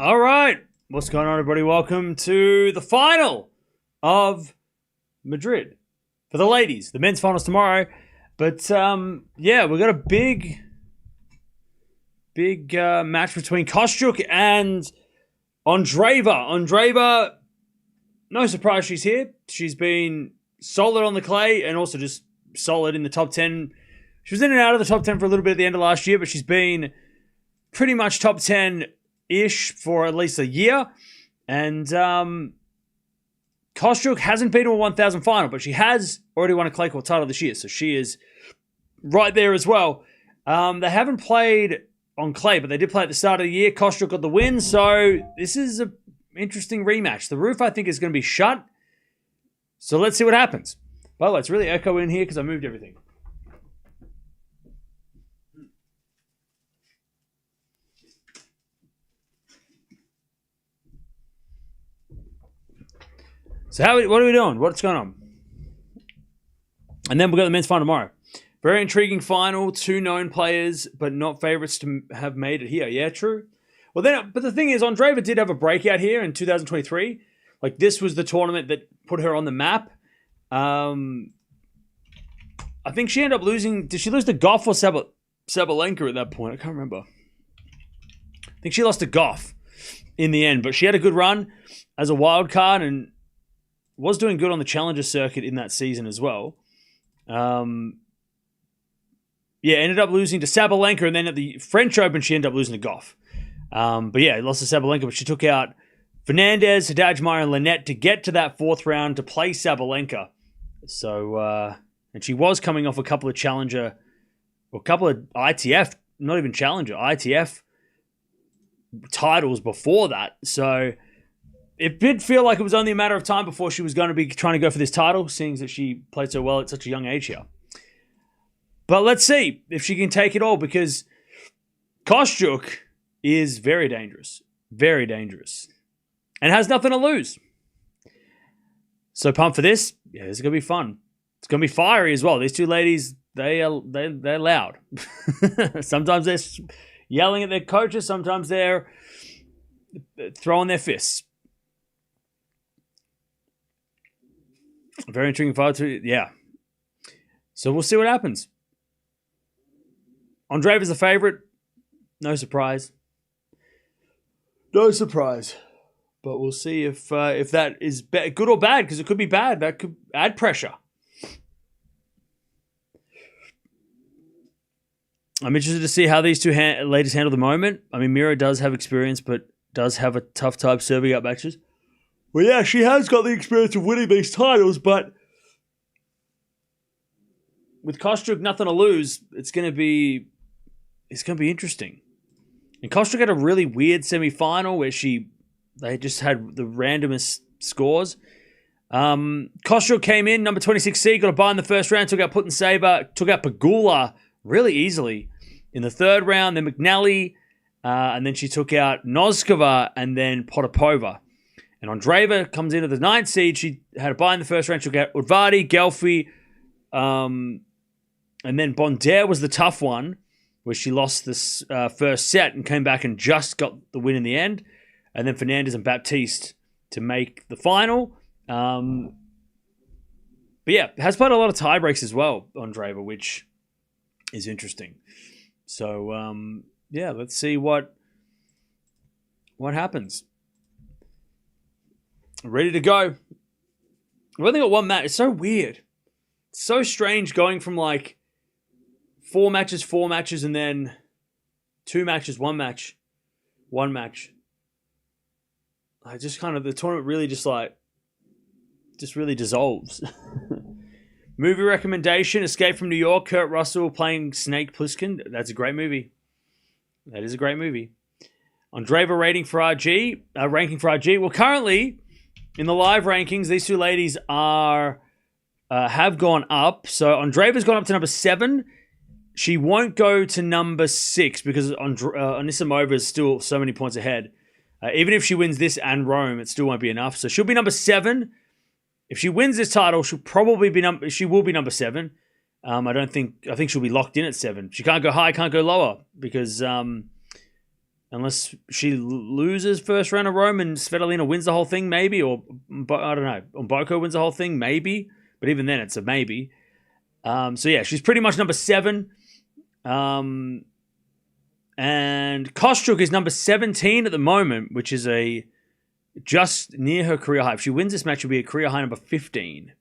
All right. What's going on, everybody? Welcome to the final of Madrid for the ladies. The men's finals tomorrow. But, yeah, we've got a big match between Kostyuk and Andreeva. Andreeva, no surprise she's here. She's been solid on the clay and also just solid in the top 10. She was in and out of the top 10 for a little bit at the end of last year, but she's been pretty much top 10-ish for at least a year. And Kostyuk hasn't been to a 1,000 final, but she has already won a clay court title this year, so she is right there as well. They haven't played on clay, but they did play at the start of the year. Kostyuk got the win, so this is an interesting rematch. The roof, I think, is going to be shut, so let's see what happens. By the way, it's really echoing in here because I moved everything. So what are we doing? What's going on? And then we've got the men's final tomorrow. Very intriguing final. Two known players, but not favorites to have made it here. Yeah, true. Well, but the thing is, Andreeva did have a breakout here in 2023. Like, this was the tournament that put her on the map. I think she ended up losing. Did she lose to Gauff or Sabalenka at that point? I can't remember. I think she lost to Gauff in the end, but she had a good run as a wild card and was doing good on the Challenger circuit in that season as well. Ended up losing to Sabalenka, and then at the French Open, she ended up losing to Gauff. Lost to Sabalenka, but she took out Fernandez, Hadaj-Meyer, and Lynette to get to that fourth round to play Sabalenka. So, and she was coming off a couple of Challenger, or a couple of ITF, not even Challenger, ITF titles before that. So it did feel like it was only a matter of time before she was going to be trying to go for this title, seeing that she played so well at such a young age here. But let's see if she can take it all, because Kostyuk is very dangerous, and has nothing to lose. So pumped for this. Yeah, this is going to be fun. It's going to be fiery as well. These two ladies, they're loud. Sometimes they're yelling at their coaches. Sometimes they're throwing their fists. Very intriguing fight too. Yeah. So we'll see what happens. Andreeva's the favorite. No surprise. But we'll see if that is good or bad, because it could be bad. That could add pressure. I'm interested to see how these two ladies handle the moment. I mean, Mirra does have experience, but does have a tough time serving up matches. Well, yeah, she has got the experience of winning these titles, but with Kostyuk nothing to lose, it's going to be interesting. And Kostyuk had a really weird semi-final where they just had the randomest scores. Kostyuk came in, number 26 seed, got a bye in the first round, took out Putin-Saber, took out Pegula really easily in the third round, then McNally, and then she took out Noskova and then Potapova. And Andreeva comes in at the 9th seed. She had a bye in the first round. She'll get Udvardy, Gelfi, and then Bondare was the tough one, where she lost this first set and came back and just got the win in the end. And then Fernandez and Baptiste to make the final. But yeah, has played a lot of tie breaks as well, Andreeva, which is interesting. So let's see what happens. Ready to go. We've only got one match. It's so weird. It's so strange going from like 4 matches, and then 2 matches, 1 match. I just kind of, the tournament really just really dissolves. Movie recommendation, Escape from New York, Kurt Russell playing Snake Plissken. That's a great movie. That is a great movie. Andreeva ranking for RG. Well, currently, in the live rankings, these two ladies have gone up. So Andreeva's gone up to number 7. She won't go to number 6 because Anisimova is still so many points ahead. Even if she wins this and Rome, it still won't be enough. So she'll be number 7. If she wins this title, she will be number 7. I think she'll be locked in at 7. She can't go high, can't go lower, because unless she loses first round of Rome and Svitolina wins the whole thing, maybe, or I don't know, Boko wins the whole thing, maybe. But even then, it's a maybe. So yeah, she's pretty much number 7. And Kostyuk is number 17 at the moment, which is just near her career high. If she wins this match, it'll be a career high number 15.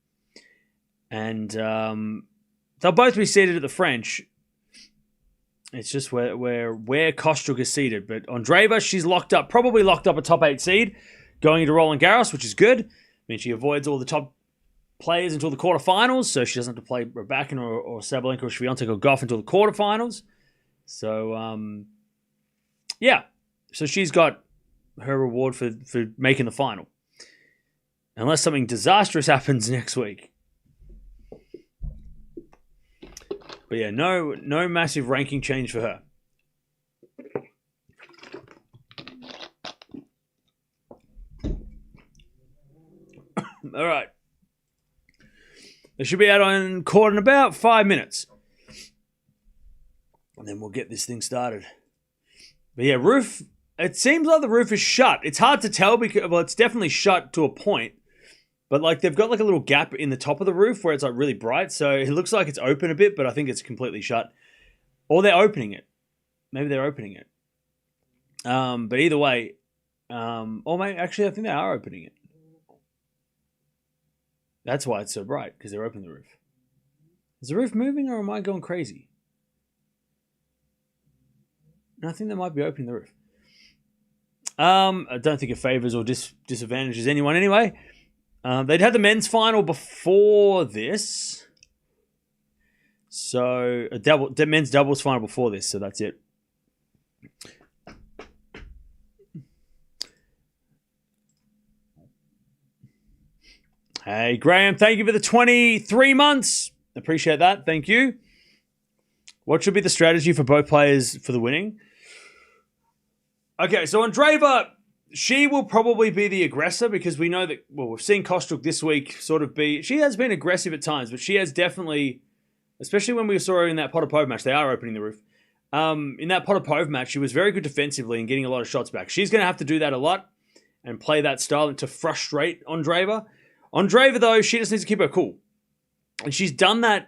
And they'll both be seated at the French. It's just where Kostyuk is seated. But Andreeva, she's probably locked up a top 8 seed going into Roland Garros, which is good. I mean, she avoids all the top players until the quarterfinals, so she doesn't have to play Raducanu or Sabalenka or Swiatek or Gauff until the quarterfinals. So, yeah. So she's got her reward for making the final. Unless something disastrous happens next week. But yeah, no massive ranking change for her. All right. They should be out on court in about 5 minutes. And then we'll get this thing started. But yeah, roof. It seems like the roof is shut. It's hard to tell because, well, it's definitely shut to a point. But like they've got like a little gap in the top of the roof where it's like really bright. So it looks like it's open a bit, but I think it's completely shut. Or they're opening it. Maybe they're opening it. But either way, or maybe actually I think they are opening it. That's why it's so bright, because they're opening the roof. Is the roof moving or am I going crazy? No, I think they might be opening the roof. I don't think it favors or disadvantages anyone anyway. They'd had the men's final before this. So, the men's doubles final before this, so that's it. Hey, Graham, thank you for the 23 months. Appreciate that. Thank you. What should be the strategy for both players for the winning? Okay, so Andreeva, she will probably be the aggressor because we know that, well, we've seen Kostyuk this week she has been aggressive at times, but she has definitely, especially when we saw her in that Potapov match, they are opening the roof. In that Potapov match, she was very good defensively and getting a lot of shots back. She's going to have to do that a lot and play that style to frustrate Andreeva. Andreeva, though, she just needs to keep her cool. And she's done that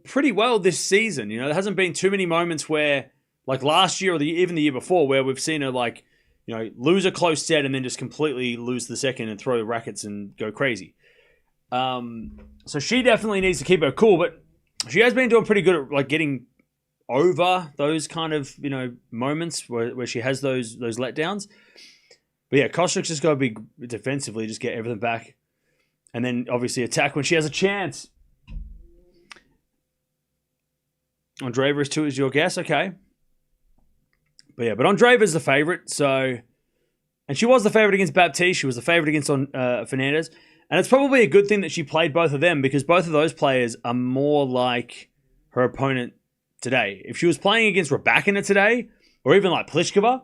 pretty well this season. You know, there hasn't been too many moments where, like last year or even the year before, where we've seen her, like, you know, lose a close set and then just completely lose the second and throw the rackets and go crazy. So she definitely needs to keep her cool, but she has been doing pretty good at, like, getting over those kind of, you know, moments where she has those letdowns. But yeah, Kostyuk's just got to be defensively, just get everything back. And then, obviously, attack when she has a chance. Andreeva is 2 is your guess. Okay. But yeah, but Andreeva is the favorite. So, and she was the favorite against Baptiste. She was the favorite against Fernandez. And it's probably a good thing that she played both of them because both of those players are more like her opponent today. If she was playing against Raducanu today, or even like Pliskova,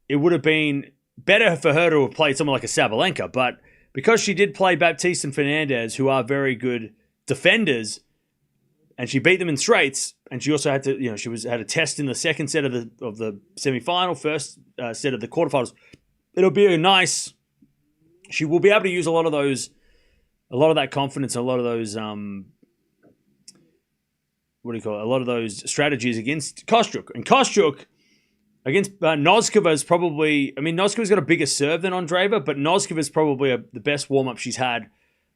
it would have been better for her to have played someone like a Sabalenka. But because she did play Baptiste and Fernandez, who are very good defenders, and she beat them in straights, and she also had to, you know, had a test in the second set of the semi-final, first set of the quarterfinals. It'll be a nice. She will be able to use a lot of that confidence, a lot of those a lot of those strategies against Kostyuk. And Kostyuk against Noskova is probably, I mean, Noskova's got a bigger serve than Andreeva, but Noskova's probably the best warm-up she's had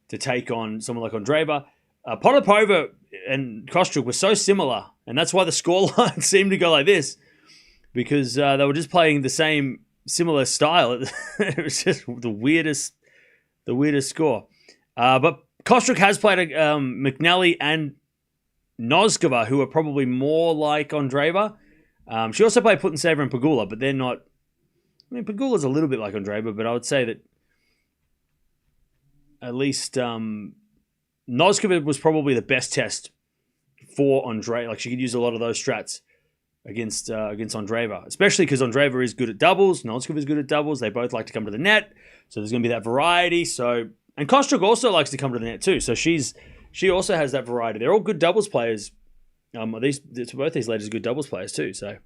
to take on someone like Andreeva. Potapova and Kostyuk were so similar, and that's why the scoreline seemed to go like this, because they were just playing the same similar style. It was just the weirdest score. But Kostyuk has played McNally and Noskova, who are probably more like Andreeva. She also played Putintseva and Pegula, but they're not. I mean, Pegula's a little bit like Andreeva, but I would say that at least Noskova was probably the best test for Andreeva. Like, she could use a lot of those strats against Andreeva, especially because Andreeva is good at doubles. Noskova is good at doubles. They both like to come to the net, so there's going to be that variety. So, and Kostyuk also likes to come to the net too. So she also has that variety. They're all good doubles players. Both these ladies are good doubles players too. So,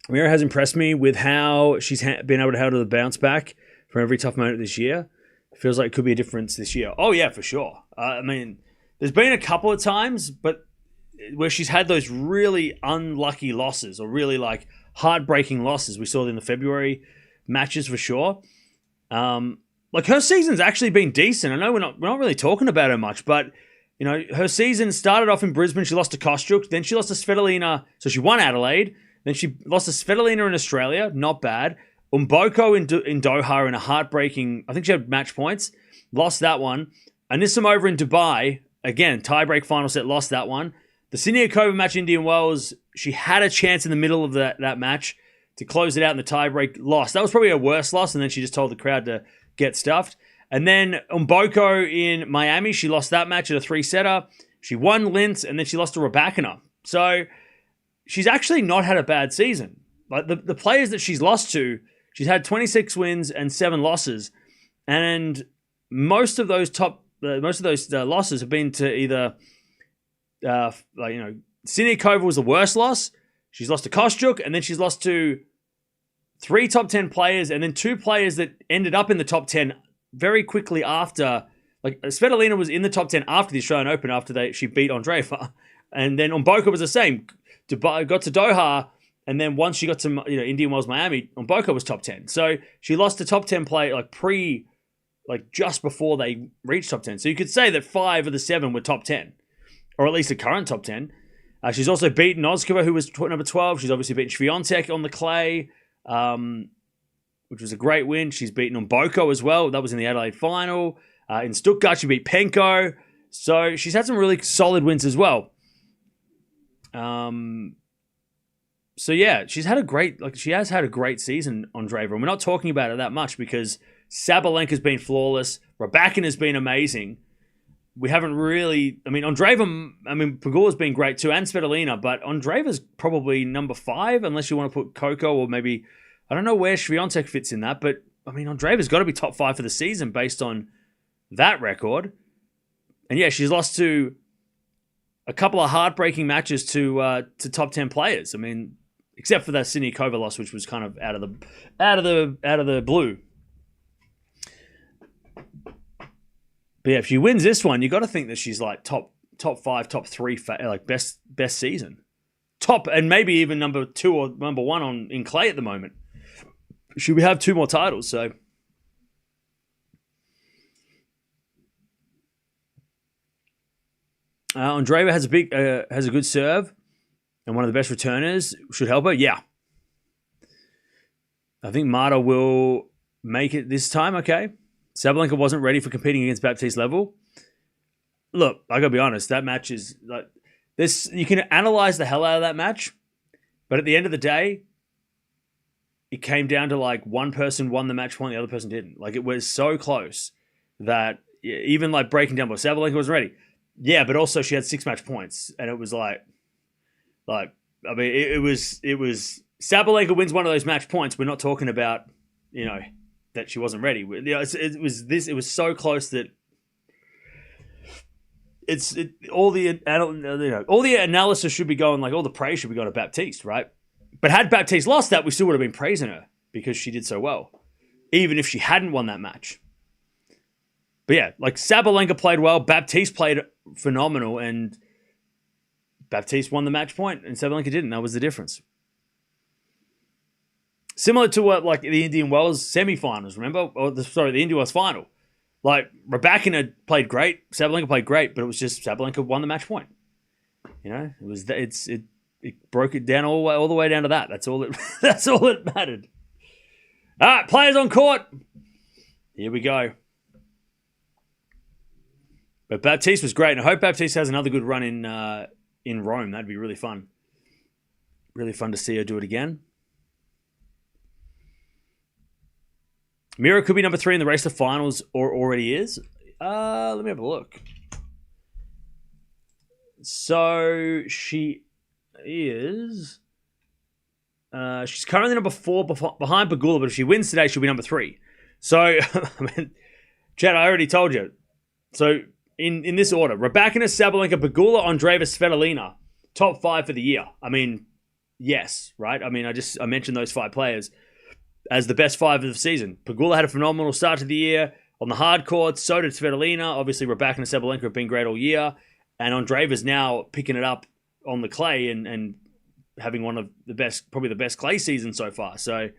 Mirra has impressed me with how she's been able to handle the bounce back from every tough moment this year. It feels like it could be a difference this year. Oh, yeah, for sure. I mean, there's been a couple of times, but where she's had those really unlucky losses or really like heartbreaking losses. We saw it in the February matches for sure. Like her season's actually been decent. I know we're not really talking about her much, but you know, her season started off in Brisbane. She lost to Kostyuk, then she lost to Svitolina. So she won Adelaide. Then she lost to Svitolina in Australia, not bad. Mboko in Doha in a heartbreaking, I think she had match points, lost that one. Anisimova in Dubai, again, tiebreak final set, lost that one. The Siniakova match in Indian Wells, she had a chance in the middle of that match to close it out in the tiebreak, lost. That was probably her worst loss, and then she just told the crowd to get stuffed. And then Mboko in Miami, she lost that match at a 3-setter. She won Linz, and then she lost to Raducanu. So she's actually not had a bad season. Like the players that she's lost to, she's had 26 wins and 7 losses, and most of those losses have been to either, Siniakova was the worst loss. She's lost to Kostyuk, and then she's lost to 3 top 10 players, and then 2 players that ended up in the top 10 very quickly after. Like Svitolina was in the top 10 after the Australian Open after she beat Andreeva, and then Mboko was the same. Got to Doha, and then once she got to Indian Wells, Miami, Mboko was top 10. So she lost to top 10 play just before they reached top 10. So you could say that 5 of the 7 were top 10, or at least the current top 10. She's also beaten Oskova, who was number 12. She's obviously beaten Swiatek on the clay, which was a great win. She's beaten Mboko as well. That was in the Adelaide final. In Stuttgart, she beat Penko. So she's had some really solid wins as well. So yeah, she has had a great season, Andreeva, and we're not talking about it that much because Sabalenka's been flawless. Raducanu has been amazing. We haven't really, Pegula's been great too, and Svitolina, but Andreeva's probably number 5, unless you want to put Coco or maybe, I don't know where Swiatek fits in that, but Andreeva's got to be top 5 for the season based on that record. And yeah, she's lost to a couple of heartbreaking matches to top 10 players. Except for that Siniakova loss, which was kind of out of the blue. But yeah, if she wins this one, you got to think that she's like top 5, top 3, like best season, top, and maybe even number 2 or number 1 in clay at the moment. Should we have 2 more titles? So. Andreeva has a good serve and one of the best returners. Should help her. Yeah. I think Marta will make it this time. Okay. Sabalenka wasn't ready for competing against Baptiste level. Look, I gotta be honest. That match is like this. You can analyze the hell out of that match, but at the end of the day, it came down to like one person won the match point, the other person didn't. Like it was so close that even like breaking down, but Sabalenka wasn't ready. Yeah, but also she had 6 match points, and it was it was Sabalenka wins one of those match points. We're not talking about that she wasn't ready. It was so close that all the analysis should be going, like all the praise should be going to Baptiste, right? But had Baptiste lost that, we still would have been praising her because she did so well, even if she hadn't won that match. But yeah, like Sabalenka played well, Baptiste played phenomenal, and Baptiste won the match point, and Sabalenka didn't. That was the difference. Similar to what like the Indian Wells semifinals, remember? The Indian Wells final. Like Raducanu played great, Sabalenka played great, but it was just Sabalenka won the match point. It broke it down all the way down to that. That's all it mattered. All right, players on court. Here we go. But Baptiste was great, and I hope Baptiste has another good run in Rome. That'd be really fun. Really fun to see her do it again. Mirra could be number 3 in the race to finals, or already is. Let me have a look. So she is. She's currently number 4 behind Pegula, but if she wins today, she'll be number 3. So, Chad, I already told you. So, in this order, Raducanu, Sabalenka, Pegula, Andreeva, Svitolina, top 5 for the year. yes, right? I mean, I mentioned those 5 players as the best 5 of the season. Pegula had a phenomenal start to the year on the hard courts. So did Svitolina. Obviously, Raducanu and Sabalenka have been great all year. And Andreeva's now picking it up on the clay and having one of the best, probably the best clay season so far. So,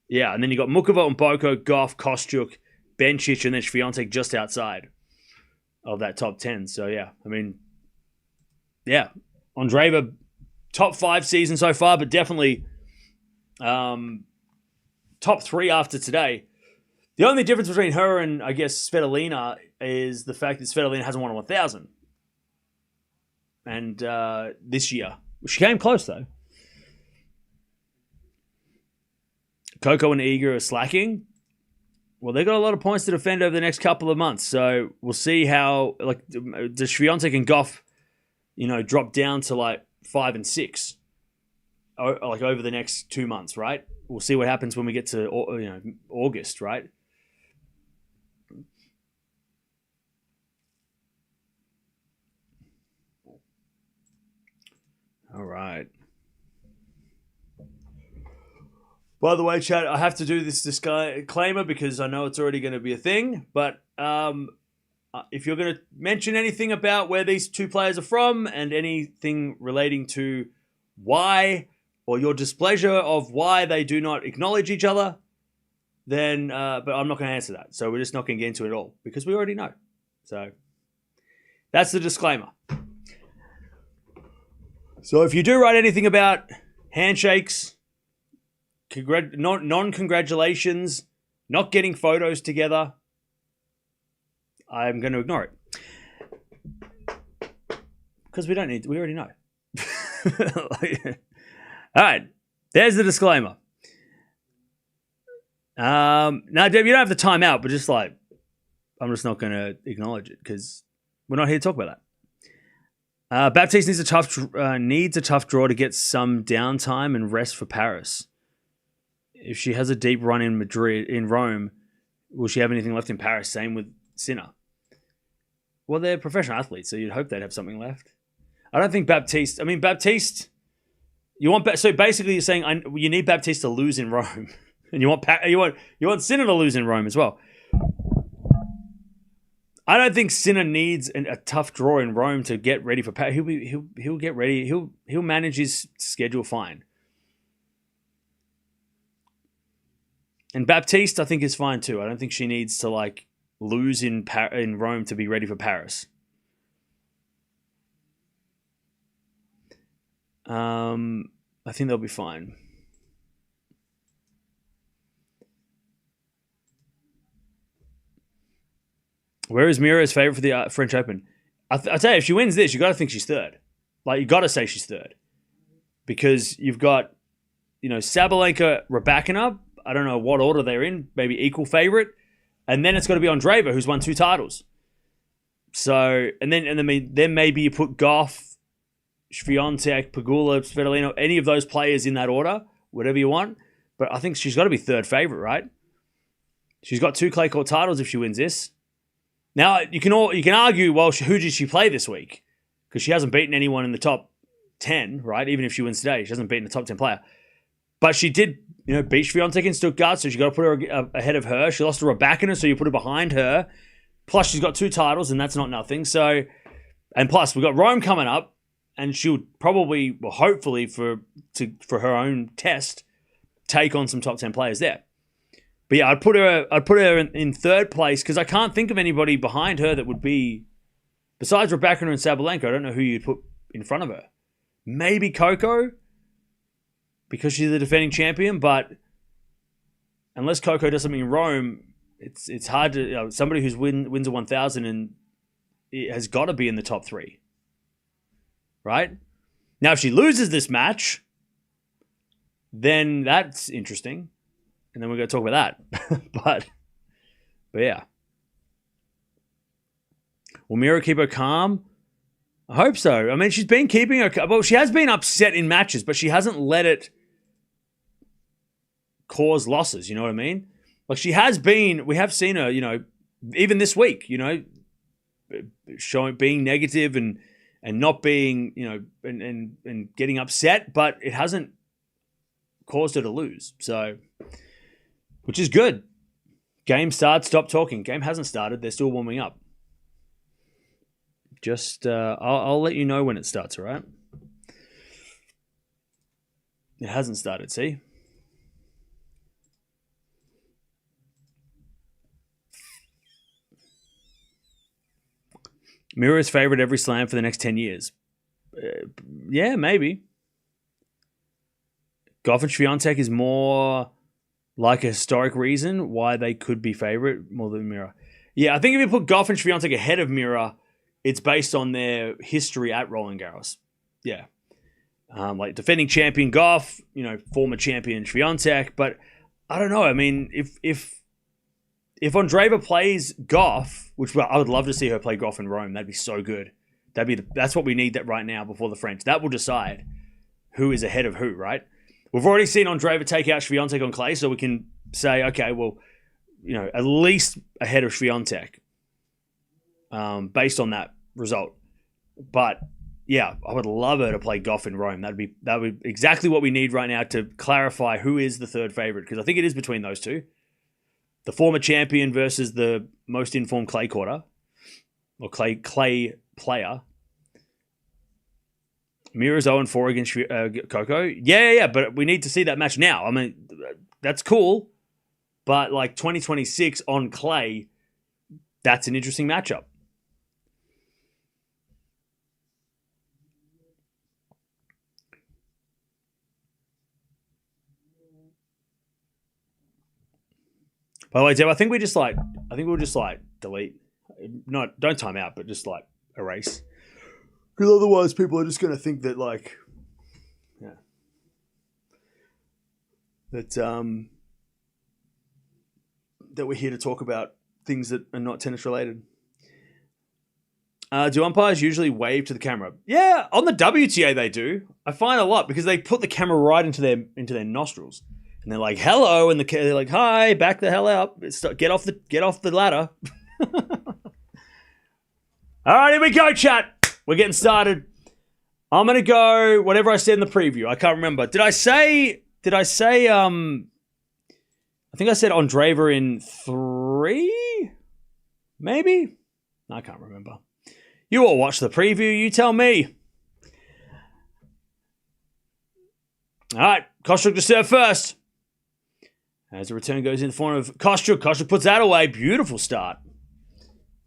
yeah. And then you got Mukova and Boko, Gauff, Kostyuk, Bencic, and then Swiatek just outside of that top 10. So, yeah. I mean, yeah. Andreeva, top 5 season so far, but definitely top 3 after today. The only difference between her and, I guess, Svitolina is the fact that Svitolina hasn't won a 1,000. And this year. She came close, though. Coco and Iga are slacking. Well, they've got a lot of points to defend over the next couple of months. So we'll see how, like, does Swiatek and Gauff, drop down to, 5 and 6, like, over the next 2 months, right? We'll see what happens when we get to, August, right? All right. By the way, chat, I have to do this disclaimer because I know it's already going to be a thing. But if you're going to mention anything about where these 2 players are from and anything relating to why or your displeasure of why they do not acknowledge each other, then, but I'm not going to answer that. So we're just not going to get into it at all because we already know. So that's the disclaimer. So if you do write anything about handshakes, non-congratulations, not getting photos together, I'm going to ignore it. Because we already know. All right, there's the disclaimer. Now, Deb, you don't have to time out, but just I'm just not going to acknowledge it because we're not here to talk about that. Baptiste needs a tough draw to get some downtime and rest for Paris. If she has a deep run in Rome, will she have anything left in Paris? Same with Sinner. Well, they're professional athletes, so you'd hope they'd have something left. I don't think Baptiste. I mean, Baptiste. So basically, you're saying you need Baptiste to lose in Rome, and you want Sinner to lose in Rome as well. I don't think Sinner needs a tough draw in Rome to get ready for Paris. He'll get ready. He'll manage his schedule fine. And Baptiste, I think, is fine too. I don't think she needs to lose in Rome to be ready for Paris. I think they'll be fine. Where is Mirra as favorite for the French Open? I tell you, if she wins this, you got to think she's third. You got to say she's third because you've got, Sabalenka, Raducanu. I don't know what order they're in. Maybe equal favorite, and then it's got to be Andreeva, who's won 2 titles. So, and then maybe you put Gauff, Swiatek, Pegula, Svitolina, any of those players in that order, whatever you want. But I think she's got to be third favorite, right? She's got 2 clay court titles if she wins this. Now, you can argue, well, who did she play this week? Because she hasn't beaten anyone in the top 10, right? Even if she wins today, she hasn't beaten a top 10 player. But she did, beat Swiatek in Stuttgart, so you got to put her ahead of her. She lost to Raducanu, so you put her behind her. Plus, she's got 2 titles, and that's not nothing. So, and plus, we've got Rome coming up, and she'll probably, well, hopefully for her own test, take on some top 10 players there. But yeah, I'd put her in third place because I can't think of anybody behind her that would be, besides Raducanu and Sabalenka. I don't know who you'd put in front of her. Maybe Coco, because she's the defending champion. But unless Coco does something in Rome, it's hard to somebody who's wins a 1,000 and it has got to be in the top 3, right? Now, if she loses this match, then that's interesting. And then we're going to talk about that. but yeah. Will Mirra keep her calm? I hope so. I mean, she's been keeping her... Well, she has been upset in matches, but she hasn't let it cause losses, you know what I mean? She has been... We have seen her, even this week, being negative and and not being, and getting upset, but it hasn't caused her to lose. So, which is good. Game starts, stop talking. Game hasn't started. They're still warming up. Just, I'll let you know when it starts, all right? It hasn't started, see? Mirra is favourite every slam for the next 10 years. Yeah, maybe. Gauff and Swiatek is more like a historic reason why they could be favourite more than Mirra. Yeah, I think if you put Gauff and Swiatek ahead of Mirra, it's based on their history at Roland Garros. Yeah. Like defending champion Gauff, former champion Swiatek. But I don't know. I mean, if Andreeva plays Gauff, which I would love to see her play Gauff in Rome, that'd be so good. That's what we need that right now before the French. That will decide who is ahead of who, right? We've already seen Andreeva take out Swiatek on clay, so we can say, okay, well, at least ahead of Swiatek, based on that result. But yeah, I would love her to play Gauff in Rome. That would be exactly what we need right now to clarify who is the third favorite, because I think it is between those two. The former champion versus the most informed clay quarter or clay player. Mirra's 0-4 against Coco. Yeah, but we need to see that match now. I mean, that's cool, but like 2026 on clay, that's an interesting matchup. By the way, Deb, I think we'll just delete. Don't time out, but just like erase. Because otherwise people are just going to think that that we're here to talk about things that are not tennis related. Do umpires usually wave to the camera? Yeah, on the WTA they do. I find a lot because they put the camera right into their nostrils. And they're like, hello, and they're like, hi, back the hell up. Get off the ladder. All right, here we go, chat. We're getting started. I'm gonna go whatever I said in the preview. I can't remember. Did I say? I think I said Andreeva in 3, maybe. I can't remember. You all watch the preview. You tell me. All right, Kostyuk to serve first. As the return goes in front of Kostyuk. Kostyuk puts that away. Beautiful start.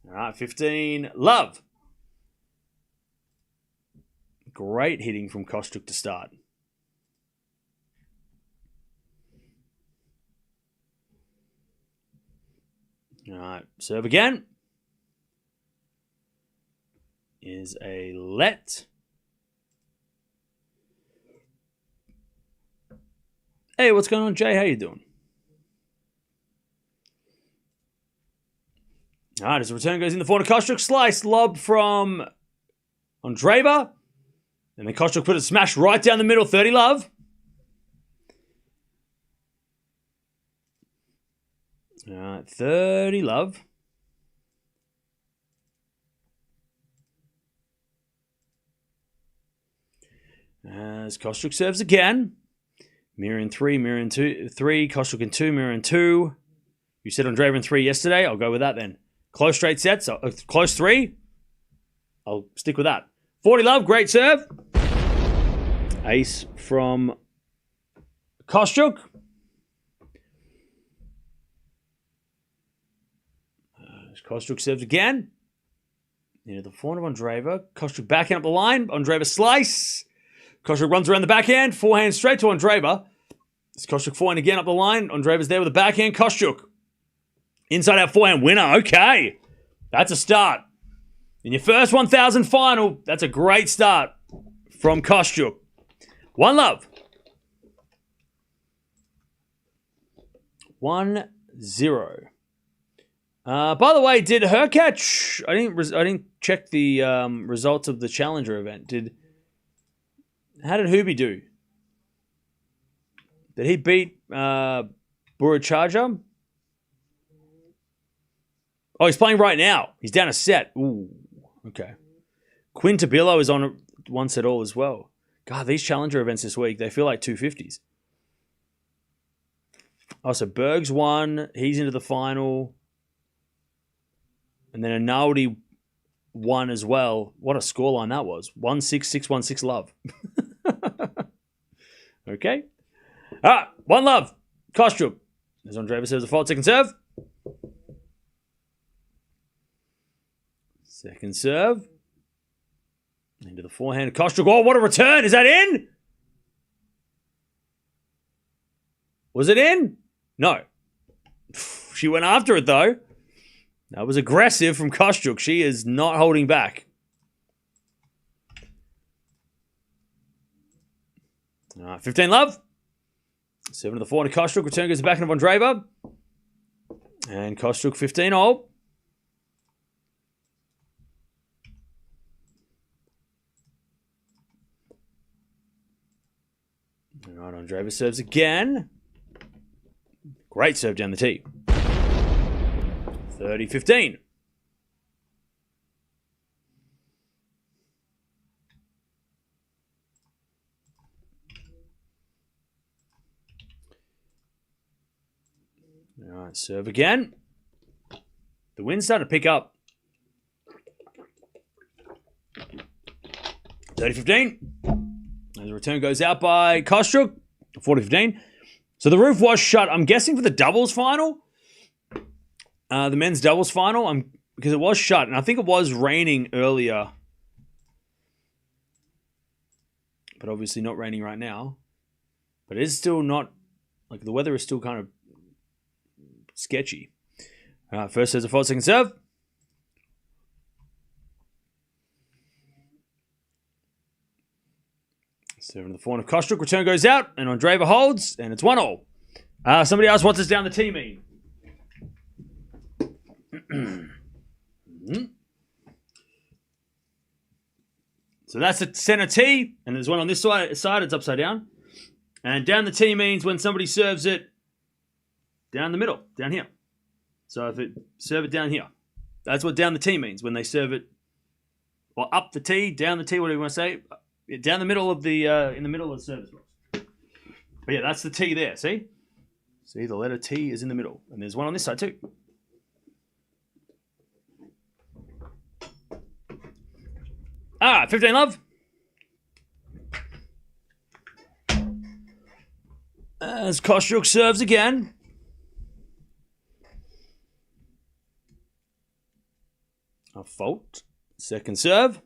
All right, 15. Love. Great hitting from Kostyuk to start. All right, serve again. Is a let. Hey, what's going on, Jay? How you doing? All right, as the return goes in the corner, Kostyuk slice lob from Andreeva. And then Kostyuk put a smash right down the middle, 30 love. All right, 30 love. As Kostyuk serves again. Mirra in 3, Mirra in 2, 3, Kostyuk in 2, Mirra in 2. You said Andreeva in 3 yesterday. I'll go with that then. Close straight sets. Close 3. I'll stick with that. 40 love. Great serve. Ace from Kostyuk. Kostyuk serves again. Into the forehand of Andreeva. Kostyuk backhand up the line. Andreeva slice. Kostyuk runs around the backhand. Forehand straight to Andreeva. It's Kostyuk forehand again up the line. Andreeva's there with the backhand. Kostyuk. Inside out forehand winner. Okay. That's a start. In your first 1,000 final, that's a great start from Kostyuk. 1 love. 1-0. By the way, did Hurkacz? I didn't check the results of the Challenger event. How did Hubie do? Did he beat Burachaja? Oh, he's playing right now. He's down a set. Ooh, okay. Quintabilla is on one set all as well. God, these challenger events this week, they feel like 250s. Oh, so Berg's won. He's into the final. And then Analdi won as well. What a scoreline that was. 1-6, 6-1, 6-love. Okay. All right, 1-love. Kostyuk. As Andreeva serves a fault, second serve. Second serve. Into the forehand. Kostyuk. Oh, what a return. Is that in? Was it in? No. She went after it, though. That was aggressive from Kostyuk. She is not holding back. 15-love. 7 to the forehand to Kostyuk. Return goes back into Andreeva. And Kostyuk 15-all. All right, Andreeva serves again. Great serve down the tee. 30-15. All right, serve again. The wind's starting to pick up. 30-15. As the return goes out by Kostyuk. 40-15. So the roof was shut. I'm guessing for the doubles final. The men's doubles final. Because it was shut. And I think it was raining earlier. But obviously not raining right now. But it is still not... Like, the weather is still kind of sketchy. First serve a fault, second serve. Serving the forehand of Kostyuk. Return goes out, and Andreeva holds, and it's 1-all. Somebody else wants us down the tee mean. So that's the center tee, and there's one on this side. It's upside down. And down the tee means when somebody serves it down the middle, down here. So if it serve it down here, that's what down the tee means when they serve it, or up the tee, down the tee, whatever you want to say. Down the middle of the, in the middle of the service box. But yeah, that's the T there, see? See, the letter T is in the middle. And there's one on this side too. 15-love. As Kostyuk serves again. A fault. Second serve.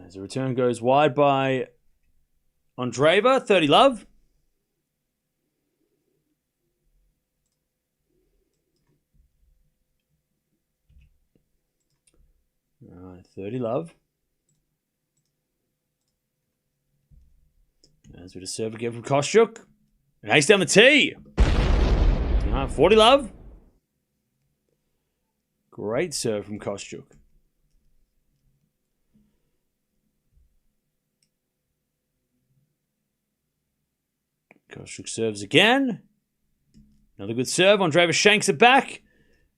As the return goes wide by Andreeva, 30-love. All right, 30-love. As we just serve again from Kostyuk. And ace down the tee. 40-love. Great serve from Kostyuk. Kostyuk serves again. Another good serve. Andreeva shanks it back.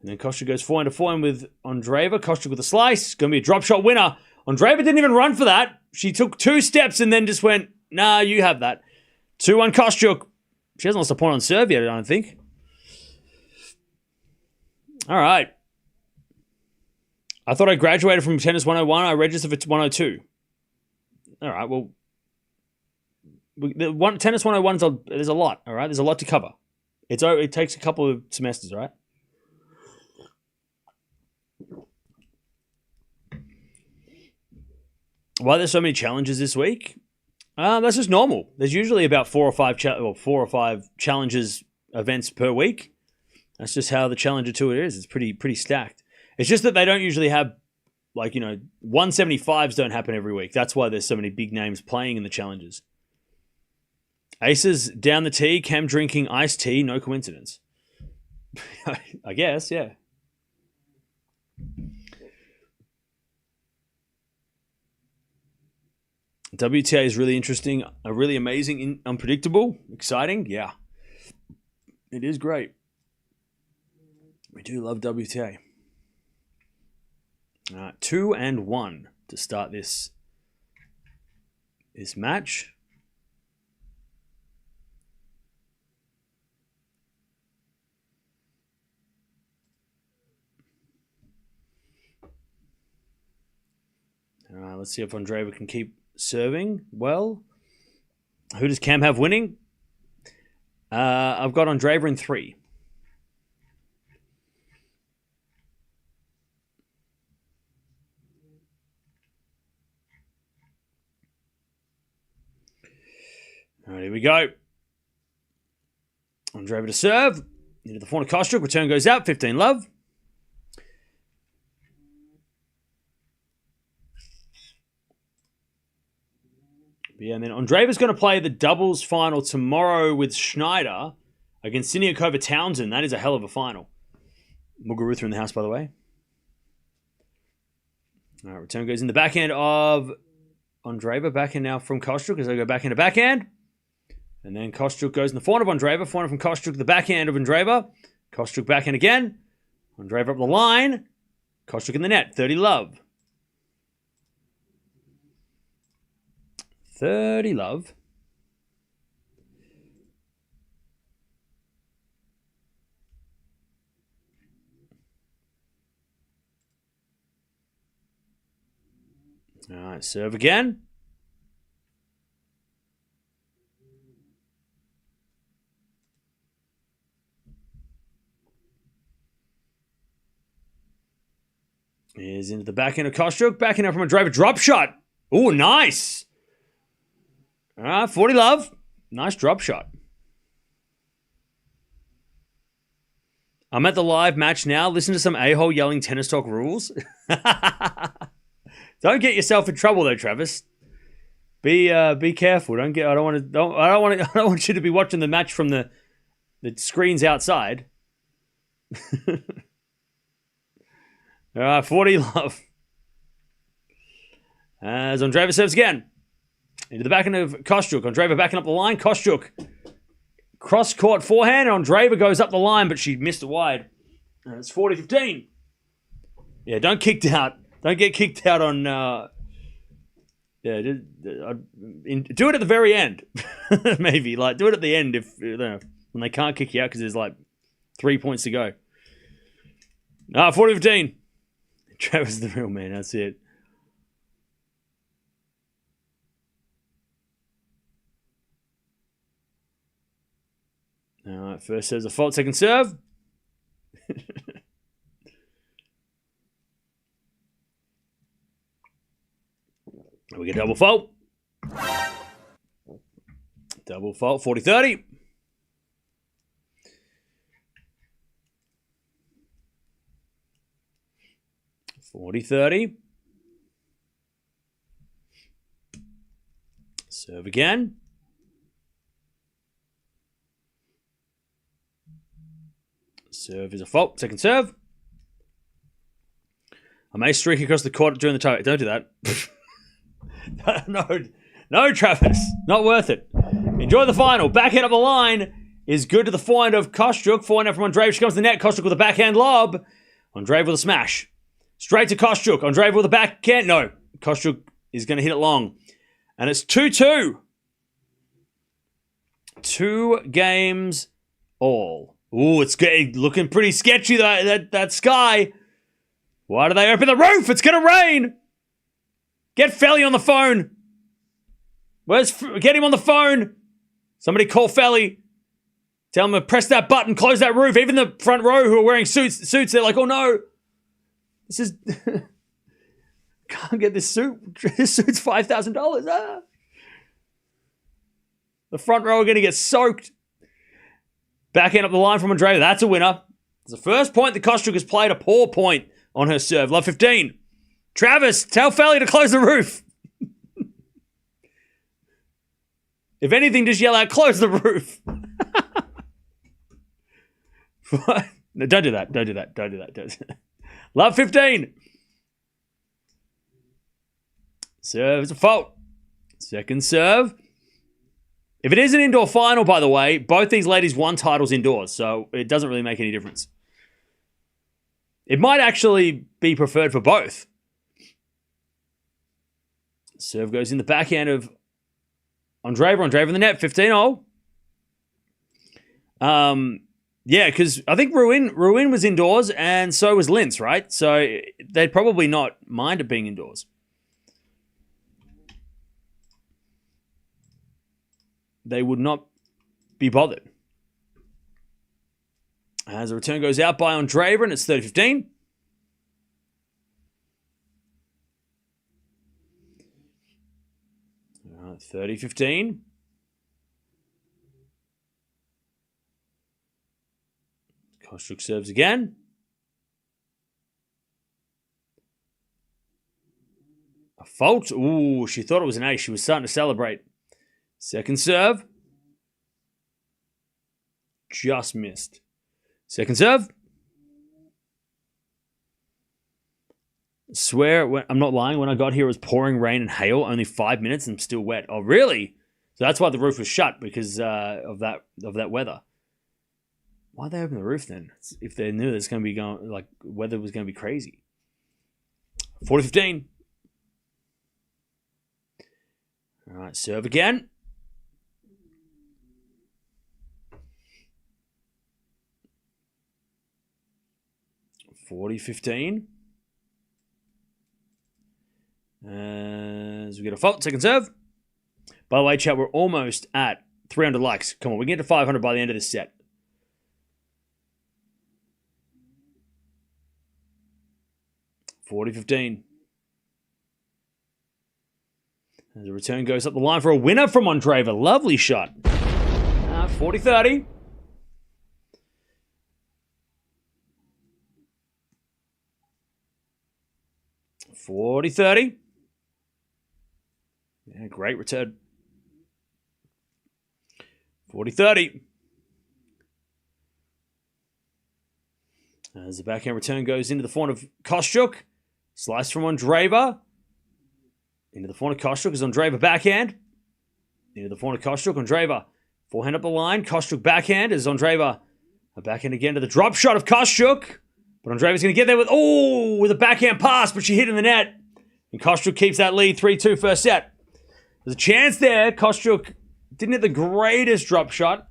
And then Kostyuk goes forehand to forehand with Andreeva. Kostyuk with a slice. Going to be a drop shot winner. Andreeva didn't even run for that. She took 2 steps and then just went, nah, you have that. 2-1 Kostyuk. She hasn't lost a point on serve yet, I don't think. All right. I thought I graduated from Tennis 101. I registered for 102. All right, well, Tennis 101, there's a lot, all right? There's a lot to cover. It takes a couple of semesters, all right? Why there's so many challenges this week? That's just normal. There's usually about 4 or 5 challenges events per week. That's just how the Challenger Tour is. It's pretty stacked. It's just that they don't usually have, 175s don't happen every week. That's why there's so many big names playing in the challenges. Aces down the tee, Cam drinking iced tea, no coincidence. I guess, yeah. WTA is really interesting, really amazing, unpredictable, exciting, yeah. It is great. We do love WTA. All right, 2-1 to start this match. Let's see if Andreeva can keep serving well. Who does Cam have winning? I've got Andreeva in 3. All right, here we go. Andreeva to serve. Into the forehand of Kostyuk. Return goes out. 15-love. Yeah, and then Andreeva's going to play the doubles final tomorrow with Schneider against Siniakova Townsend. That is a hell of a final. Muguruza in the house, by the way. All right, return goes in the backhand of Andreeva. Backhand now from Kostyuk as they go backhand to backhand. And then Kostyuk goes in the forehand of Andreeva. Forehand from Kostyuk to the backhand of Andreeva. Kostyuk backhand again. Andreeva up the line. Kostyuk in the net. 30-love. 30-love. All right, serve again. Is into the backhand of Kostyuk. Backhand up from Andreeva. Drop shot. Oh, nice. 40-love. Nice drop shot. I'm at the live match now. Listen to some a-hole yelling tennis talk rules. Don't get yourself in trouble though, Travis. Be careful. I don't want you to be watching the match from the screens outside. All right, 40-love. As Andreeva serves again. Into the backhand of Kostyuk. Andreeva backing up the line. Kostyuk. Cross-court forehand. Andreeva goes up the line, but she missed it wide. It's 40-15. Yeah, don't kick out. Don't get kicked out on... do it at the very end. Maybe. Do it at the end when they can't kick you out because there's 3 points to go. 40-15. Trevor's the real man. That's it. All right, first serve's a fault, second serve. We get double fault. Double fault, 40-30. Serve again. Serve is a fault. Second serve. I may streak across the court during the tie. Don't do that. No, Travis. Not worth it. Enjoy the final. Backhand up the line is good to the forehand of Kostyuk. Forehand from Andreeva. She comes to the net. Kostyuk with a backhand lob. Andreeva with a smash. Straight to Kostyuk. Andreeva with a backhand. No. Kostyuk is going to hit it long. And it's 2-2. 2 games all. Ooh, it's looking pretty sketchy, that sky. Why do they open the roof? It's going to rain. Get Felly on the phone. Get him on the phone. Somebody call Felly. Tell him to press that button, close that roof. Even the front row who are wearing suits, they're like, oh no. This is... Can't get this suit. This suit's $5,000. Ah. The front row are going to get soaked. Backhand up the line from Andreeva. That's a winner. It's the first point that Kostyuk has played a poor point on her serve. Love 15. Travis, tell Felly to close the roof. If anything, just yell out, close the roof. No, don't do that. Don't do that. Love 15. Serve is a fault. Second serve. If it is an indoor final, by the way, both these ladies won titles indoors, so it doesn't really make any difference. It might actually be preferred for both. Serve goes in the backhand of Andreeva. Andreeva in the net, 15-0. Yeah, because I think Ruin was indoors, and so was Linz, right? So they'd probably not mind it being indoors. They would not be bothered. As the return goes out by Andreeva, and it's 30-15. All right, 30-15. Kostyuk serves again. A fault. Ooh, she thought it was an ace. She was starting to celebrate. Second serve. Just missed. Second serve. Swear, I'm not lying. When I got here, it was pouring rain and hail. Only 5 minutes and I'm still wet. Oh, really? So that's why the roof was shut, because of that weather. Why'd they open the roof then? If they knew it's going to be going, like, weather was going to be crazy. 40-15. All right, serve again. (40-15). As we get a fault, second serve. By the way, chat, we're almost at 300 likes. Come on, we can get to 500 by the end of this set. 40-15. As the return goes up the line for a winner from Andreeva. Lovely shot. 40-30. (40-30). Yeah, great return. 40-30. As the backhand return goes into the forehand of Kostyuk. Slice from Andreeva. Into the forehand of Kostyuk is Andreeva backhand. Into the forehand of Kostyuk. Andreeva forehand up the line. Kostyuk backhand is Andreeva. A backhand again to the drop shot of Kostyuk. But Andreeva's going to get there with a backhand pass, but she hit in the net. And Kostyuk keeps that lead 3-2 first set. There's a chance there. Kostyuk didn't hit the greatest drop shot,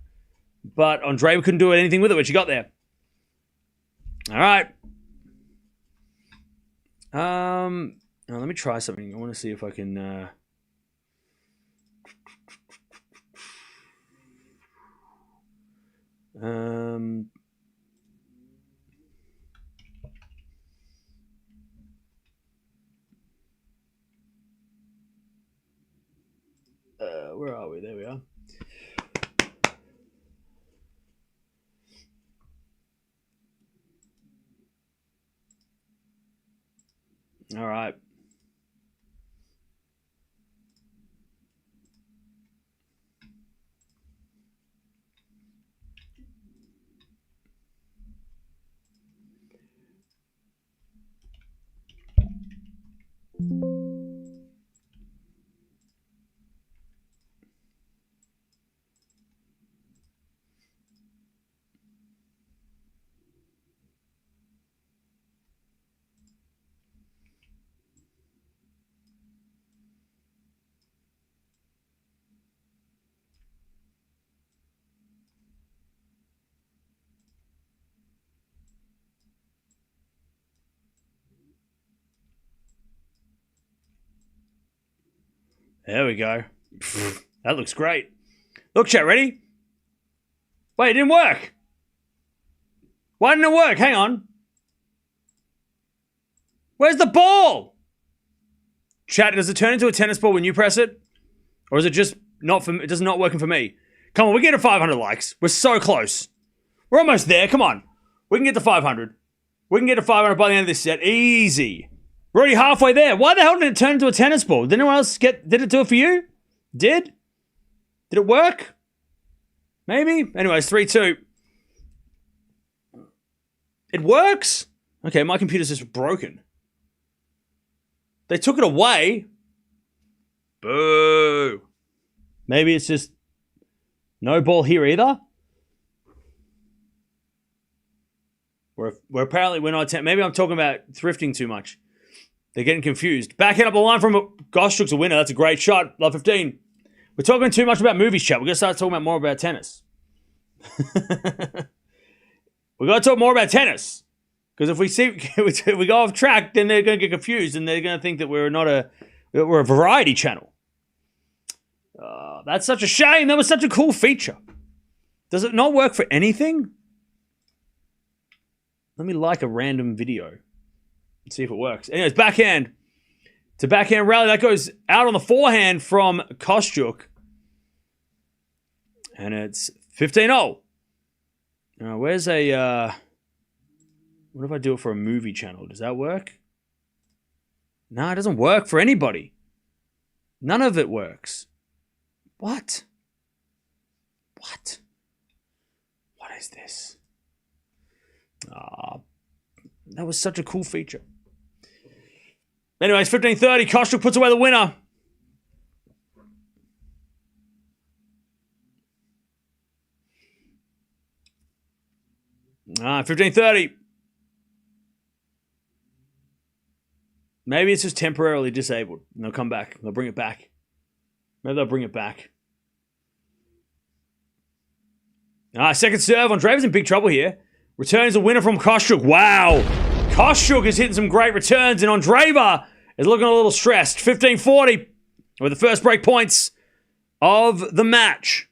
but Andreeva couldn't do anything with it when she got there. All right. Now let me try something. I want to see if I can. Where are we? There we are. All right. There we go. That looks great. Look, chat, ready? Wait, it didn't work. Why didn't it work? Hang on. Where's the ball? Chat, does it turn into a tennis ball when you press it? Or is it just not for me? It does not working for me. Come on, we get to 500 likes. We're so close. We're almost there. Come on. We can get to 500. We can get to 500 by the end of this set. Easy. We're already halfway there. Why the hell did it turn into a tennis ball? Did anyone else did it do it for you? Did it work? Maybe? Anyways, 3-2. It works? Okay, my computer's just broken. They took it away. Boo. Maybe it's just No ball here either. We're apparently we're not. Maybe I'm talking about thrifting too much. They're getting confused. Backhand up the line from Kostyuk's a winner. That's a great shot. Love 15. We're talking too much about movies, chat. We're going to start talking more about tennis. We're going to talk more about tennis. Because if we go off track, then they're going to get confused and they're going to think that we're a variety channel. That's such a shame. That was such a cool feature. Does it not work for anything? Let me like a random video and see if it works. Anyways, backhand to backhand rally. That goes out on the forehand from Kostyuk. And it's 15-0. Now, where's a... what if I do it for a movie channel? Does that work? No, it doesn't work for anybody. None of it works. What? What? What is this? That was such a cool feature. Anyways, 15-30. Kostyuk puts away the winner. Ah, 15-30. Maybe it's just temporarily disabled. And they'll come back. They'll bring it back. Maybe they'll bring it back. Second serve. Andreeva's in big trouble here. Returns a winner from Kostyuk. Wow. Kostyuk is hitting some great returns, and Andreeva is looking a little stressed. 15-40 with the first break points of the match.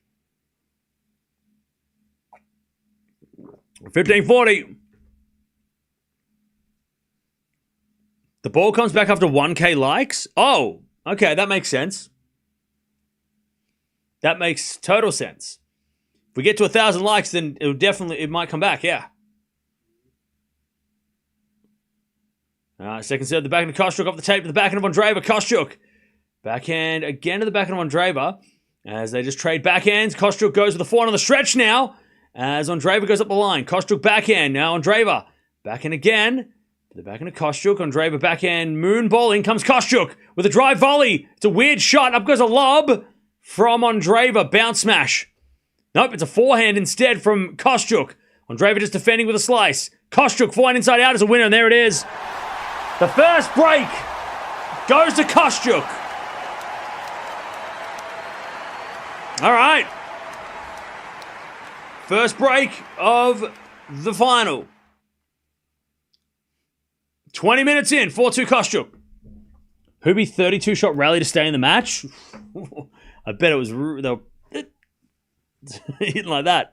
15-40. The ball comes back after 1K likes. Oh, okay, that makes sense. That makes total sense. If we get to 1,000 likes, then it might come back, yeah. Second serve, the backhand of Kostyuk off the tape to the backhand of Andreeva. Kostyuk. Backhand again to the backhand of Andreeva. As they just trade backhands. Kostyuk goes with the forehand on the stretch now. As Andreeva goes up the line. Kostyuk backhand. Now Andreeva. Backhand again. To the backhand of Kostyuk. Andreeva backhand. Moon ball. In comes Kostyuk with a drive volley. It's a weird shot. Up goes a lob from Andreeva. Bounce smash. Nope, it's a forehand instead from Kostyuk. Andreeva just defending with a slice. Kostyuk forehand inside out as a winner. And there it is. The first break goes to Kostyuk. All right. First break of the final. 20 minutes in, 4-2 Kostyuk. Hubie 32-shot rally to stay in the match. I bet it was hitting like that.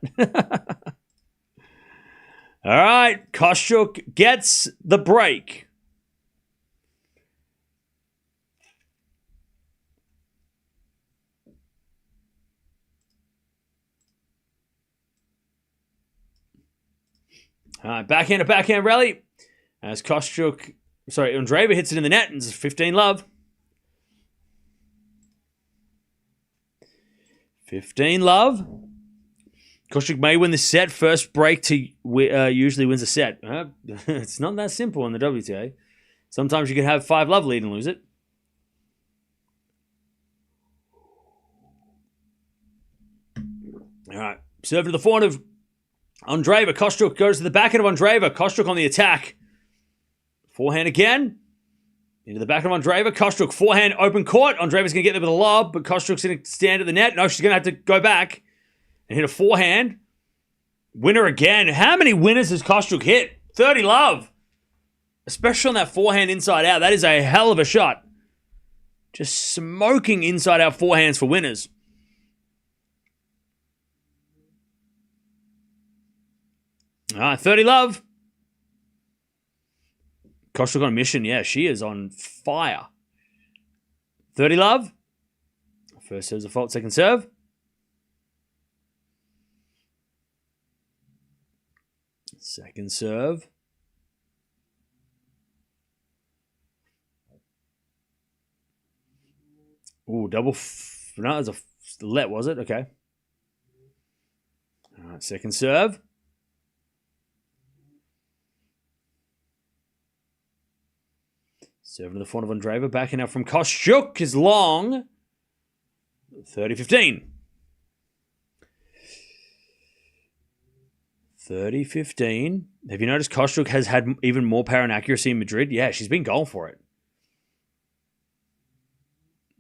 All right, Kostyuk gets the break. Backhand to backhand rally. As Andreeva hits it in the net and it's 15-love. 15-love. Kostyuk may win the set. First break to usually wins a set. It's not that simple in the WTA. Sometimes you can have 5-love lead and lose it. All right. Serve to the forehand of Andreeva. Kostyuk goes to the backhand of Andreeva. Kostyuk on the attack. Forehand again. Into the back of Andreeva. Kostyuk forehand open court. Andreeva's going to get there with a lob, but Kostyuk's going to stand at the net. No, she's going to have to go back and hit a forehand. Winner again. How many winners has Kostyuk hit? 30-love. Especially on that forehand inside out. That is a hell of a shot. Just smoking inside out forehands for winners. All right, 30-love. Kostyuk on a mission. Yeah, she is on fire. 30-love. First serve's a fault. Second serve. Second serve. Ooh, double. No, it was a let, was it? Okay. All right, second serve. Serving to the front of Andreeva. Backing out from Kostyuk is long. 30-15. 30-15. Have you noticed Kostyuk has had even more power and accuracy in Madrid? Yeah, she's been going for it.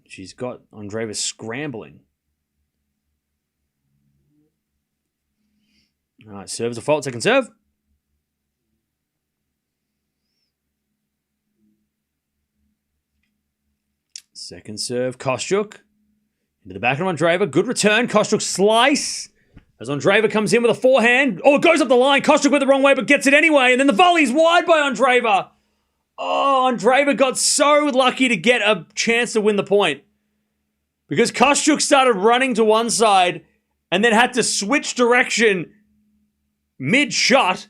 She's got Andreeva scrambling. All right, serve is a fault. Second serve. Second serve, Kostyuk. Into the back of Andreeva. Good return. Kostyuk slice. As Andreeva comes in with a forehand. Oh, it goes up the line. Kostyuk went the wrong way, but gets it anyway. And then the volley's wide by Andreeva. Oh, Andreeva got so lucky to get a chance to win the point. Because Kostyuk started running to one side and then had to switch direction mid-shot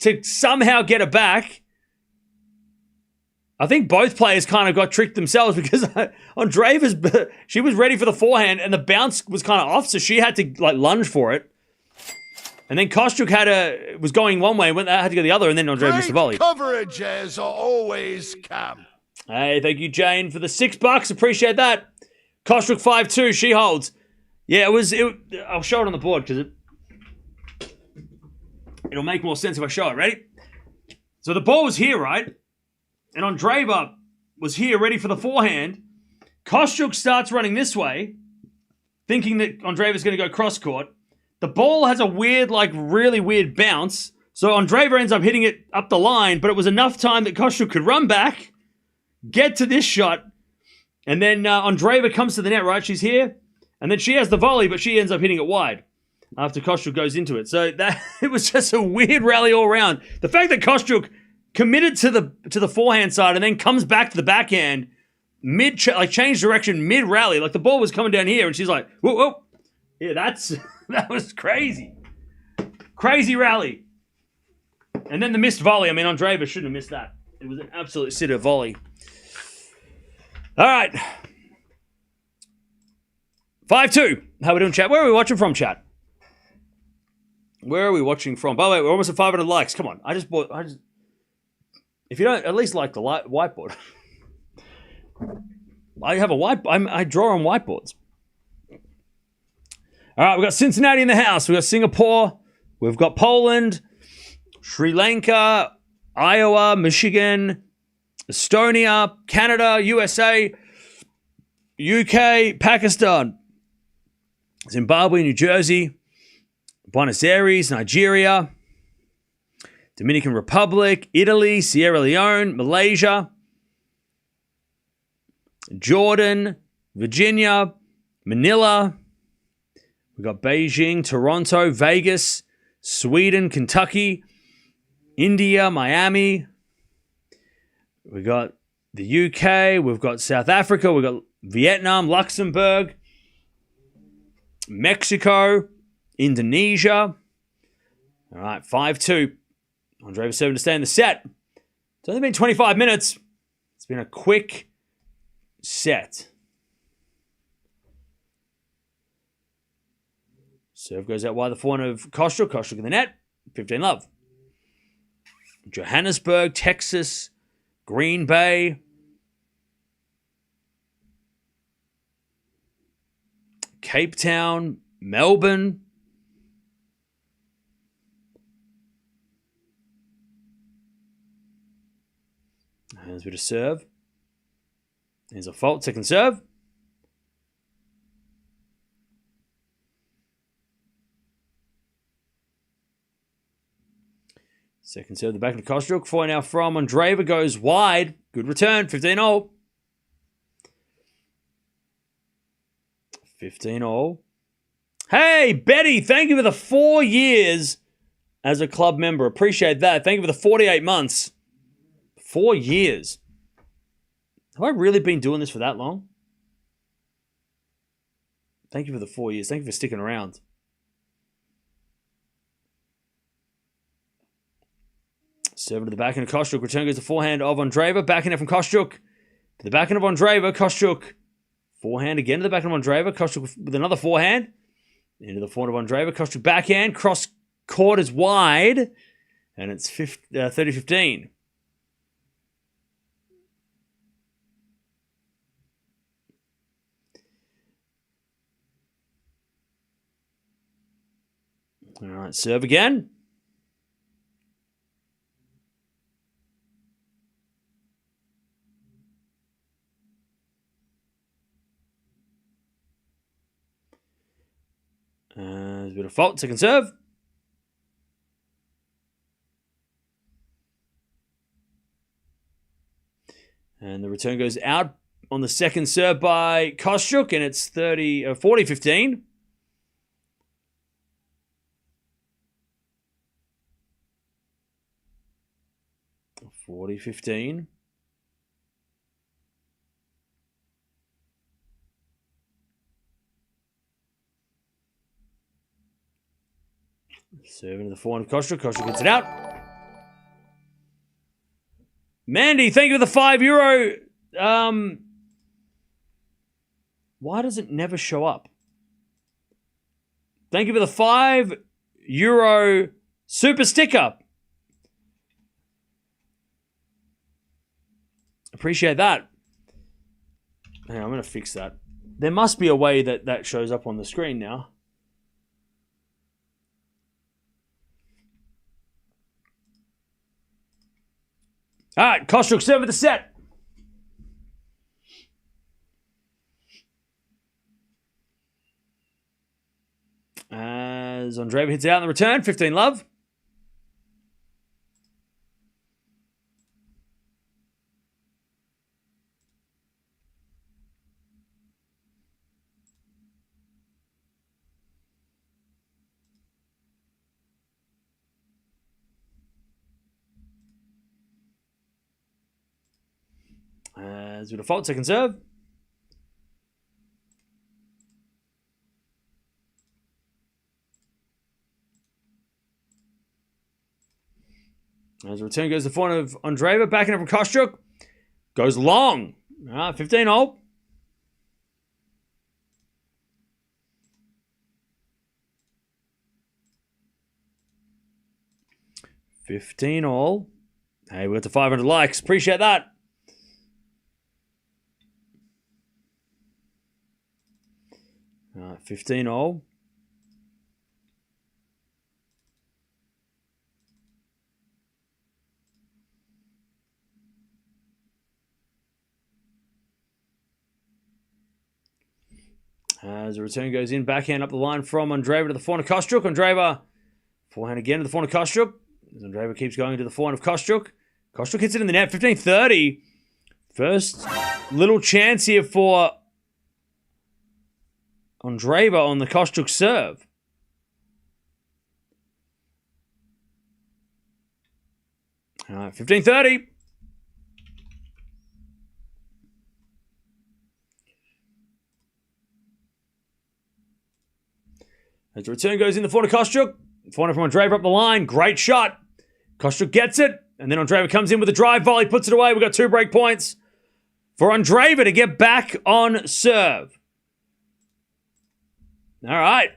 to somehow get it back. I think both players kind of got tricked themselves because Andreeva's, she was ready for the forehand and the bounce was kind of off, so she had to like lunge for it. And then Kostyuk was going one way, had to go the other, and then Andreeva missed the volley. Coverage as always, Cam. Hey, thank you, Jane, for the $6. Appreciate that. Kostyuk 5-2, she holds. Yeah, I'll show it on the board because it'll make more sense if I show it. Ready? So the ball was here, right? And Andreeva was here ready for the forehand. Kostyuk starts running this way, thinking that Andreeva's going to go cross-court. The ball has a weird, like really weird bounce. So Andreeva ends up hitting it up the line, but it was enough time that Kostyuk could run back, get to this shot, and then Andreeva comes to the net, right? She's here. And then she has the volley, but she ends up hitting it wide after Kostyuk goes into it. So it was just a weird rally all around. The fact that Kostyuk committed to the forehand side and then comes back to the backhand changed direction mid rally, like the ball was coming down here and she's like, whoa, whoa. Yeah, that was crazy. Crazy rally. And then the missed volley. I mean, Andreeva shouldn't have missed that. It was an absolute sitter volley. All right. 5-2. How are we doing, chat? Where are we watching from, chat? Where are we watching from? By the way, we're almost at 500 likes. Come on. If you don't at least like the whiteboard. I have a whiteboard. I draw on whiteboards. All right, we've got Cincinnati in the house. We've got Singapore. We've got Poland, Sri Lanka, Iowa, Michigan, Estonia, Canada, USA, UK, Pakistan, Zimbabwe, New Jersey, Buenos Aires, Nigeria, Dominican Republic, Italy, Sierra Leone, Malaysia, Jordan, Virginia, Manila. We've got Beijing, Toronto, Vegas, Sweden, Kentucky, India, Miami. We've got the UK. We've got South Africa. We've got Vietnam, Luxembourg, Mexico, Indonesia. All right, 5-2. Andreeva serving to stay in the set. It's only been 25 minutes. It's been a quick set. Serve goes out wide the forehand of Kostyuk. Kostyuk in the net. 15-love. Johannesburg, Texas, Green Bay, Cape Town, Melbourne. There's a bit of serve. There's a fault. Second serve. Second serve, the back of Kostyuk. Four now from Andreeva goes wide. Good return. 15-all. 15-all. Hey, Betty, thank you for the 4 years as a club member. Appreciate that. Thank you for the 48 months. 4 years. Have I really been doing this for that long? Thank you for the 4 years. Thank you for sticking around. Serve to the backhand of Kostyuk. Return goes the forehand of Andreeva. Backhand from Kostyuk. To the backhand of Andreeva. Kostyuk. Forehand again to the backhand of Andreeva. Kostyuk with another forehand. Into the forehand of Andreeva. Kostyuk backhand. Cross court is wide. And it's 30-15. All right, serve again. There's a bit of fault. Second serve. And the return goes out on the second serve by Kostyuk, and it's 40-15. Serving to the forehand of Kostyuk. Kostyuk gets it out. Mandy, thank you for the €5. Why does it never show up? Thank you for the €5 super sticker. Appreciate that. Hang on, I'm going to fix that. There must be a way that that shows up on the screen now. All right, Kostyuk serving the set. As Andreeva hits it out in the return, 15-love. As with a fault, second serve. As the return goes to the front of Andreeva, backing up from Kostyuk. Goes long. 15-all. Hey, we got to 500 likes. Appreciate that. All right, 15-all. As the return goes in, backhand up the line from Andreeva to the forehand of Kostyuk. Andreeva, forehand again to the forehand of Kostyuk. As Andreeva keeps going to the forehand of Kostyuk. Kostyuk hits it in the net, 15-30. First little chance here for Andreeva on the Kostyuk serve. All right, 15-30. As the return goes in the forehand of Kostyuk. Forehand from Andreeva up the line. Great shot. Kostyuk gets it. And then Andreeva comes in with a drive volley, puts it away. We've got 2 break points for Andreeva to get back on serve. All right.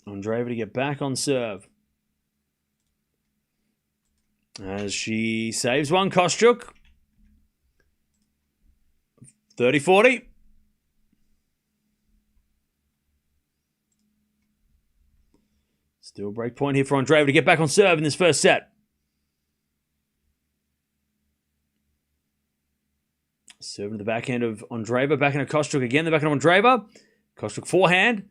Andreeva to get back on serve. As she saves one, Kostyuk. 30-40. Still break point here for Andreeva to get back on serve in this first set. Serving to the backhand of Andreeva. Backhand of Kostyuk again. The backhand of Andreeva. Kostyuk forehand.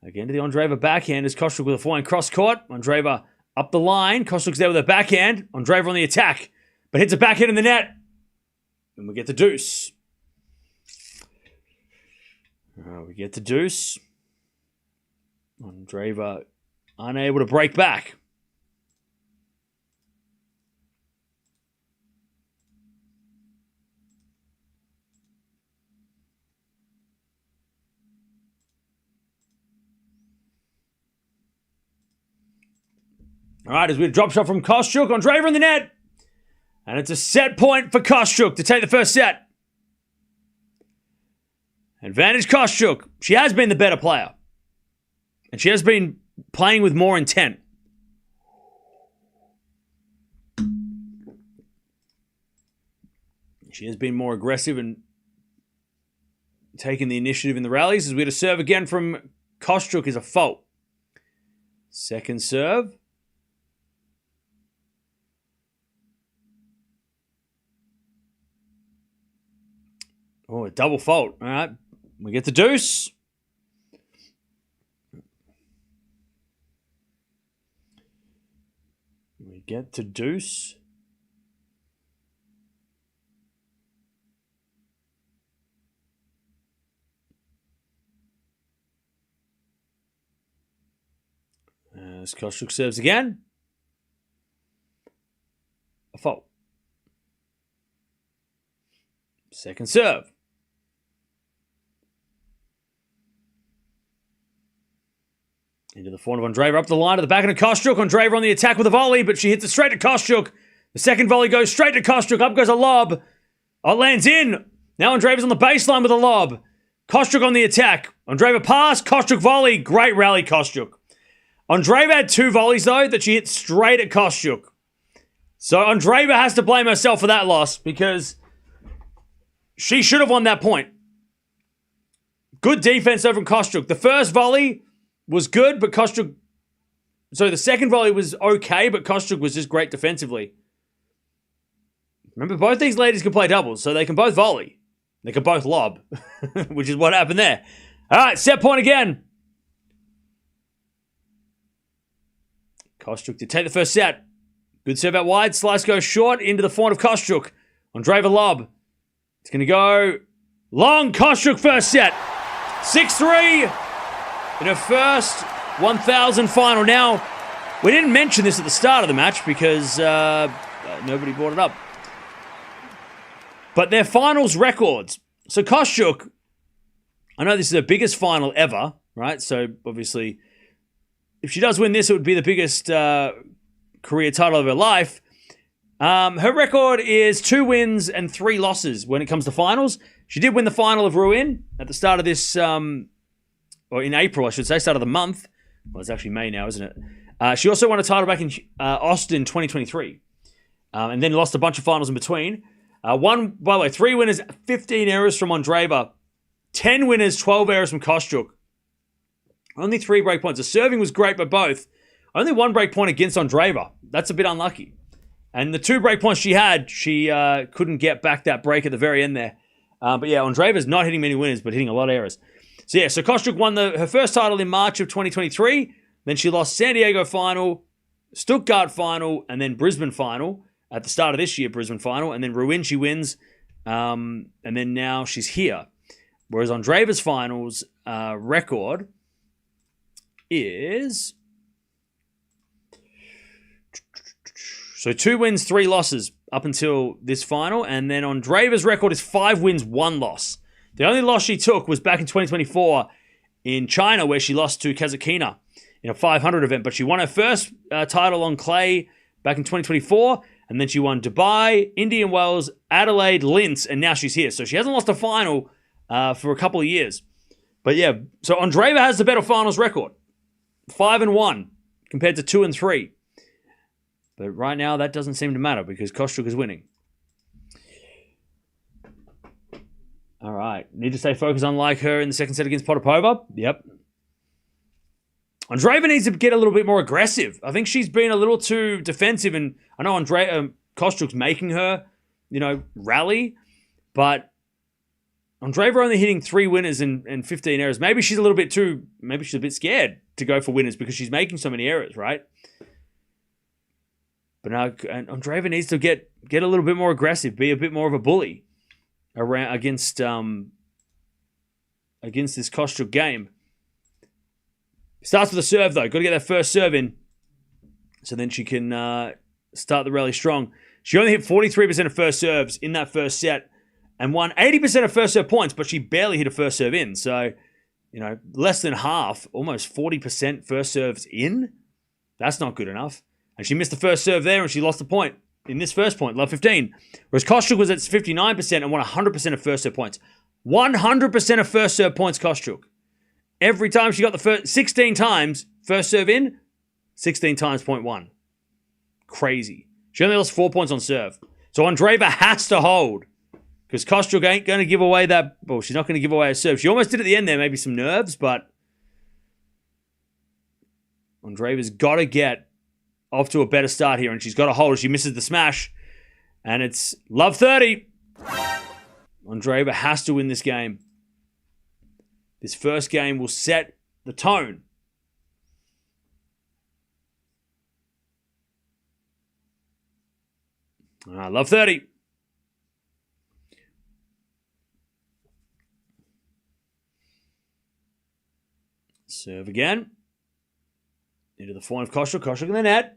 Again to the Andreeva backhand as Kostyuk with a forehand cross court. Andreeva up the line. Kostyuk's there with a backhand. Andreeva on the attack. But hits a backhand in the net. And we get the deuce. We get the deuce. Andreeva unable to break back. All right, as we drop shot from Kostyuk, Andreeva in the net. And it's a set point for Kostyuk to take the first set. Advantage Kostyuk. She has been the better player. And she has been playing with more intent. She has been more aggressive and taking the initiative in the rallies. As we get a serve again from Kostyuk is a fault. Second serve. Oh, a double fault. All right. We get the deuce. We get to deuce. As Kostyuk serves again. A fault. Second serve. Into the forehand of Andreeva, up the line to the back of Kostyuk. Andreeva on the attack with a volley, but she hits it straight to Kostyuk. The second volley goes straight to Kostyuk. Up goes a lob. Oh, it lands in. Now Andreeva's on the baseline with a lob. Kostyuk on the attack. Andreeva pass, Kostyuk volley. Great rally, Kostyuk. Andreeva had 2 volleys, though, that she hit straight at Kostyuk. So Andreeva has to blame herself for that loss because she should have won that point. Good defense over Kostyuk. The first volley was good, but Kostyuk... So the second volley was okay, but Kostyuk was just great defensively. Remember, both these ladies can play doubles, so they can both volley. They can both lob, which is what happened there. All right, set point again. Kostyuk to take the first set. Good serve out wide. Slice goes short into the forehand of Kostyuk. Andreeva lob. It's going to go long. Kostyuk first set. 6-3 in her first 1,000 final. Now, we didn't mention this at the start of the match because nobody brought it up. But their finals records. So Kostyuk, I know this is her biggest final ever, right? So obviously, if she does win this, it would be the biggest career title of her life. Her record is 2 wins and 3 losses when it comes to finals. She did win the final of Rouen at the start of this, or in April, I should say, start of the month. Well, it's actually May now, isn't it? She also won a title back in Austin 2023, and then lost a bunch of finals in between. One, by the way, 3 winners, 15 errors from Andreeva, 10 winners, 12 errors from Kostyuk. Only 3 break points. The serving was great by both. Only 1 break point against Andreeva. That's a bit unlucky. And the 2 break points she had, she couldn't get back that break at the very end there. But yeah, Andreeva's not hitting many winners, but hitting a lot of errors. So yeah, so Kostyuk won her first title in March of 2023. Then she lost San Diego final, Stuttgart final, and then Brisbane final. At the start of this year, Brisbane final. And then Rouen she wins. And then now she's here. Whereas Andreeva's finals record is... So 2 wins, 3 losses up until this final. And then Andreeva's record is 5 wins, 1 loss. The only loss she took was back in 2024 in China, where she lost to Kazakhina in a 500 event. But she won her first title on clay back in 2024. And then she won Dubai, Indian Wells, Adelaide, Linz, and now she's here. So she hasn't lost a final for a couple of years. But yeah, so Andreeva has the better finals record. 5-1 compared to 2-3. But right now, that doesn't seem to matter because Kostyuk is winning. All right. Need to stay focused unlike her in the second set against Potapova. Yep. Andreeva needs to get a little bit more aggressive. I think she's been a little too defensive, and I know Kostyuk's making her, rally, but Andreeva only hitting 3 winners and 15 errors. Maybe she's a bit scared to go for winners because she's making so many errors, right? But now Andreeva needs to get a little bit more aggressive, be a bit more of a bully against this Kostyuk game. Starts with a serve, though. Got to get that first serve in so then she can start the rally strong. She only hit 43% of first serves in that first set and won 80% of first serve points, but she barely hit a first serve in. So, less than half, almost 40% first serves in. That's not good enough. And she missed the first serve there and she lost the point in this first point, love 15. Whereas Kostyuk was at 59% and won 100% of first serve points. 100% of first serve points, Kostyuk. Every time she got the first, 16 times first serve in, 16 times 0.1. Crazy. She only lost 4 points on serve. So Andreeva has to hold because Kostyuk ain't going to give away that, well, she's not going to give away a serve. She almost did at the end there, maybe some nerves, but Andreeva's got to get off to a better start here, and she's got to hold. She misses the smash, and it's love 30. Andreeva has to win this game. This first game will set the tone. I love 30. Serve again. Into the forehand of Kostyuk. Kostyuk in the net.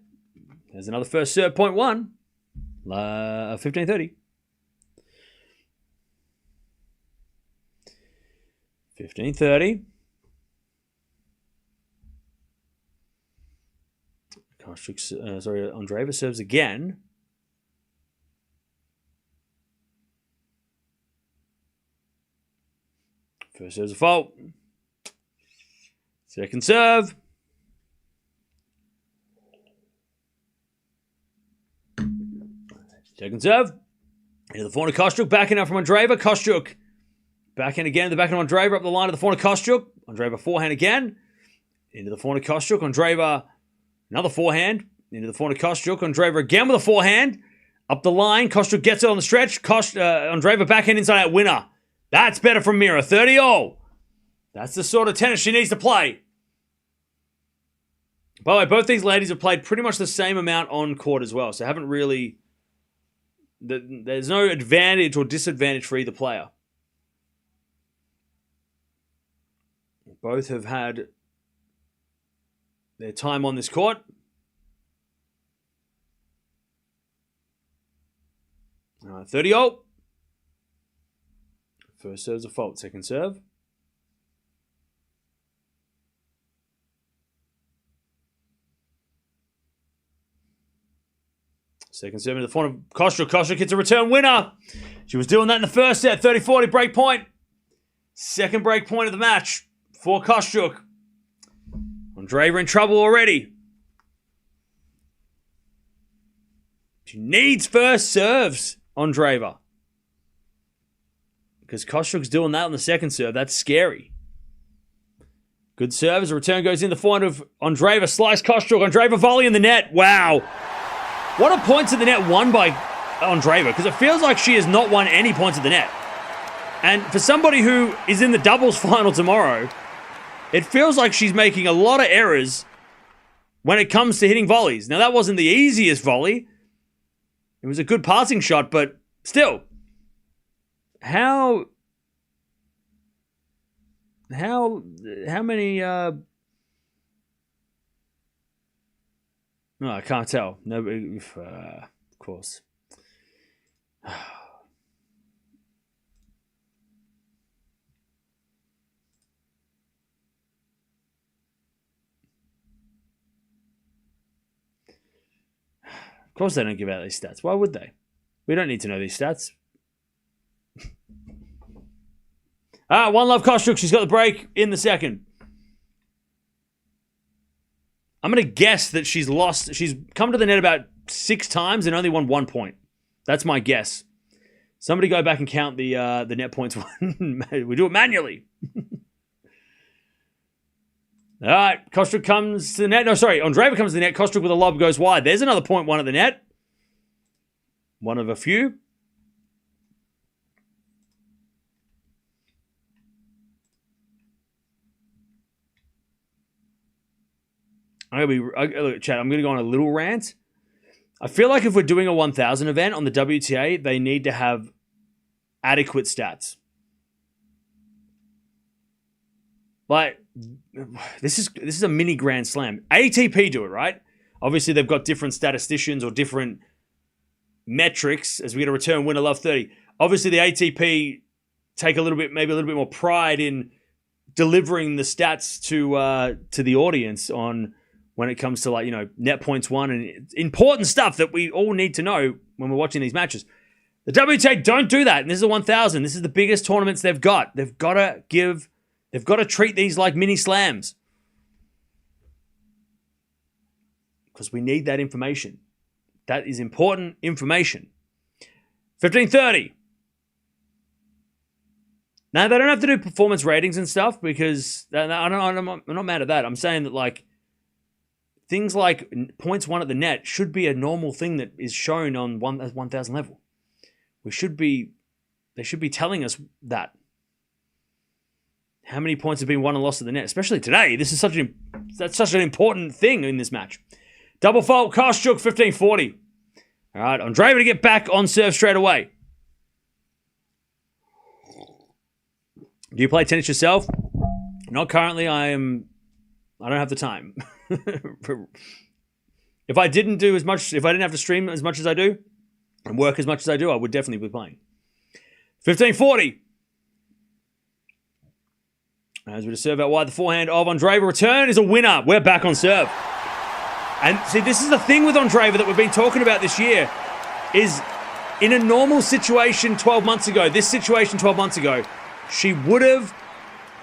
There's another first serve, point one. 15-30. 15-30. Kostyuk, Andreeva serves again. First serve's a fault. Second serve. Second serve. Into the forehand of Kostyuk. Backhand out from Andreeva. Kostyuk. Backhand again. The backhand of Andreeva up the line of the forehand of Kostyuk. Andreeva forehand again. Into the forehand of Kostyuk. Andreeva. Another forehand. Into the forehand of Kostyuk. Andreeva again with a forehand. Up the line. Kostyuk gets it on the stretch. Andreeva backhand inside out winner. That's better from Mirra. 30-all. That's the sort of tennis she needs to play. By the way, both these ladies have played pretty much the same amount on court as well. So haven't really... There's no advantage or disadvantage for either player. Both have had their time on this court. All right, 30-all. First serve's a fault. Second serve. Second serve into the front of Kostyuk. Kostyuk hits a return winner. She was doing that in the first set. 30-40 break point. Second break point of the match for Kostyuk. Andreeva in trouble already. She needs first serves, Andreeva. Because Kostyuk's doing that on the second serve. That's scary. Good serve as a return goes in the forehand of Andreeva. Slice Kostyuk. Andreeva volley in the net. Wow. What are points at the net won by Andreeva? Because it feels like she has not won any points at the net. And for somebody who is in the doubles final tomorrow, it feels like she's making a lot of errors when it comes to hitting volleys. Now, that wasn't the easiest volley. It was a good passing shot, but still. How many... No, I can't tell. No, of course. Of course they don't give out these stats. Why would they? We don't need to know these stats. One love Kostyuk. She's got the break in the second. I'm going to guess that she's lost. She's come to the net about 6 times and only won 1 point. That's my guess. Somebody go back and count the net points. We do it manually. All right, Kostyuk comes to the net. No, sorry, Andreeva comes to the net. Kostyuk with a lob goes wide. There's another point one at the net. One of a few. Look, chat, I'm going to go on a little rant. I feel like if we're doing a 1,000 event on the WTA, they need to have adequate stats. Like, this is a mini Grand Slam. ATP do it, right? Obviously, they've got different statisticians or different metrics as we get a return winner love 30. Obviously, the ATP take maybe a little bit more pride in delivering the stats to the audience on when it comes to, like, you know, net points won and important stuff that we all need to know when we're watching these matches. The WTA don't do that, and this is a 1,000. This is the biggest tournaments they've got. They've got to treat these like mini slams because we need that information. That is important information. 15:30. Now, they don't have to do performance ratings and stuff because I'm not mad at that. I'm saying that, like, things like points won at the net should be a normal thing that is shown on 1,000 level. We should be They should be telling us that. How many points have been won and lost at the net, especially today? That's such an important thing in this match. Double fault, Kostyuk, 15-40. All right, Andreeva to get back on serve straight away. Do you play tennis yourself? Not currently. I don't have the time. If I didn't have to stream as much as I do and work as much as I do, I would definitely be playing. 15-40. As we just serve out wide, the forehand of Andreeva return is a winner. We're back on serve. And see, this is the thing with Andreeva that we've been talking about this year, is in a normal situation 12 months ago, she would have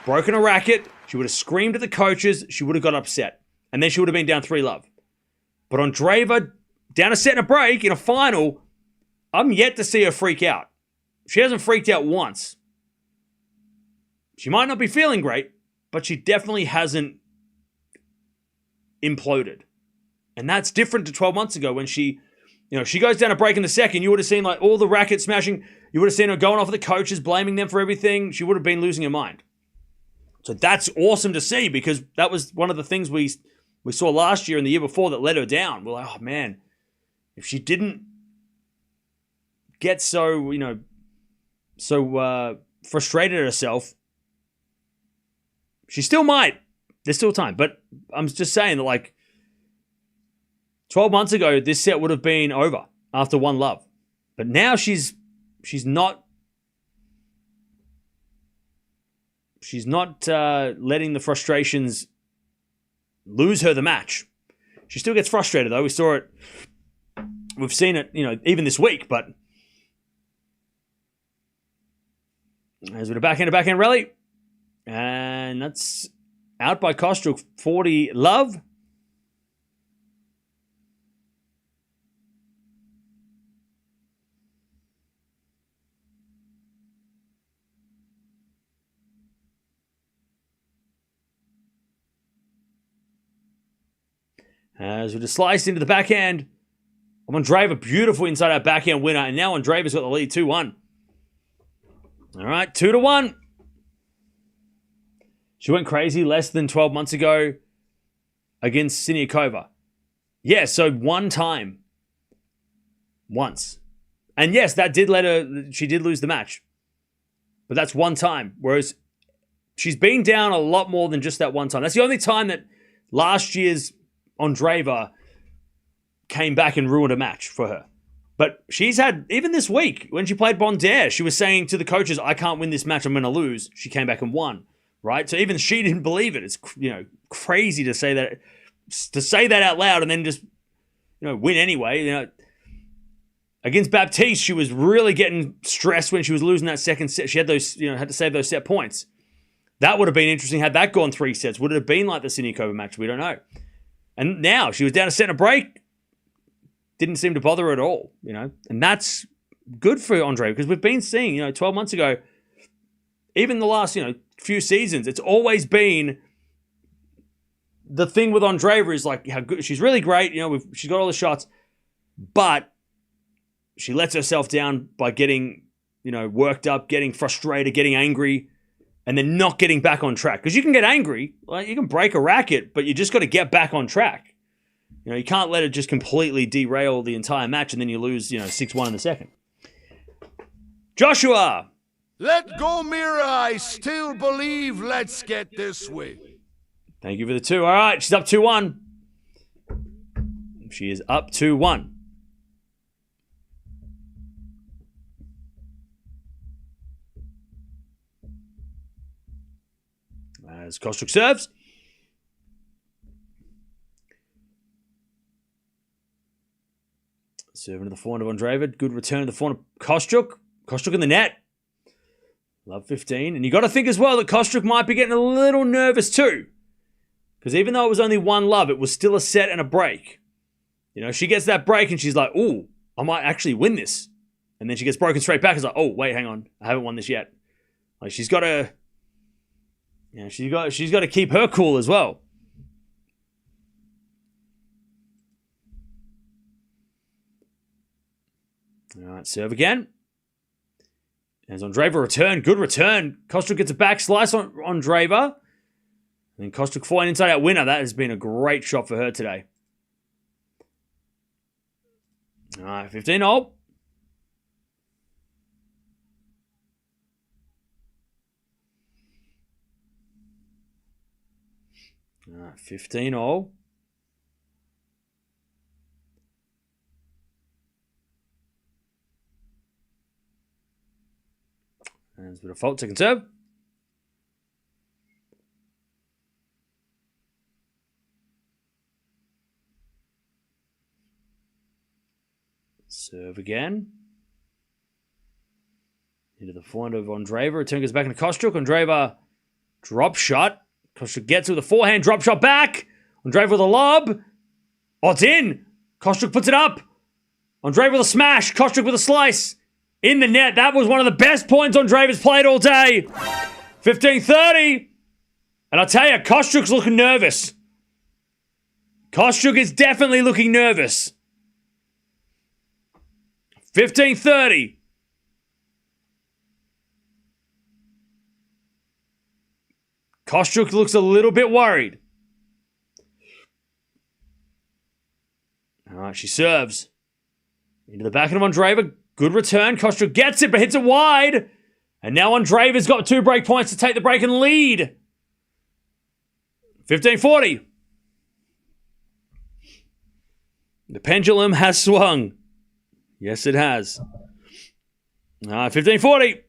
broken a racket, she would have screamed at the coaches, she would have got upset, and then she would have been down 3-love. But Andreeva, down a set and a break in a final, I'm yet to see her freak out. She hasn't freaked out once. She might not be feeling great, but she definitely hasn't imploded. And that's different to 12 months ago when she goes down a break in the second. You would have seen like all the racket smashing. You would have seen her going off at the coaches, blaming them for everything. She would have been losing her mind. So that's awesome to see, because that was one of the things we saw last year and the year before that let her down. We're like, oh man, if she didn't get so frustrated at herself, she still might. There's still time. But I'm just saying that, like, 12 months ago, this set would have been over after 1-love. But now she's not letting the frustrations lose her the match. She still gets frustrated, though. We've seen it, even this week. But as with a backhand rally. And that's out by Kostyuk, 40-love. As we just sliced into the backhand of Andreeva, beautiful inside out backhand winner, and now Andreeva's got the lead, 2-1. All right, 2-1. She went crazy less than 12 months ago against Siniakova. Yeah, so one time. Once. And yes, that did she did lose the match. But that's one time. Whereas she's been down a lot more than just that one time. That's the only time that last year's Andreeva came back and ruined a match for her. But she's had, even this week, when she played Bondaire, she was saying to the coaches, I can't win this match, I'm going to lose. She came back and won, right? So even she didn't believe it. It's, crazy to say that out loud and then just, win anyway. Against Baptiste, she was really getting stressed when she was losing that second set. She had those, had to save those set points. That would have been interesting had that gone 3 sets. Would it have been like the Siniakova match? We don't know. And now she was down a set and a break. Didn't seem to bother her at all, And that's good for Andreeva, because we've been seeing, 12 months ago, even the last, few seasons, it's always been the thing with Andreeva is like how good she's really great, she's got all the shots, but she lets herself down by getting, worked up, getting frustrated, getting angry, and then not getting back on track. Because you can get angry, like you can break a racket, but you just got to get back on track. You can't let it just completely derail the entire match and then you lose, 6-1 in the second. Joshua! Let go, Mirra. I still believe. Let's get this way. Thank you for the 2. All right, she's up 2-1. She is up 2-1. As Kostyuk serves. Serving to the forehand of Andreeva. Good return to the forehand of Kostyuk. Kostyuk in the net. Love 15. And you got to think as well that Kostyuk might be getting a little nervous too. Because even though it was only 1-love, it was still a set and a break. She gets that break and she's like, ooh, I might actually win this. And then she gets broken straight back. It's like, oh, wait, hang on. I haven't won this yet. Like she's got to, she's got to keep her cool as well. All right, serve again. As Andreeva return, good return. Kostyuk gets a back slice on Andreeva. And Kostyuk flying inside out winner. That has been a great shot for her today. All right, 15-all. All right, 15-all. And it's a bit of fault, second serve. Serve again. Into the forehand of Andreeva. Return goes back into Kostyuk. Andreeva drop shot. Kostyuk gets it with a forehand. Drop shot back. Andreeva with a lob. Oh, it's in. Kostyuk puts it up. Andreeva with a smash. Kostyuk with a slice. In the net. That was one of the best points Andreeva's played all day. 15-30. And I'll tell you, Kostyuk's looking nervous. Kostyuk is definitely looking nervous. 15-30. Kostyuk looks a little bit worried. All right, she serves. Into the backhand of Andreeva. Good return. Kostyuk gets it, but hits it wide. And now Andreeva's got 2 break points to take the break and lead. 15-40. The pendulum has swung. Yes, it has. 15-40.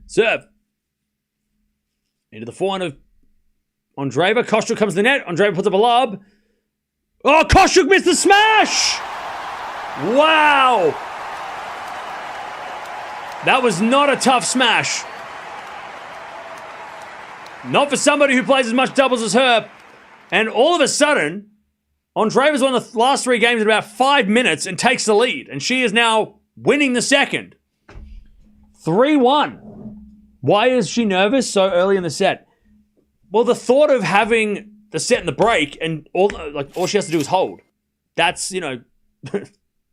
Serve. Into the forehand of Andreeva. Kostyuk comes to the net. Andreeva puts up a lob. Oh, Kostyuk missed the smash! Wow! That was not a tough smash. Not for somebody who plays as much doubles as her. And all of a sudden, Andreeva's won the last 3 games in about 5 minutes and takes the lead. And she is now winning the second. 3-1. Why is she nervous so early in the set? Well, the thought of having the set in the break and all she has to do is hold. That's,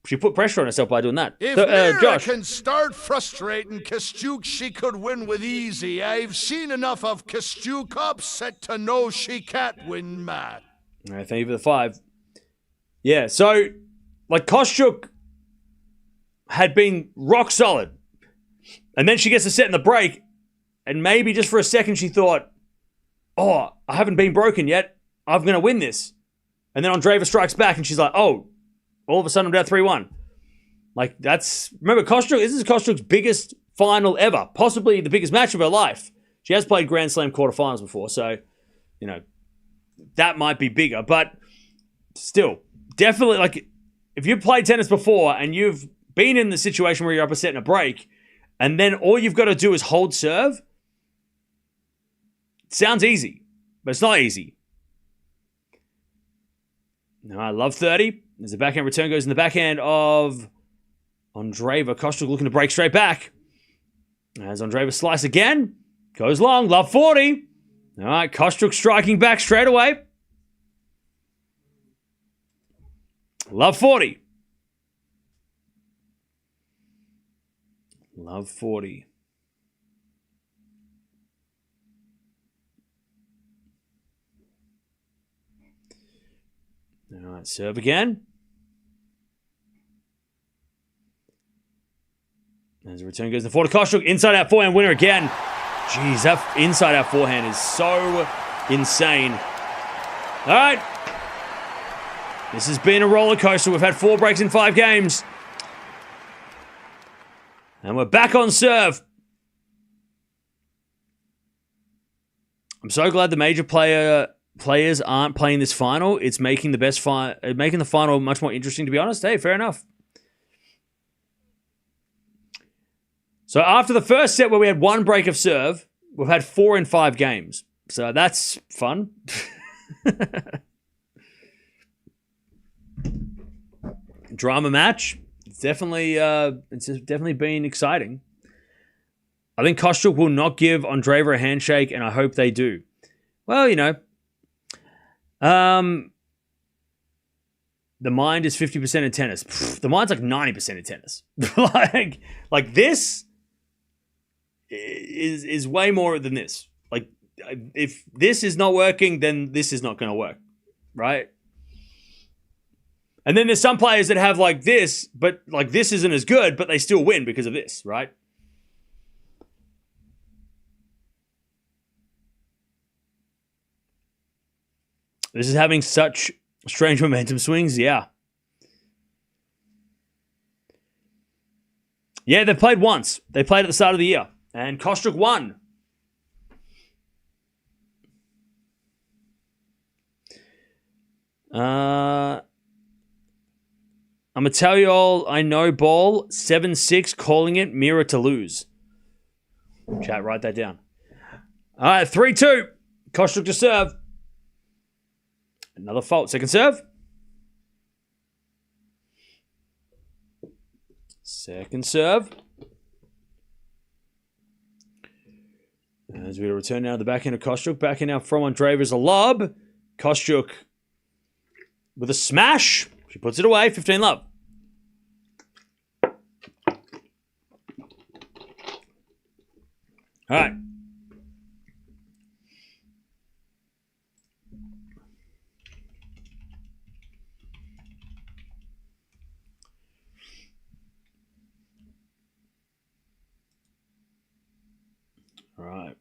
she put pressure on herself by doing that. If Mirra can start frustrating Kostyuk, she could win with easy. I've seen enough of Kostyuk upset to know she can't win, Matt. All right, thank you for the 5. Yeah, so, Kostyuk had been rock solid. And then she gets a set in the break, and maybe just for a second she thought, oh, I haven't been broken yet. I'm going to win this. And then Andreeva strikes back, and she's like, oh, all of a sudden I'm down 3-1. Remember, Kostyuk, this is Kostyuk's biggest final ever. Possibly the biggest match of her life. She has played Grand Slam quarterfinals before, so, that might be bigger. But still, definitely, if you've played tennis before and you've been in the situation where you're up a set in a break, and then all you've got to do is hold serve, it sounds easy, but it's not easy. No, I love 30. As the backhand return goes in the backhand of Andreeva. Kostyuk looking to break straight back. As Andreeva slice again. Goes long. Love 40. All right, Kostyuk striking back straight away. Love 40. Love 40. All right, serve again. As the return goes to the forward. Kostyuk, inside out forehand winner again. Jeez, that inside out forehand is so insane. All right. This has been a roller coaster. We've had 4 breaks in 5 games. And we're back on serve. I'm so glad the major players aren't playing this final. It's making making the final much more interesting, to be honest. Hey, fair enough. So after the first set where we had 1 break of serve, we've had 4 in 5 games. So that's fun. Drama match. It's definitely been exciting. I think Kostyuk will not give Andreeva a handshake, and I hope they do. Well, the mind is 50% in tennis. The mind's like 90% in tennis. like this is way more than this. Like, if this is not working, then this is not going to work, right? And then there's some players that have like this, but like this isn't as good, but they still win because of this, right? This is having such strange momentum swings, yeah. Yeah, they've played once. They played at the start of the year. And Kostyuk won. I'm going to tell you all, I know ball, 7-6, calling it, Mirra to lose. Chat, write that down. All right, 3-2. Kostyuk to serve. Another fault. Second serve. Second serve. As we return now to the backhand of Kostyuk. Backhand now from Andreeva's a lob. Kostyuk with a smash. She puts it away. 15-love. All right. All right.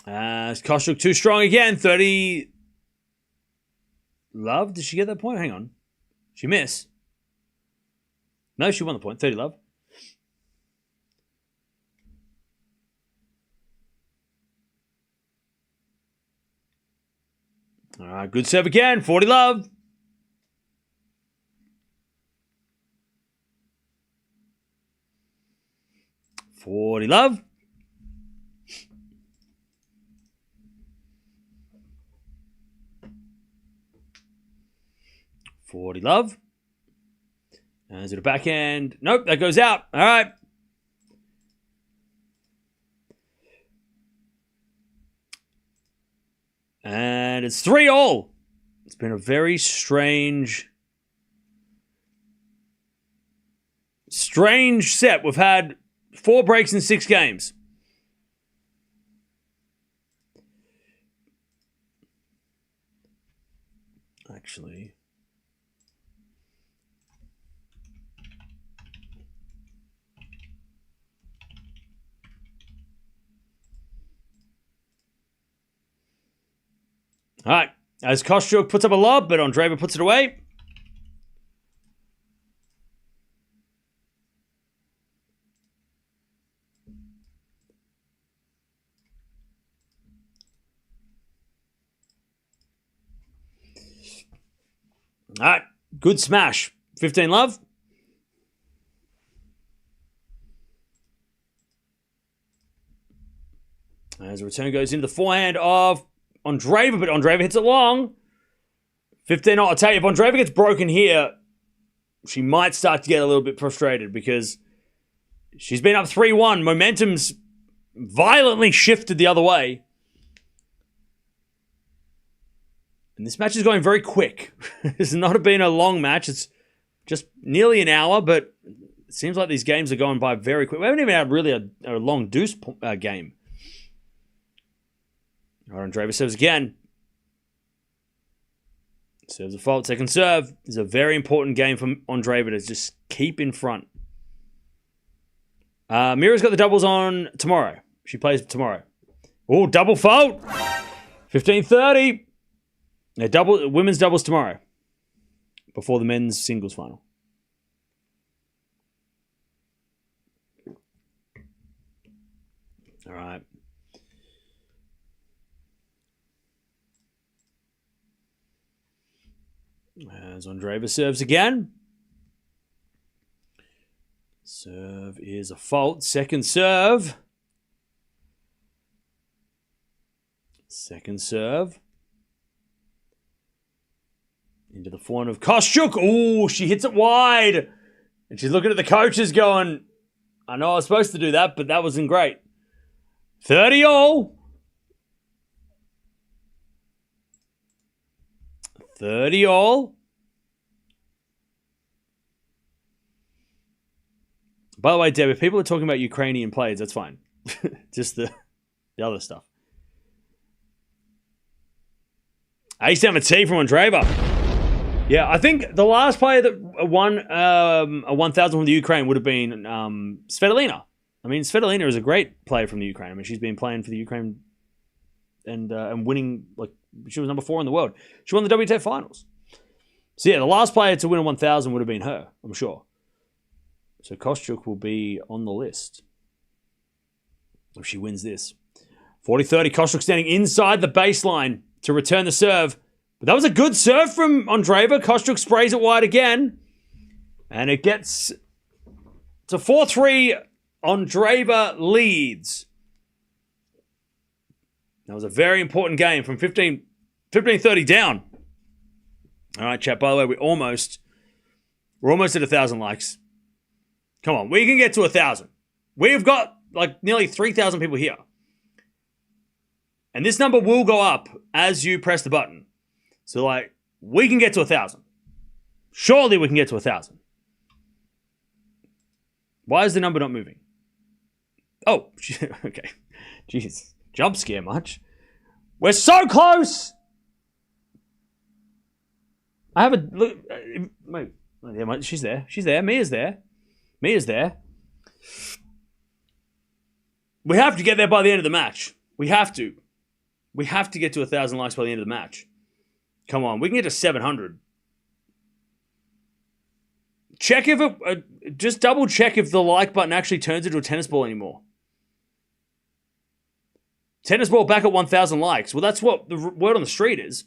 Kostyuk too strong again. 30. Love? Did she get that point? Hang on. She missed. No, she won the point. 30 love. All right, good serve again. 40 love. $40 love. $40 love. Is it a backhand? Nope, that goes out. All right. And it's 3-all. It's been a very strange set. We've had 4 breaks in 6 games. Actually, all right. As Kostyuk puts up a lob, but Andreeva puts it away. All right, good smash. 15 love. As the return goes into the forehand of Andreeva, but Andreeva hits it long. 15 all. I'll tell you, if Andreeva gets broken here, she might start to get a little bit frustrated because she's been up 3-1. Momentum's violently shifted the other way. And this match is going very quick. It's not been a long match. It's just nearly an hour, but it seems like these games are going by very quick. We haven't even had really a long deuce game. All right, Andreeva serves again. Serves a fault. Second serve is a very important game for Andreeva to just keep in front. Mirra's got the doubles on tomorrow. She plays tomorrow. Oh, double fault. 15-30. Women's doubles tomorrow before the men's singles final. All right. As Andreeva serves again. Serve is a fault. Second serve. Second serve. Into the forehand of Kostyuk. Oh, she hits it wide. And she's looking at the coaches going, I know I was supposed to do that, but that wasn't great. 30 all. 30 all. By the way, Deb, if people are talking about Ukrainian players, that's fine. Just the other stuff. Ace down a T from Andreeva. Yeah, I think the last player that won a 1,000 from the Ukraine would have been Svitolina. I mean, Svitolina is a great player from the Ukraine. I mean, she's been playing for the Ukraine and winning, like, she was number 4 in the world. She won the WTA finals. So yeah, the last player to win a 1,000 would have been her, I'm sure. So Kostyuk will be on the list if she wins this. 40-30, Kostyuk standing inside the baseline to return the serve. But that was a good serve from Andreeva. Kostyuk sprays it wide again. And it gets to 4-3. Andreeva leads. That was a very important game from 15-30 down. All right, chat. By the way, we're almost at 1,000 likes. Come on, we can get to 1,000. We've got like nearly 3,000 people here. And this number will go up as you press the button. So, like, we can get to 1,000. Surely we can get to 1,000. Why is the number not moving? Oh, okay. Jeez. Jump scare much. We're so close! I have a... Look, wait. She's there. She's there. Mia's there. Mia's there. We have to get there by the end of the match. We have to. We have to get to 1,000 likes by the end of the match. Come on. We can get to 700. Check if it... just double check if the like button actually turns into a tennis ball anymore. Tennis ball back at 1,000 likes. Well, that's what the word on the street is.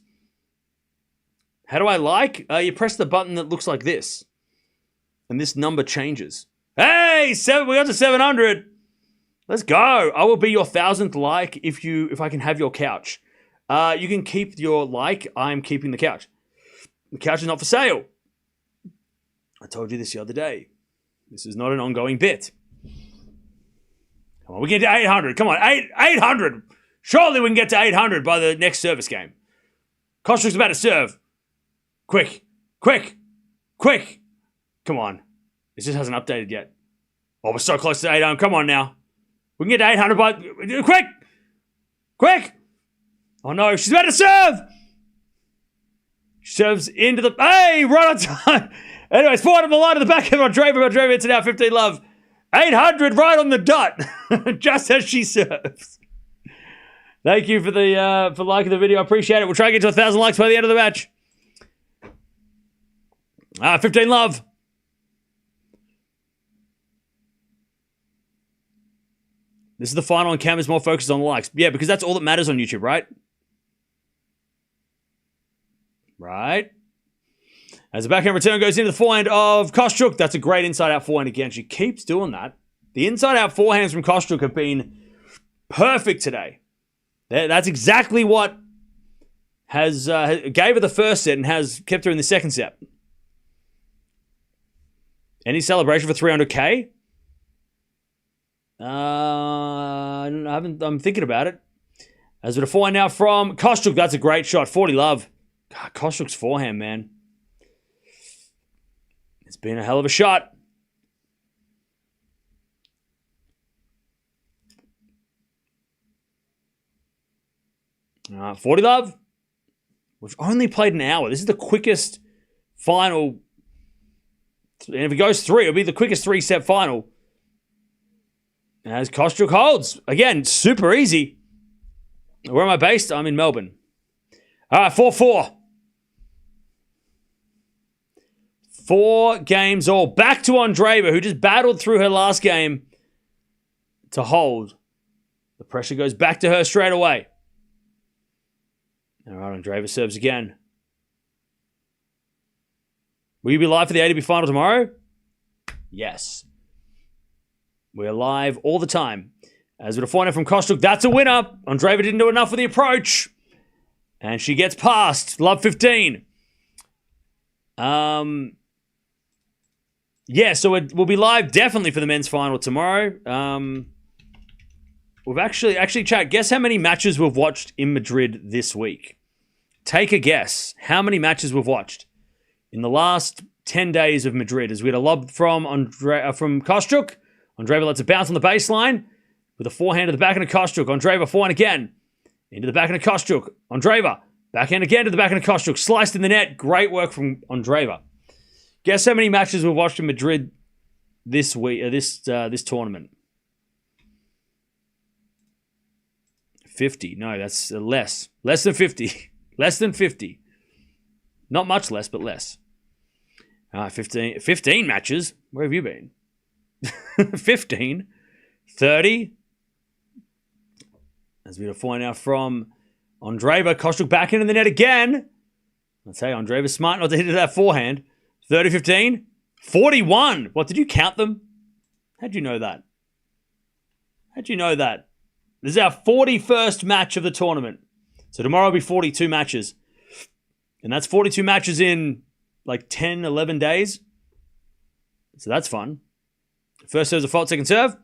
How do I like? You press the button that looks like this. And this number changes. Hey, we got to 700. Let's go. I will be your 1,000th like if I can have your couch. You can keep your like. I'm keeping the couch. The couch is not for sale. I told you this the other day. This is not an ongoing bit. Come on, we can get to 800. Come on, 800. Surely we can get to 800 by the next service game. Kostyuk's about to serve. Quick. Come on. This just hasn't updated yet. Oh, we're so close to 800. Come on now. We can get to 800 by... Quick. Oh no, she's about to serve. She serves into the... Hey, right on time. Anyways, 400 the line to the back of Andreeva. Andreeva hits it out 15 love. 800 right on the dot. Just as she serves. Thank you for liking the video. I appreciate it. We'll try and get to 1,000 likes by the end of the match. 15 love. This is the final and Cam is more focused on the likes. Yeah, because that's all that matters on YouTube, right? Right. As the backhand return goes into the forehand of Kostyuk. That's a great inside-out forehand again. She keeps doing that. The inside-out forehands from Kostyuk have been perfect today. That's exactly what has gave her the first set and has kept her in the second set. Any celebration for 300K? I'm thinking about it. As with a forehand now from Kostyuk. That's a great shot. 40 love. God, Kostyuk's forehand, man. It's been a hell of a shot. All right, 40 love. We've only played an hour. This is the quickest final. And if it goes 3, it'll be the quickest 3-set final. As Kostyuk holds. Again, super easy. Where am I based? I'm in Melbourne. All right, 4-4. 4 games all. Back to Andreeva, who just battled through her last game to hold. The pressure goes back to her straight away. All right, Andreeva serves again. Will you be live for the ATP final tomorrow? Yes. We're live all the time. As with a forehand from Kostyuk, that's a winner. Andreeva didn't do enough with the approach. And she gets past. Love 15. Yeah, so we'll be live definitely for the men's final tomorrow. We've actually, chat, guess how many matches we've watched in Madrid this week? take a guess how many matches we've watched in the last 10 days of Madrid. As we had a lob from Kostyuk. Andreeva lets it bounce on the baseline with a forehand to the backhand of Kostyuk. Andreeva forehand again. Into the backhand of Kostyuk. Andreeva. Backhand again to the backhand of Kostyuk. Sliced in the net. Great work from Andreeva. Guess how many matches we've watched in Madrid this week, this tournament? 50. No, that's less. Less than 50. Less than 50. Not much less, but less. 15 matches. Where have you been? 15. 30. As we have a point now from Andreeva. Kostyuk back into the net again. Let's say Andreeva's smart not to hit it that forehand. 30, 15. 41. What, did you count them? How'd you know that? How'd you know that? This is our 41st match of the tournament. So tomorrow will be 42 matches. And that's 42 matches in like 10, 11 days. So that's fun. First serve's a fault, second serve.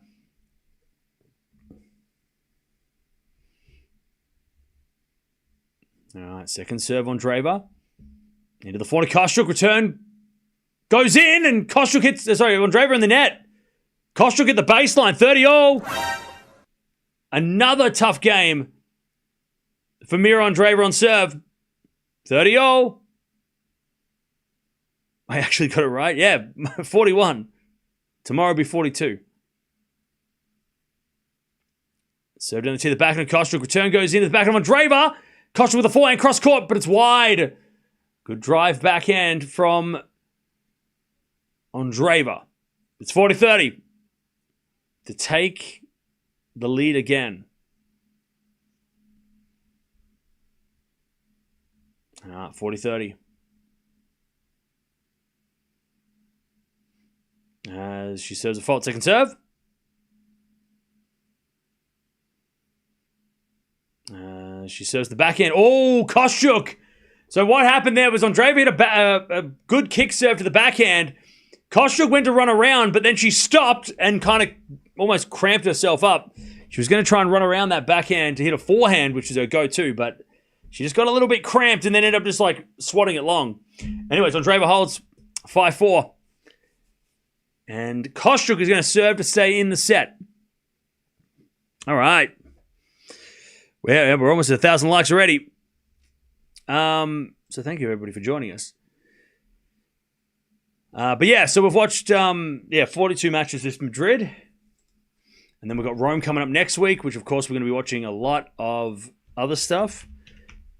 All right, second serve on Andreeva. Into the forehand, Kostyuk, return. Goes in, and Kostyuk hits, Andreeva in the net. Kostyuk at the baseline, 30-all. Another tough game for Mirra Andreeva on serve. 30-all. I actually got it right. Yeah, 41. Tomorrow will be 42. Serve down to the back of Kostyuk. Return goes into the back of Andreeva. Kostyuk with a forehand cross court, but it's wide. Good drive backhand from Andreeva. It's 40-30 to take the lead again. 40-30. As she serves a fault, second serve. She serves the backhand. Oh, Kostyuk. So what happened there was Andreeva hit a good kick serve to the backhand. Kostyuk went to run around, but then she stopped and kind of almost cramped herself up. She was going to try and run around that backhand to hit a forehand, which is her go-to, but she just got a little bit cramped and then ended up just like swatting it long. Anyways, Andreeva holds 5-4. And Kostyuk is going to serve to stay in the set. All right. We're almost at 1,000 likes already. So thank you, everybody, for joining us. But yeah, so we've watched 42 matches this Madrid. And then we've got Rome coming up next week, which, of course, we're going to be watching a lot of other stuff.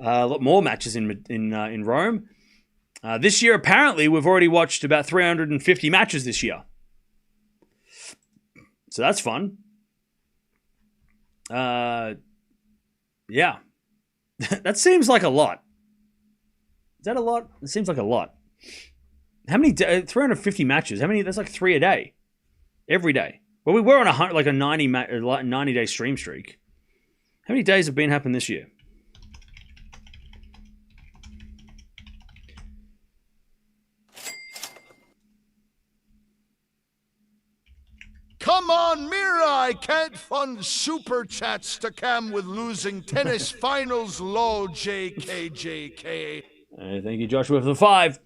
A lot more matches in Rome. This year, apparently, we've already watched about 350 matches this year. So that's fun. Yeah. That seems like a lot. Is that a lot? It seems like a lot. How many 350 matches? How many? That's like 3 a day. Every day. Well, we were on a 90-day stream streak. How many days have been happening this year? Come on, Mirra, I can't fund super chats to cam with losing tennis finals low, JKJK. Thank you, Joshua, for the 5.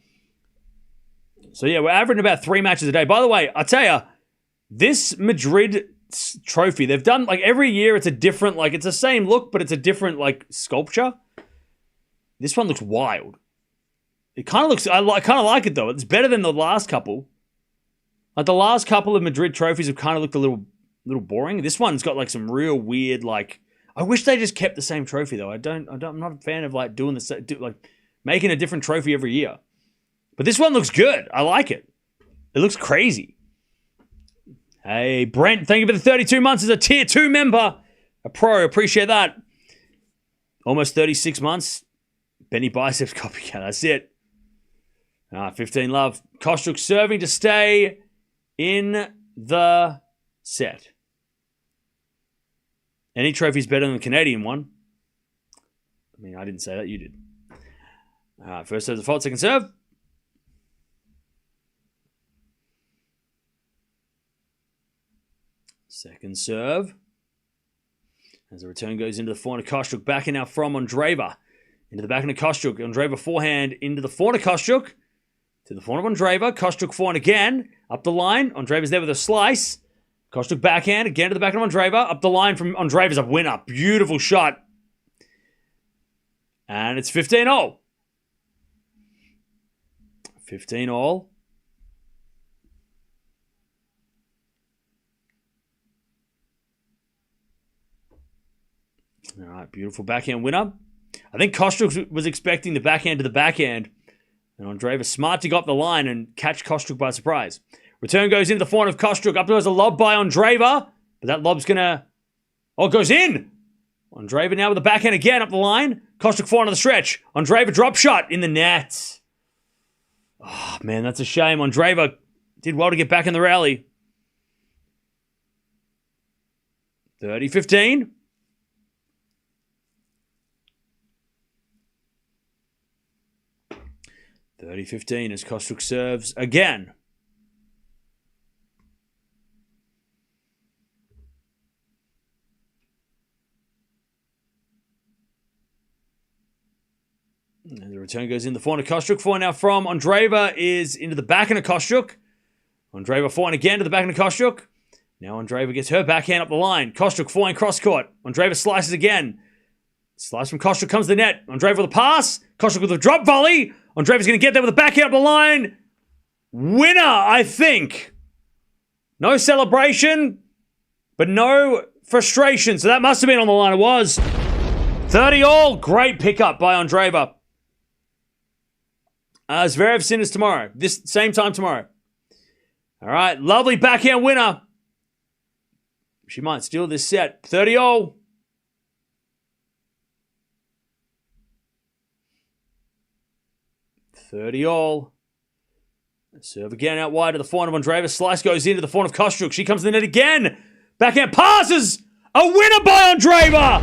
So yeah, we're averaging about 3 matches a day. By the way, I tell you, this Madrid trophy, they've done, like, every year it's a different, like, it's the same look, but it's a different, like, sculpture. This one looks wild. It kind of looks, I kind of like it, though. It's better than the last couple. Like, the last couple of Madrid trophies have kind of looked a little boring. This one's got, like, some real weird, like, I wish they just kept the same trophy, though. I'm not a fan of, like, doing this, like, making a different trophy every year. But this one looks good. I like it. It looks crazy. Hey, Brent, thank you for the 32 months as a Tier 2 member. A pro, appreciate that. Almost 36 months. Benny Biceps copycat, that's it. 15 love. Kostyuk serving to stay in the set. Any trophy's better than the Canadian one. I mean, I didn't say that, you did. First serve the fault, second serve. Second serve. As the return goes into the forehand, Kostyuk back in now from Andreeva. Into the backhand of Kostyuk. Andreeva forehand into the forehand of Kostyuk. To the forehand of Andreeva. Kostyuk forehand again. Up the line. Andreeva's there with a slice. Kostyuk backhand. Again to the backhand of Andreeva. Up the line from Andreeva's a winner. Beautiful shot. And it's 15-all. 15-all. All right, beautiful backhand winner. I think Kostyuk was expecting the backhand to the backhand. And Andreeva smart to go up the line and catch Kostyuk by surprise. Return goes into the forehand of Kostyuk. Up there's a lob by Andreeva. But that lob's going to... Oh, it goes in! Andreeva now with the backhand again up the line. Kostyuk forehand on the stretch. Andreeva drop shot in the net. Oh, man, that's a shame. Andreeva did well to get back in the rally. 30-15. 30-15 as Kostyuk serves again. And the return goes in the forehand of Kostyuk. Forehand now from Andreeva is into the backhand of Kostyuk. Andreeva forehand again to the backhand of Kostyuk. Now Andreeva gets her backhand up the line. Kostyuk forehand cross court. Andreeva slices again. Slice from Kostyuk comes to the net. Andreeva with a pass. Kostyuk with a drop volley. Andreeva's going to get there with a backhand up the line. Winner, I think. No celebration, but no frustration. So that must have been on the line. It was. 30-all. Great pickup by Andreeva. Zverev Sinner's tomorrow. This same time tomorrow. All right. Lovely backhand winner. She might steal this set. 30-all. 30-all. Serve again out wide to the forehand of Andreeva. Slice goes into the forehand of Kostyuk. She comes to the net again. Backhand passes. A winner by Andreeva.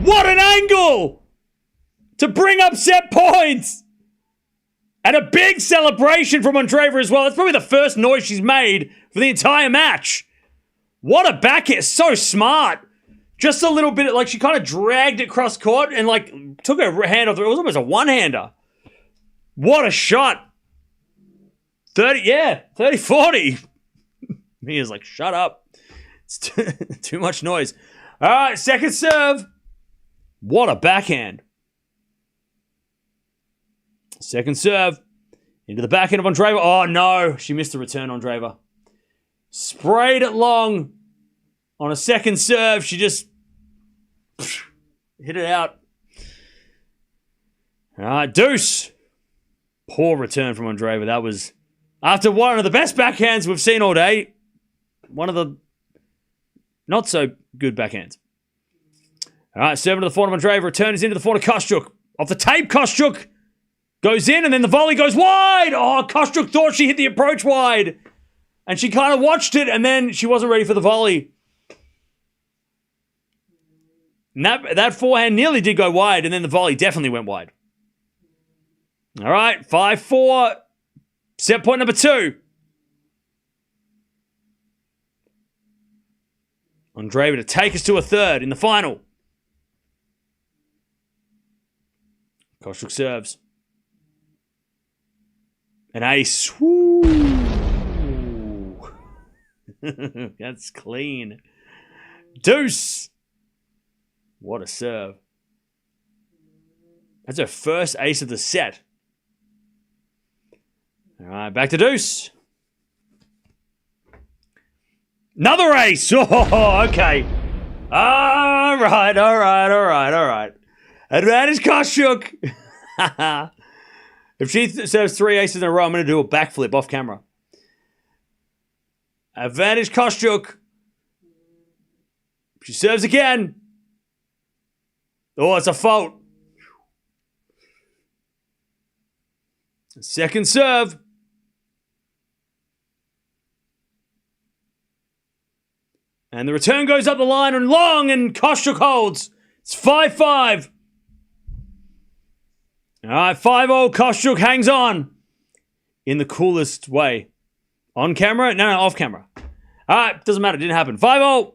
What an angle to bring up set points. And a big celebration from Andreeva as well. That's probably the first noise she's made for the entire match. What a backhand. So smart. Just a little bit, like she kind of dragged it cross court and like took her hand off. It was almost a one-hander. What a shot. 30-40. Mia's like, shut up. It's too much noise. All right, second serve. What a backhand. Second serve. Into the backhand of Andreeva. Oh, no. She missed the return, Andreeva. Sprayed it long on a second serve. She just hit it out. All right, deuce. Poor return from Andreeva. That was, after one of the best backhands we've seen all day, one of the not so good backhands. All right, serving to the forehand of Andreeva. Return is into the forehand of Kostyuk. Off the tape, Kostyuk goes in, and then the volley goes wide. Oh, Kostyuk thought she hit the approach wide. And she kind of watched it, and then she wasn't ready for the volley. And that forehand nearly did go wide, and then the volley definitely went wide. All right, 5-4. Set point number 2. Andreeva to take us to a third in the final. Kostyuk serves. An ace. Woo! That's clean. Deuce. What a serve. That's her first ace of the set. All right, back to deuce. Another ace. Oh, okay. All right. Advantage Kostyuk. If she serves 3 aces in a row, I'm going to do a backflip off camera. Advantage Kostyuk. She serves again. Oh, it's a fault. Second serve. And the return goes up the line and long, and Kostyuk holds. It's 5-5. All right, 5-0. Kostyuk hangs on in the coolest way. On camera? No, off camera. All right, doesn't matter. It didn't happen. 5-0.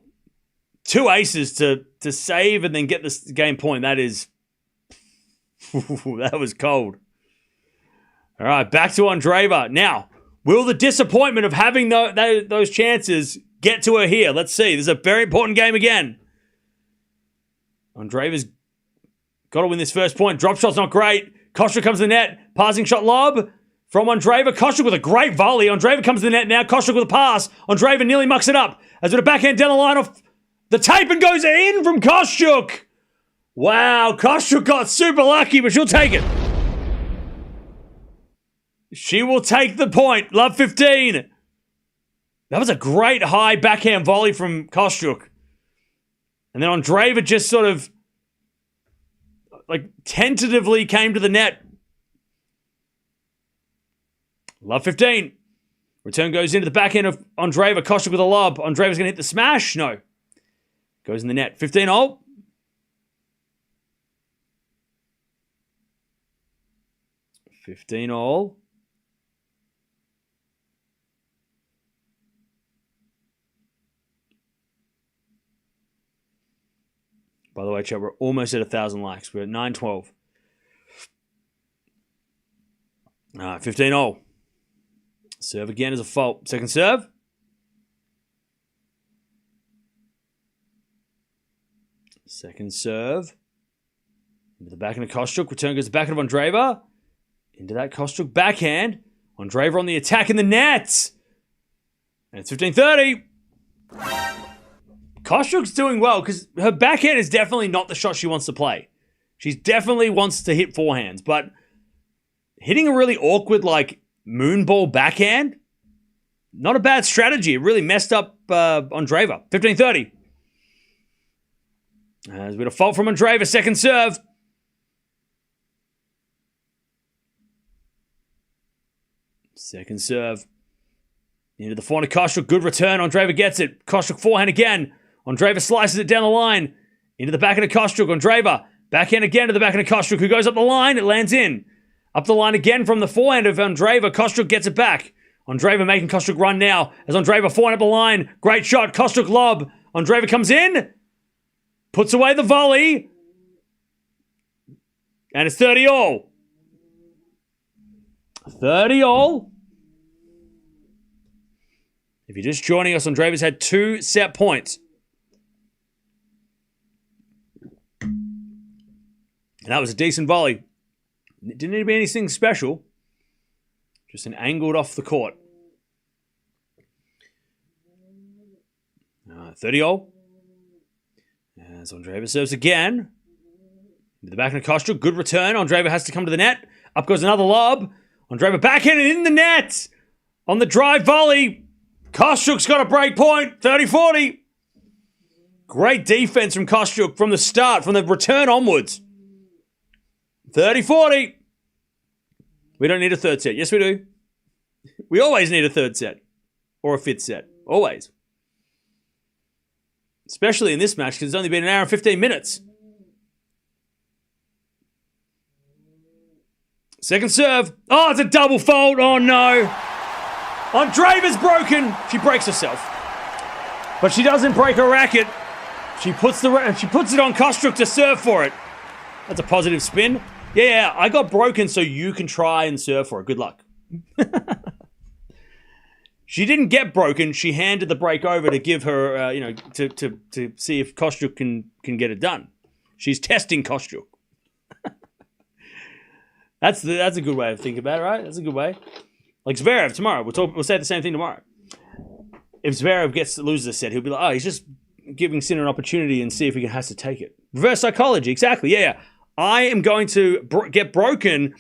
2 aces to save and then get this game point. That is That was cold. All right, back to Andreeva. Now, will the disappointment of having those chances get to her here? Let's see. This is a very important game again. Andreeva's got to win this first point. Drop shot's not great. Kostyuk comes to the net. Passing shot lob from Andreeva. Kostyuk with a great volley. Andreeva comes to the net now. Kostyuk with a pass. Andreeva nearly mucks it up. As with a backhand down the line off the tape and goes in from Kostyuk. Wow, Kostyuk got super lucky, but she'll take it. She will take the point. Love 15. That was a great high backhand volley from Kostyuk. And then Andreeva just sort of tentatively came to the net. Love 15. Return goes into the backhand of Andreeva. Kostyuk with a lob. Andreeva's going to hit the smash. No. Goes in the net. 15-all. By the way, chat, we're almost at 1,000 likes. We're at 912. 15-all. Serve again is a fault. Second serve. Second serve. Into the backhand of Kostyuk. Return goes to the backhand of Andreeva. Into that Kostyuk backhand. Andreeva on the attack in the net. And it's 15-30. Kostyuk's doing well because her backhand is definitely not the shot she wants to play. She definitely wants to hit forehands, but hitting a really awkward, moonball backhand, not a bad strategy. It really messed up Andreeva. 15-30. There's a bit of fault from Andreeva. Second serve. Second serve. Into the forehand of Kostyuk. Good return. Andreeva gets it. Kostyuk forehand again. Andreeva slices it down the line. Into the backhand of Kostyuk. Andreeva. Backhand again to the backhand of Kostyuk, who goes up the line. It lands in. Up the line again from the forehand of Andreeva. Kostyuk gets it back. Andreeva making Kostyuk run now. As Andreeva forehand up the line. Great shot. Kostyuk lob. Andreeva comes in. Puts away the volley. And it's 30-all. 30-all. If you're just joining us, Andreeva's had 2 set points. And that was a decent volley. It didn't need to be anything special. Just an angled off the court. 30-all. As Andreeva serves again. Into the backhand of Kostyuk. Good return. Andreeva has to come to the net. Up goes another lob. Andreeva backhand and in the net. On the drive volley. Kostyuk's got a break point. 30-40. Great defense from Kostyuk from the start, from the return onwards. 30-40. We don't need a third set. Yes, we do. We always need a third set. Or a fifth set. Always. Especially in this match, because it's only been an hour and 15 minutes. Second serve. Oh, it's a double fault. Oh, no. Andreeva's broken. She breaks herself. But she doesn't break her racket. She puts it on Kostyuk to serve for it. That's a positive spin. Yeah, I got broken so you can try and serve for it. Good luck. She didn't get broken. She handed the break over to give her, to see if Kostyuk can get it done. She's testing Kostyuk. That's a good way to think about it, right? That's a good way. Like Zverev tomorrow. We'll say the same thing tomorrow. If Zverev loses a set, he'll be like, oh, he's just giving Sinner an opportunity and see if he has to take it. Reverse psychology, exactly. Yeah. I am going to get broken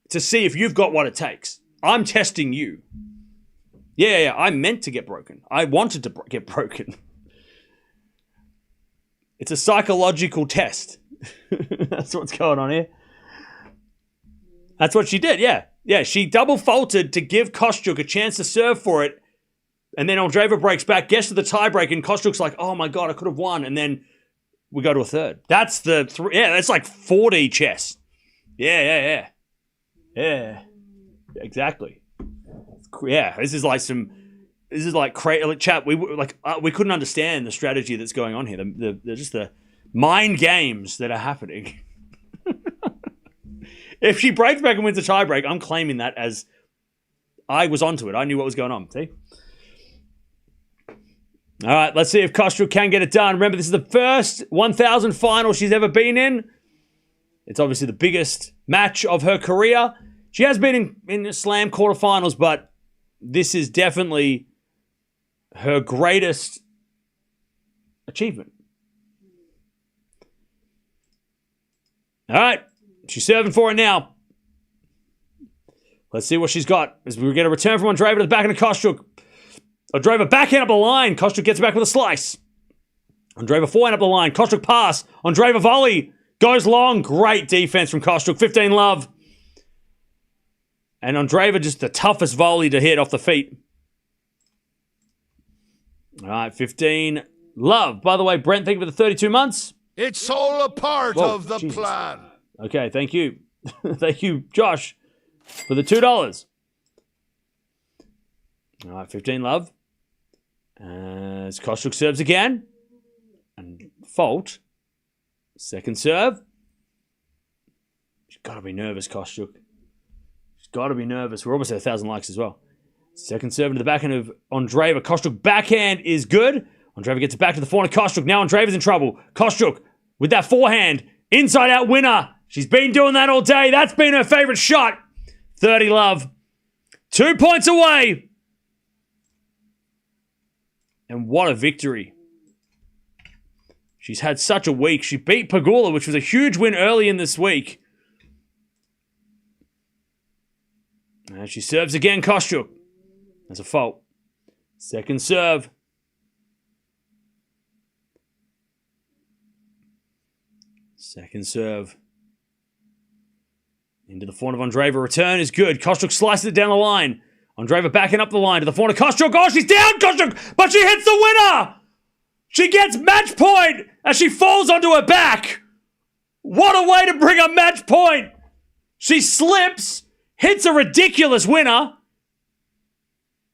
to see if you've got what it takes. I'm testing you. Yeah. I meant to get broken. I wanted to get broken. It's a psychological test. That's what's going on here. That's what she did, yeah. Yeah, she double faulted to give Kostyuk a chance to serve for it. And then Andreeva breaks back, gets to the tiebreak, and Kostyuk's like, oh my God, I could have won. And then we go to a third. That's that's like 4D chess. Yeah. Exactly. Yeah, this is like crazy chat. We couldn't understand the strategy that's going on here. Just the mind games that are happening. If she breaks back and wins a tiebreak, I'm claiming that as I was onto it. I knew what was going on. See? All right, let's see if Kostyuk can get it done. Remember, this is the first 1,000 final she's ever been in. It's obviously the biggest match of her career. She has been in Slam quarterfinals, but this is definitely her greatest achievement. All right, she's serving for it now. Let's see what she's got. As we get a return from Andreeva to the backhand of Kostyuk. Andreeva backhand up the line. Kostyuk gets it back with a slice. Andreeva forehand up the line. Kostyuk pass. Andreeva volley. Goes long. Great defense from Kostyuk. 15 love. And Andreeva just the toughest volley to hit off the feet. All right, 15 love. By the way, Brent, thank you for the 32 months. It's all a part of the plan. Okay, thank you. Thank you, Josh, for the $2. All right, 15 love. As Kostyuk serves again. And fault. Second serve. She's got to be nervous, Kostyuk. She's got to be nervous. We're almost at 1,000 likes as well. Second serve into the backhand of Andreeva. Kostyuk backhand is good. Andreeva gets it back to the forehand of Kostyuk. Now Andreeva's in trouble. Kostyuk with that forehand. Inside out winner. She's been doing that all day. That's been her favorite shot. 30 love. 2 points away. And what a victory. She's had such a week. She beat Pegula, which was a huge win early in this week. And she serves again, Kostyuk. That's a fault. Second serve. Second serve. Into the forehand of Andreeva. Return is good. Kostyuk slices it down the line. Andreeva backing up the line to the forehand of Kostyuk. Oh, she's down, Kostyuk, but she hits the winner. She gets match point as she falls onto her back. What a way to bring a match point. She slips, hits a ridiculous winner,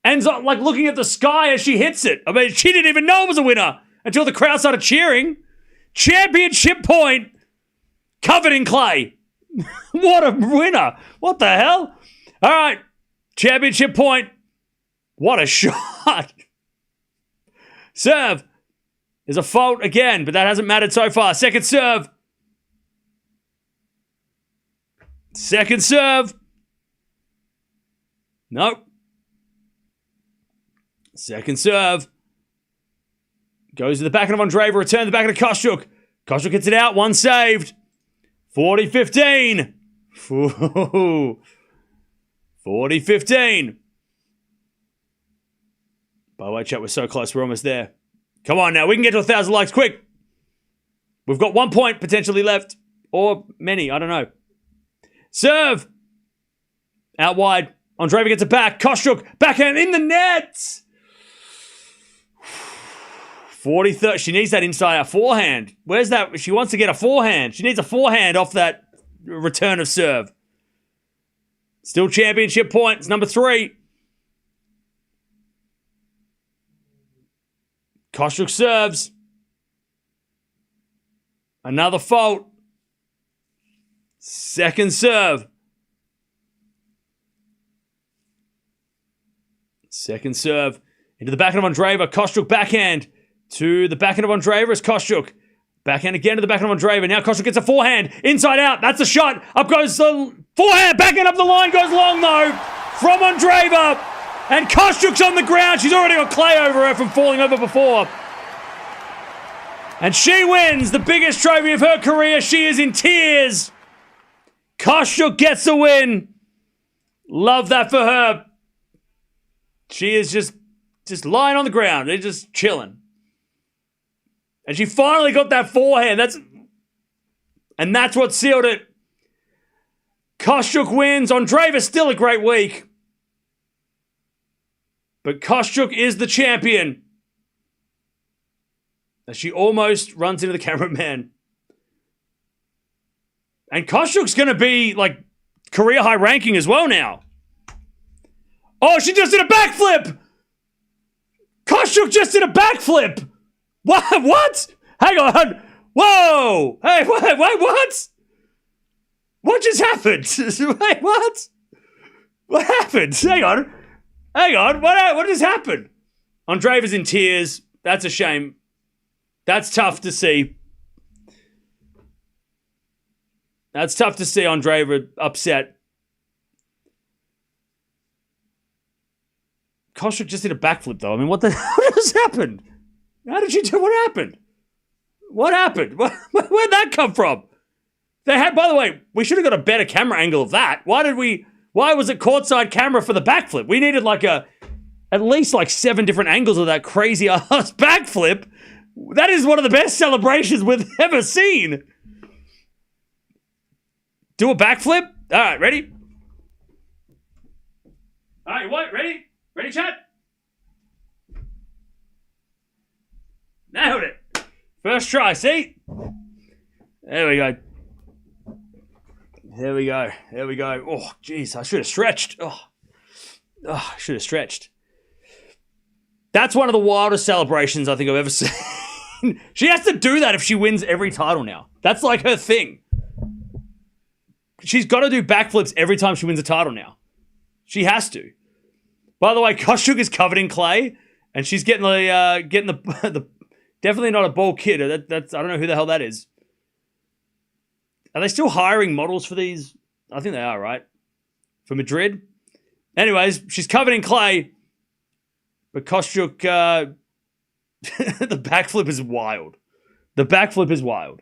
ends up like looking at the sky as she hits it. I mean, she didn't even know it was a winner until the crowd started cheering. Championship point, covered in clay. What a winner. What the hell? All right. Championship point. What a shot. Serve is a fault again, but that hasn't mattered so far. Second serve. Second serve. Nope. Second serve. Goes to the backhand of Andreeva. Return to the backhand of Kostyuk. Kostyuk gets it out. One saved. 40-15. 40-15. By the way, chat, we're so close. We're almost there. Come on now. We can get to 1,000 likes quick. We've got 1 point potentially left. Or many. I don't know. Serve. Out wide. Andreeva gets it back. Kostyuk. Backhand in the net. 40-30. She needs that inside out forehand. Where's that? She wants to get a forehand. She needs a forehand off that return of serve. Still championship points. Number 3. Kostyuk serves. Another fault. Second serve. Second serve. Into the backhand of Andreeva. Kostyuk backhand. To the backhand of Andreeva is Kostyuk. Backhand again to the backhand of Andreeva. Now Kostyuk gets a forehand. Inside out. That's a shot. Up goes the forehand. Backhand up the line. Goes long though. From Andreeva. And Kostyuk's on the ground. She's already got clay over her from falling over before. And she wins the biggest trophy of her career. She is in tears. Kostyuk gets the win. Love that for her. She is just lying on the ground. They're just chilling. And she finally got that forehand. That's what sealed it. Kostyuk wins. Andreeva's still a great week. But Kostyuk is the champion. As she almost runs into the cameraman. And Kostyuk's going to be, like, career high ranking as well now. Oh, she just did a backflip! Kostyuk just did a backflip! What? Hang on. Whoa! Hey, wait, what? What just happened? Wait, what? What happened? Hang on. What just happened? Andreeva's in tears. That's a shame. That's tough to see. That's tough to see Andreeva upset. Kostyuk just did a backflip, though. I mean, what just happened? How did she do? What happened? What happened? Where'd that come from? By the way, we should have got a better camera angle of that. Why was it courtside camera for the backflip? We needed at least 7 different angles of that crazy ass backflip. That is one of the best celebrations we've ever seen. Do a backflip? All right, ready? All right, what? Ready? Ready, chat? Nailed it. First try, see? There we go. There we go. Oh, jeez, I should have stretched. Oh, I should have stretched. That's one of the wildest celebrations I think I've ever seen. She has to do that if she wins every title now. That's her thing. She's got to do backflips every time she wins a title now. She has to. By the way, Kostyuk is covered in clay, and she's getting the definitely not a bald kid. That's I don't know who the hell that is. Are they still hiring models for these? I think they are, right? For Madrid. Anyways, she's covered in clay, but Kostyuk, the backflip is wild. The backflip is wild.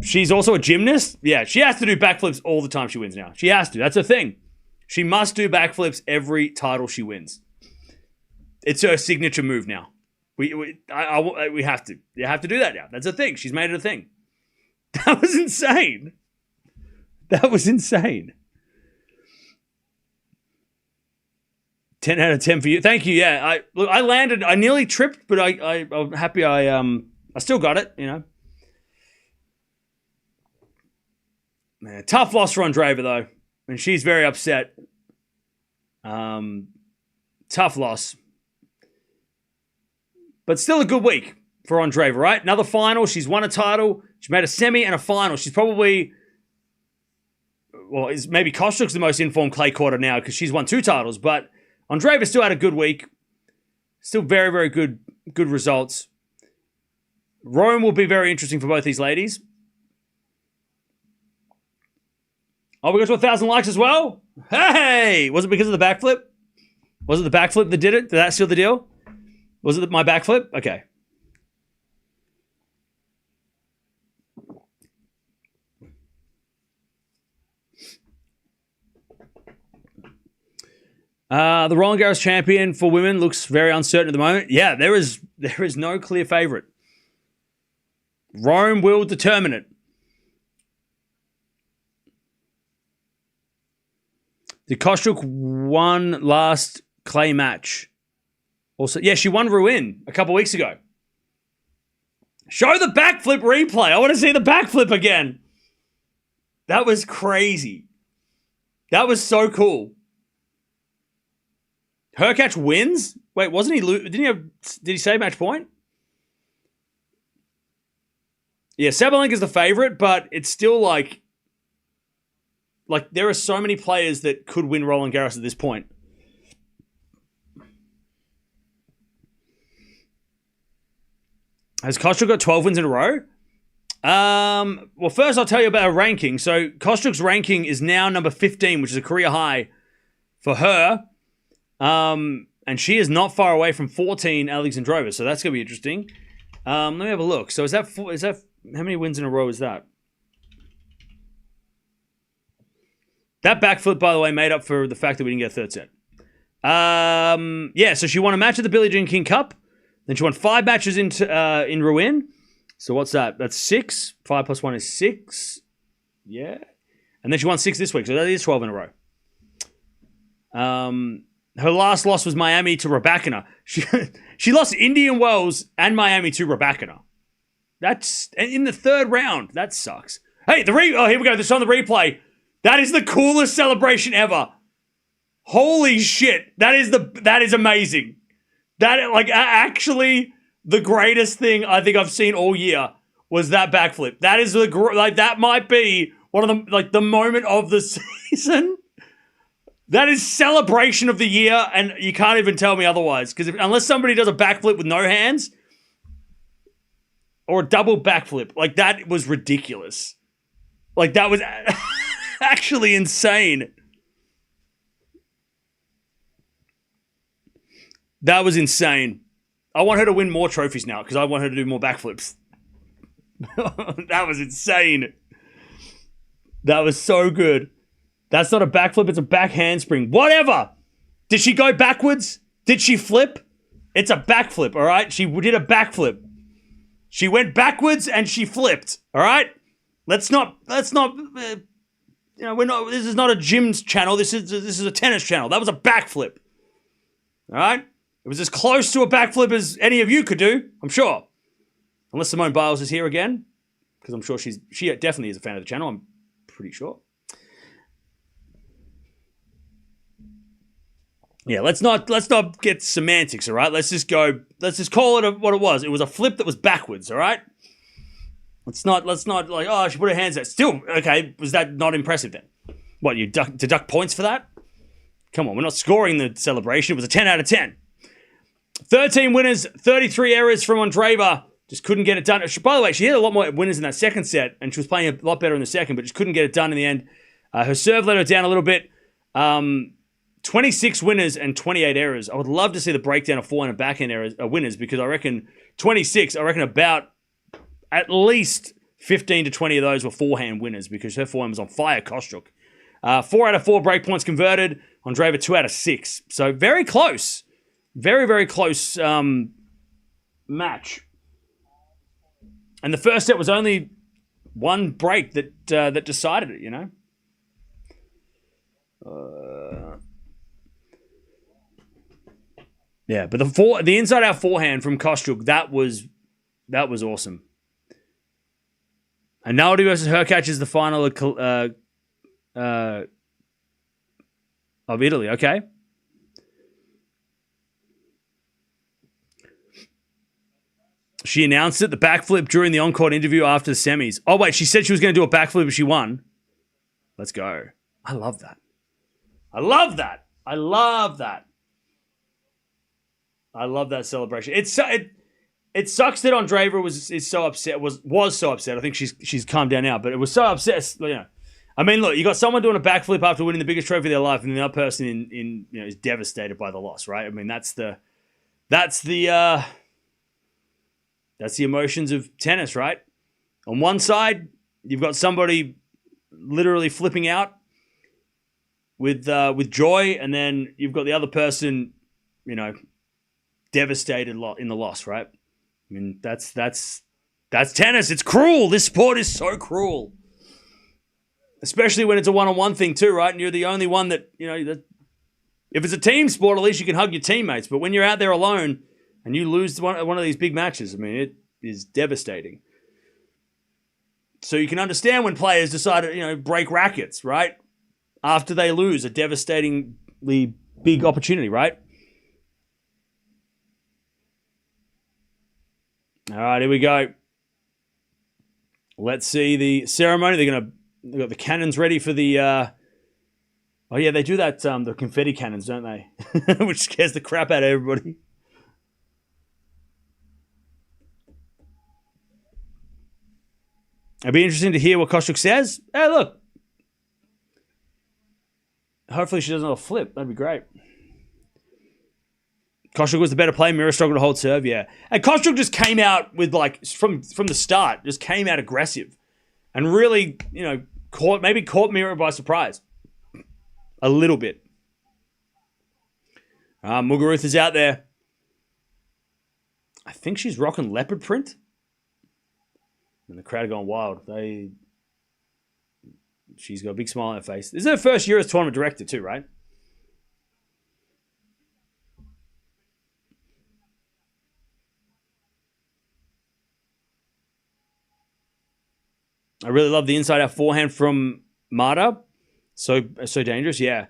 She's also a gymnast. Yeah, she has to do backflips all the time she wins now. She has to. That's her thing. She must do backflips every title she wins. It's her signature move now. We have to. You have to do that now. That's a thing. She's made it a thing. That was insane. 10 out of 10 for you. Thank you. Yeah, I landed. I nearly tripped, but I'm happy. I still got it. You know. Man, tough loss for Andreeva though, and she's very upset. Tough loss, but still a good week for Andreeva, right? Another final. She's won a title. She made a semi and a final. She's probably, maybe Kostyuk's the most informed clay courter now because she's won 2 titles, but Andreeva still had a good week. Still very, very good results. Rome will be very interesting for both these ladies. Oh, we got to 1,000 likes as well? Hey! Was it because of the backflip? Was it the backflip that did it? Did that seal the deal? Was it my backflip? Okay. The Roland Garros champion for women looks very uncertain at the moment. Yeah, there is no clear favorite. Rome will determine it. Did Kostyuk won last clay match? Also, yeah, she won Rouen a couple weeks ago. Show the backflip replay. I want to see the backflip again. That was crazy. That was so cool. Hurkacz wins? Wait, wasn't he? Did he say match point? Yeah, Sabalenka's the favorite, but it's still like there are so many players that could win Roland Garros at this point. Has Kostyuk got 12 wins in a row? Well, first I'll tell you about her ranking. So Kostyuk's ranking is now number 15, which is a career high for her. And she is not far away from 14 Alexandrova, so that's going to be interesting. Let me have a look. So is that how many wins in a row is that? That backflip, by the way, made up for the fact that we didn't get a third set. Yeah, so she won a match at the Billie Jean King Cup. Then she won 5 matches in Rouen. So what's that? That's 6. 5 plus 1 is 6. Yeah. And then she won 6 this week, so that is 12 in a row. Her last loss was Miami to Raducanu. She lost Indian Wells and Miami to Raducanu. That's in the 3rd round. That sucks. Hey, here we go. This on the replay. That is the coolest celebration ever. Holy shit. That is amazing. That, actually, the greatest thing I think I've seen all year was that backflip. That is that might be one of the moment of the season. That is celebration of the year, and you can't even tell me otherwise. Because unless somebody does a backflip with no hands, or a double backflip, like that was ridiculous. Like that was actually insane. That was insane. I want her to win more trophies now because I want her to do more backflips. That was insane. That was so good. That's not a backflip, it's a back handspring. Whatever. Did she go backwards? Did she flip? It's a backflip, all right? She did a backflip. She went backwards and she flipped, all right? Let's not this is not a gym's channel. This is a tennis channel. That was a backflip. All right? It was as close to a backflip as any of you could do, I'm sure. Unless Simone Biles is here again, because I'm sure she definitely is a fan of the channel, I'm pretty sure. Yeah, let's not get semantics, all right? Let's just call it what it was. It was a flip that was backwards, all right? Let's not like, oh, she put her hands out. Still, okay, was that not impressive then? What, you deduct points for that? Come on, we're not scoring the celebration. It was a 10 out of 10. 13 winners, 33 errors from Andreeva. Just couldn't get it done. By the way, she had a lot more winners in that second set, and she was playing a lot better in the second, but just couldn't get it done in the end. Her serve let her down a little bit. 26 winners and 28 errors. I would love to see the breakdown of forehand and backhand errors, winners, because I reckon 26, about at least 15 to 20 of those were forehand winners because her forehand was on fire, Kostyuk. 4 out of 4 break points converted. Andreeva 2 out of 6. So very close. Very, very close match. And the first set was only one break that decided it, you know? Yeah, but the inside-out forehand from Kostyuk, that was awesome. And Naldi versus Hurkacz is the final of Italy, okay? She announced it, the backflip during the on-court interview after the semis. Oh, wait, she said she was going to do a backflip if she won. Let's go. I love that. I love that. I love that. I love that celebration. It sucks that Andreeva is so upset. Was so upset. I think she's calmed down now, but it was so upset. You know, I mean, look, you got someone doing a backflip after winning the biggest trophy of their life, and the other person is devastated by the loss, right? I mean, that's the emotions of tennis, right? On one side, you've got somebody literally flipping out with joy, and then you've got the other person, devastated in the loss, right? I mean, that's tennis. It's cruel. This sport is so cruel, especially when it's a one-on-one thing too, right? And you're the only one that if it's a team sport, at least you can hug your teammates. But when you're out there alone and you lose one of these big matches, I mean, it is devastating. So you can understand when players decide to break rackets, right? After they lose a devastatingly big opportunity, right? All right, here we go. Let's see the ceremony. They've got the cannons ready for the. Oh yeah, they do that. The confetti cannons, don't they? Which scares the crap out of everybody. It'd be interesting to hear what Kostyuk says. Hey, look. Hopefully she doesn't have a flip. That'd be great. Kostyuk was the better player. Mirra struggled to hold serve, yeah. And Kostyuk just came out with, from the start, just came out aggressive. And really, caught Mirra by surprise. A little bit. Muguruza is out there. I think she's rocking leopard print. And the crowd are going wild. She's got a big smile on her face. This is her first year as tournament director too, right? I really love the inside-out forehand from Marta. So dangerous, yeah.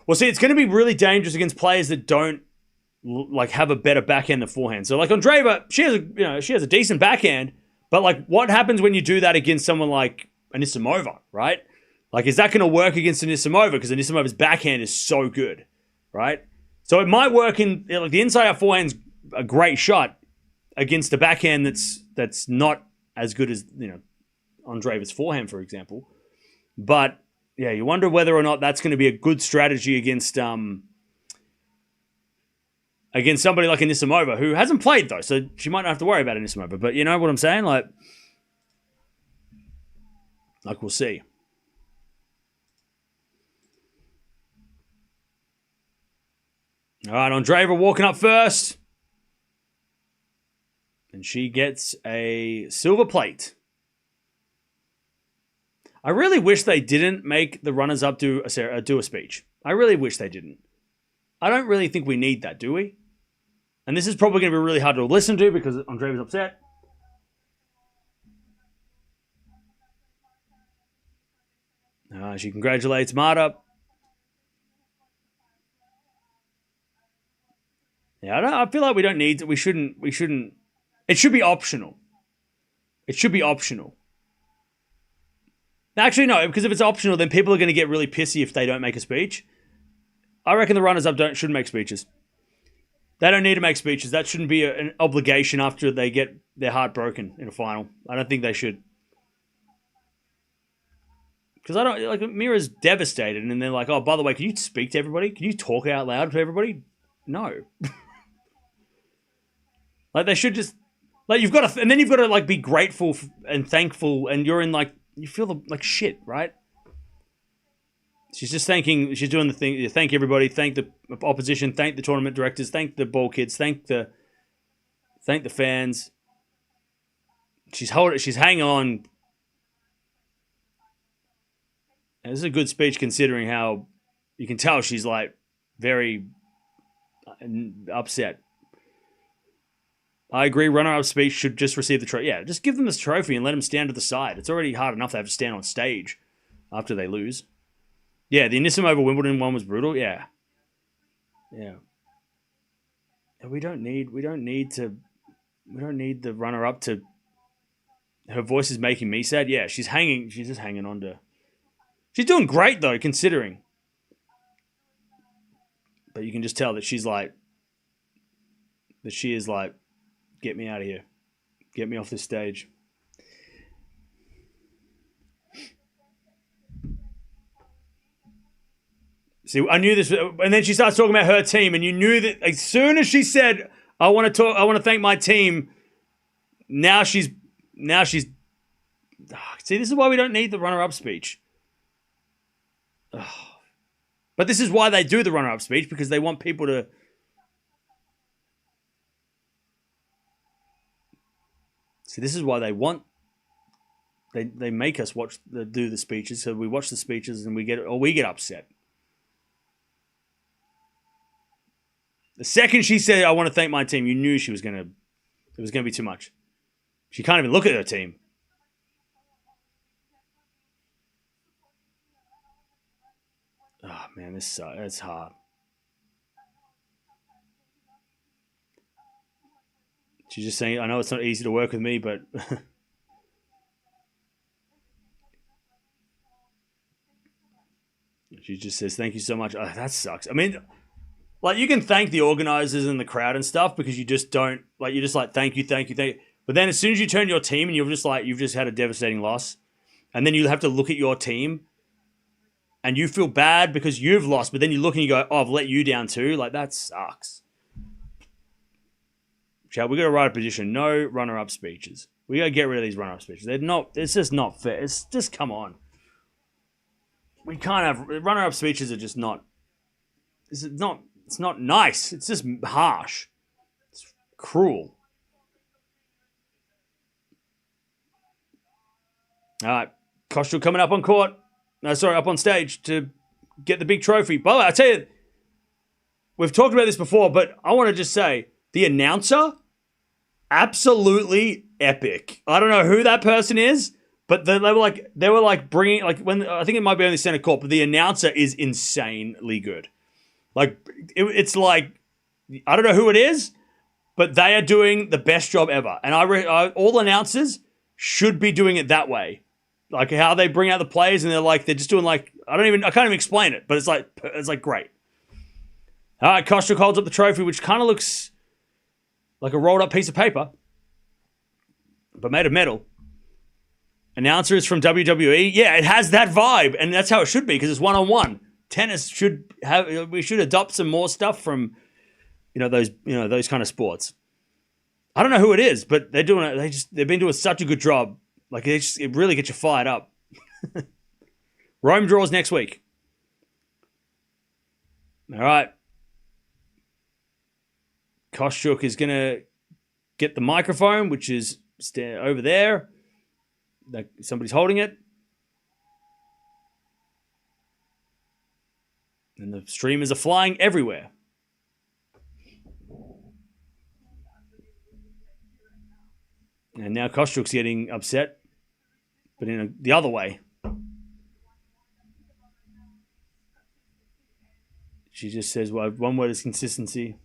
Well, see, it's going to be really dangerous against players that don't have a better backhand than forehand. So, Andreeva, she has a decent backhand, but what happens when you do that against someone like Anisimova, right? Like, is that going to work against Anisimova? Because Anisimova's backhand is so good, right? So it might work in, like, the inside-out forehand's a great shot against a backhand that's not as good as, Andreeva's forehand, for example. But, yeah, you wonder whether or not that's going to be a good strategy against somebody like Anisimova, who hasn't played, though, so she might not have to worry about Anisimova. But you know what I'm saying? Like we'll see. All right, Andreeva walking up first. And she gets a silver plate. I really wish they didn't make the runners-up do a speech. I really wish they didn't. I don't really think we need that, do we? And this is probably going to be really hard to listen to because Andreeva's upset. She congratulates Marta. Yeah, I feel like we don't need to. We shouldn't. It should be optional. It should be optional. Actually, no, because if it's optional, then people are going to get really pissy if they don't make a speech. I reckon the runners-up shouldn't make speeches. They don't need to make speeches. That shouldn't be an obligation after they get their heart broken in a final. I don't think they should. Because Mirra's devastated, and then they're like, oh, by the way, can you speak to everybody? Can you talk out loud to everybody? No. Like, they should just, like, you've got to, and then you've got to, like, be grateful and thankful, and you're in, like, you feel like shit, right? She's just she's doing the thing, thank everybody, thank the opposition, thank the tournament directors, thank the ball kids, thank the fans. She's hanging on. And this is a good speech considering how you can tell she's, like, very upset. I agree, runner-up speech should just receive the trophy. Yeah, just give them this trophy and let them stand to the side. It's already hard enough to have to stand on stage after they lose. Yeah, the Anisimova Wimbledon one was brutal. Yeah. We don't need the runner-up to. Her voice is making me sad. Yeah, she's just hanging on to. She's doing great though, considering. But you can just tell that she is like, get me out of here. Get me off this stage. See, I knew this, and then she starts talking about her team, and you knew that as soon as she said, I want to thank my team, now she's see, this is why we don't need the runner-up speech. But this is why they do the runner-up speech, because they want people to. See, this is why they make us do the speeches, so we watch the speeches and we get upset. The second she said, I want to thank my team, you knew it was going to be too much. She can't even look at her team. Oh, man, it's hard. She's just saying, I know it's not easy to work with me, but... She just says, thank you so much. Oh, that sucks. I mean, like, you can thank the organizers and the crowd and stuff because you just don't... Like, you're just like, thank you. But then as soon as you turn your team and you've just had a devastating loss, and then you have to look at your team and you feel bad because you've lost, but then you look and you go, oh, I've let you down too. Like, that sucks. Chad, we got to write a petition. No runner-up speeches. We got to get rid of these runner-up speeches. It's just not fair. It's just, come on. We can't have, runner-up speeches are just not, it's not nice. It's just harsh. It's cruel. All right. Kostyuk coming up on court. No, sorry, up on stage to get the big trophy. By the way, I tell you, we've talked about this before, but I want to just say, the announcer, absolutely epic. I don't know who that person is, but they were like bringing, like, when, I think it might be on the center court, but the announcer is insanely good. Like, it's like, I don't know who it is, but they are doing the best job ever. And all announcers should be doing it that way. like how they bring out the players and they're just doing I can't even explain it, but it's like great. All right, Kostyuk holds up the trophy, which kind of looks like a rolled up piece of paper, but made of metal. Announcer is from WWE. Yeah, it has that vibe, and that's how it should be because it's one-on-one. Tennis we should adopt some more stuff from those kind of sports. I don't know who it is, but they're doing it. They've been doing such a good job. Like it really gets you fired up. Rome draws next week. All right. Kostyuk is gonna get the microphone, which is over there. Somebody's holding it. And the streamers are flying everywhere. And now Kostyuk's getting upset, but in the other way. She just says, well, one word is consistency.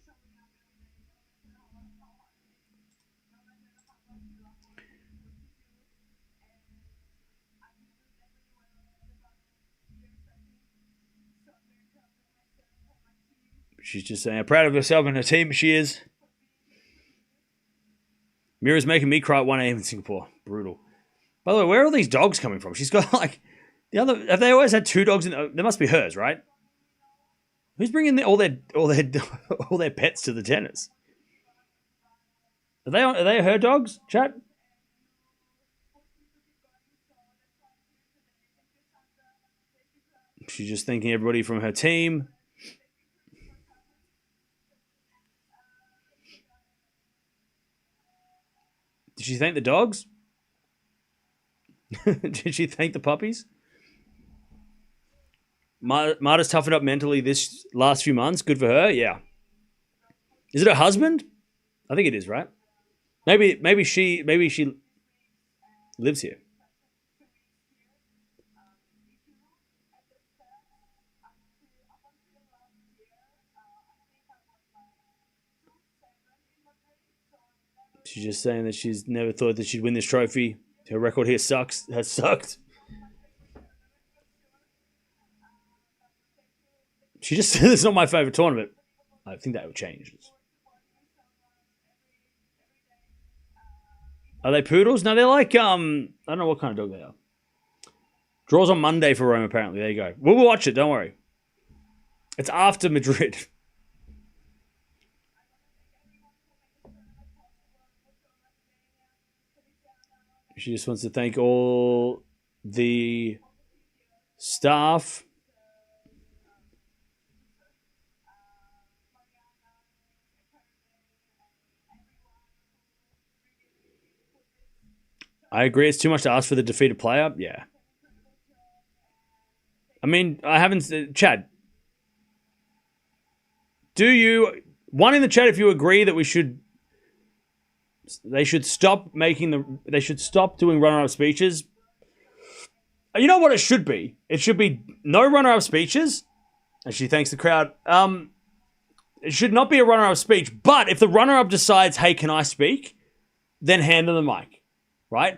She's just saying how proud of herself and her team she is. Mirra's making me cry at 1 a.m. in Singapore. Brutal. By the way, where are all these dogs coming from? She's got have they always had 2 dogs? They must be hers, right? Who's bringing all their pets to the tennis? Are they her dogs, chat? She's just thanking everybody from her team. Did she thank the dogs? Did she thank the puppies? Marta's toughened up mentally this last few months. Good for her. Yeah. Is it her husband? I think it is, right? Maybe she lives here. She's just saying that she's never thought that she'd win this trophy. Her record here has sucked. She just said it's not my favorite tournament. I think that will change. Are they poodles? No, they're I don't know what kind of dog they are. Draws on Monday for Rome, apparently. There you go. We'll watch it, don't worry. It's after Madrid. She just wants to thank all the staff. I agree. It's too much to ask for the defeated player. Yeah. I mean, I haven't... Chad. Do you... One in the chat if you agree that they should stop doing runner-up speeches. You know what it should be? It should be no runner-up speeches. And she thanks the crowd. It should not be a runner-up speech. But if the runner-up decides, hey, can I speak? Then hand them the mic. Right?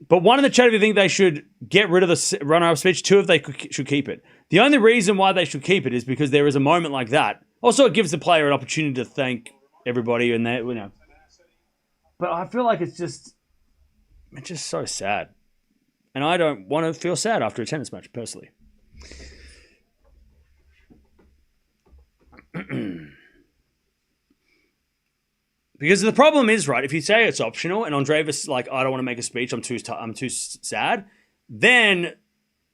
But one in the chat, if you think they should get rid of the runner-up speech, 2 if they should keep it. The only reason why they should keep it is because there is a moment like that. Also, it gives the player an opportunity to thank everybody and that, But I feel like it's just so sad. And I don't want to feel sad after a tennis match, personally. Because the problem is, right, if you say it's optional and Andreeva's like, I don't want to make a speech, I'm too sad, then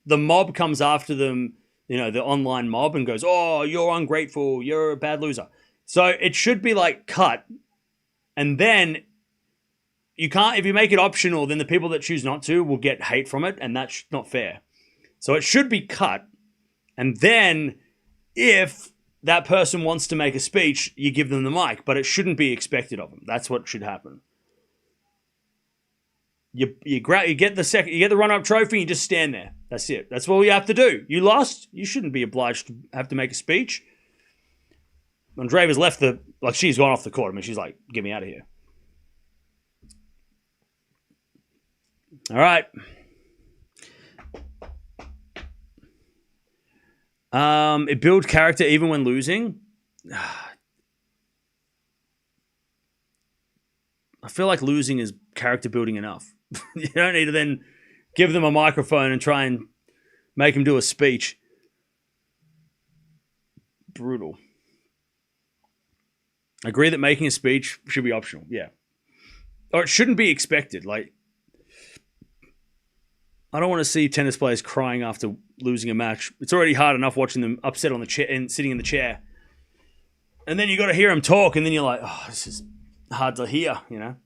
the mob comes after them, the online mob, and goes, oh, you're ungrateful, you're a bad loser. So it should be cut. And then you can't, if you make it optional, then the people that choose not to will get hate from it, and that's not fair. So it should be cut. And then if that person wants to make a speech, you give them the mic, but it shouldn't be expected of them. That's what should happen. You get the run-up trophy, you just stand there. That's it. That's all you have to do. You lost, you shouldn't be obliged to have to make a speech. Andreeva's left she's gone off the court. I mean, she's like, get me out of here. All right. It builds character even when losing. I feel like losing is character building enough. You don't need to then give them a microphone and try and make them do a speech. Brutal. I agree that making a speech should be optional. Yeah. Or it shouldn't be expected. Like, I don't want to see tennis players crying after losing a match. It's already hard enough watching them upset on the chair and sitting in the chair. And then you got to hear them talk, and then you're like, oh, this is hard to hear, you know?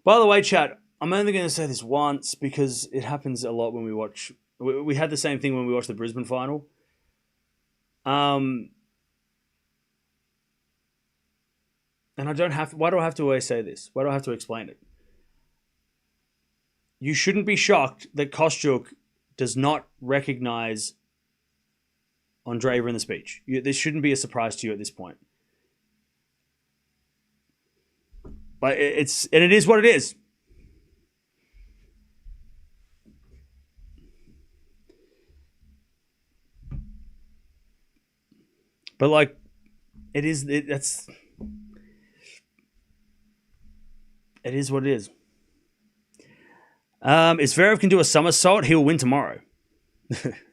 By the way, chat, I'm only going to say this once because it happens a lot when we watch. We had the same thing when we watched the Brisbane final. And I don't have. Why do I have to always say this? Why do I have to explain it? You shouldn't be shocked that Kostyuk does not recognize Andreeva in the speech. This shouldn't be a surprise to you at this point. But it is what it is. But like, it is what it is. If Zverev can do a somersault, he'll win tomorrow.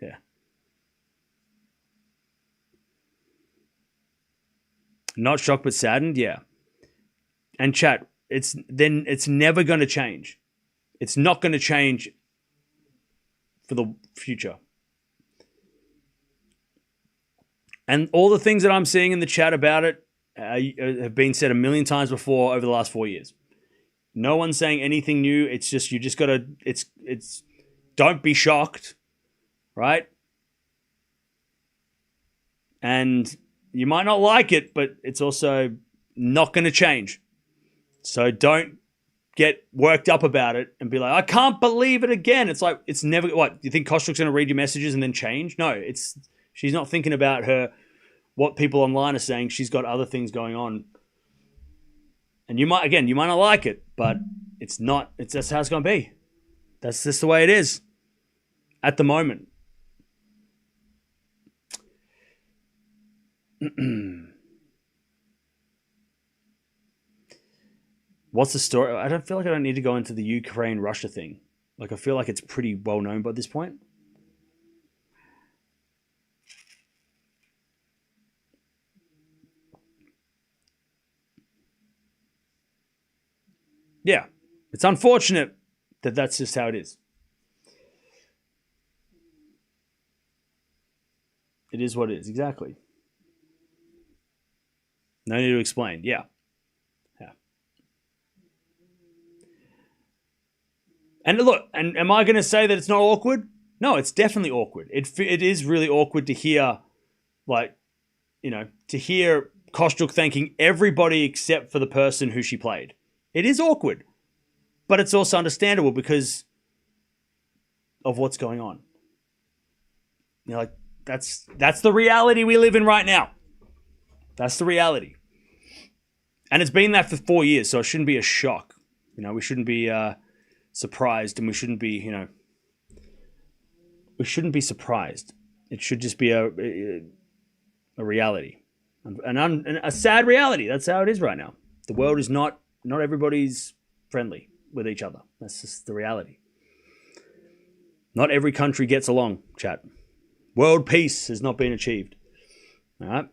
Yeah. Not shocked but saddened, yeah. And chat, it's never going to change. It's not going to change for the future. And all the things that I'm seeing in the chat about it have been said a million times before over the last 4 years. No one's saying anything new. It's just, you just got to, it's, don't be shocked, right? And you might not like it, but it's also not going to change. So don't get worked up about it and be like, I can't believe it again. It's like, it's never, what, you think Kostyuk's going to read your messages and then change? No, she's not thinking about what people online are saying. She's got other things going on. And you might not like it, but that's how it's going to be. That's just the way it is at the moment. What's the story? I don't feel like I don't need to go into the Ukraine-Russia thing. Like, I feel like it's pretty well known by this point. Yeah. It's unfortunate that that's just how it is. It is what it is, exactly. No need to explain. Yeah. And look, and am I going to say that it's not awkward? No, it's definitely awkward. It is really awkward to hear, like, you know, to hear Kostyuk thanking everybody except for the person who she played. It is awkward, but it's also understandable because of what's going on. You know, like, that's the reality we live in right now. That's the reality. And it's been that for 4 years, so it shouldn't be a shock. You know, we shouldn't be surprised, and we shouldn't be, we shouldn't be surprised. It should just be a reality, and a sad reality. That's how it is right now. The world is not everybody's friendly with each other. That's just the reality. Not every country gets along, chat. World peace has not been achieved. All right.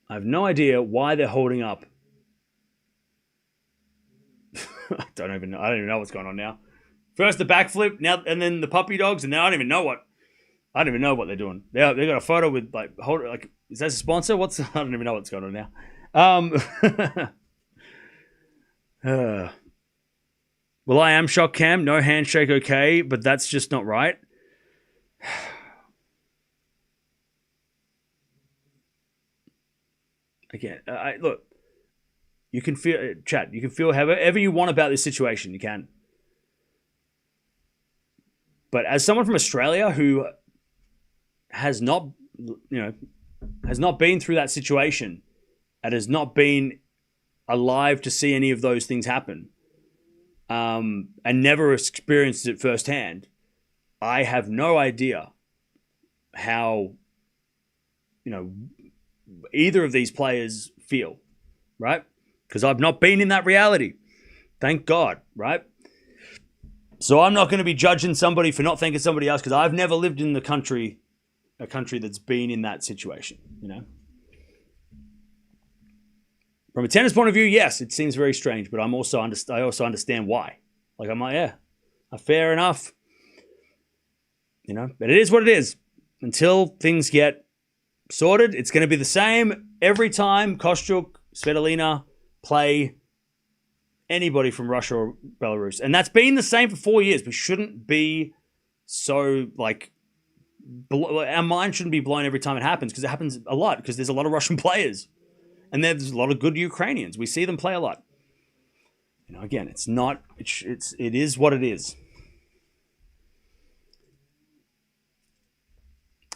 I have no idea why they're holding up. I don't even know what's going on now. First the backflip, now and then the puppy dogs, and now I don't even know what they're doing. They got a photo with is that a sponsor? I don't even know what's going on now. Well, I am shocked, Cam. No handshake, okay, but that's just not right. Again, look, you can feel, chat, you can feel however you want about this situation, you can. But as someone from Australia who has not, has not been through that situation and has not been alive to see any of those things happen, and never experienced it firsthand, I have no idea how, either of these players feel, right? Because I've not been in that reality. Thank God, right? So I'm not going to be judging somebody for not thinking somebody else because I've never lived in a country that's been in that situation, From a tennis point of view, yes, it seems very strange, but I also understand why. Like, I'm like, yeah, fair enough. But it is what it is. Until things get sorted, it's going to be the same every time Kostyuk, Svitolina play anybody from Russia or Belarus. And that's been the same for 4 years. We shouldn't be so, our mind shouldn't be blown every time it happens, because it happens a lot, because there's a lot of Russian players. And there's a lot of good Ukrainians. We see them play a lot. Again, it is what it is.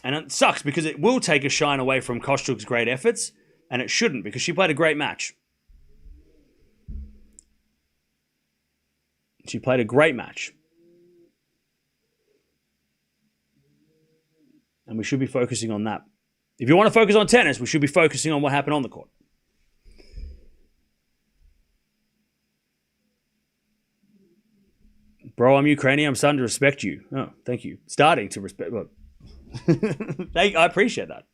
And it sucks because it will take a shine away from Kostyuk's great efforts, and it shouldn't, because she played a great match. She played a great match. And we should be focusing on that. If you want to focus on tennis, we should be focusing on what happened on the court. Bro, I'm Ukrainian. I'm starting to respect you. Oh, thank you. Starting to respect. Look. I appreciate that.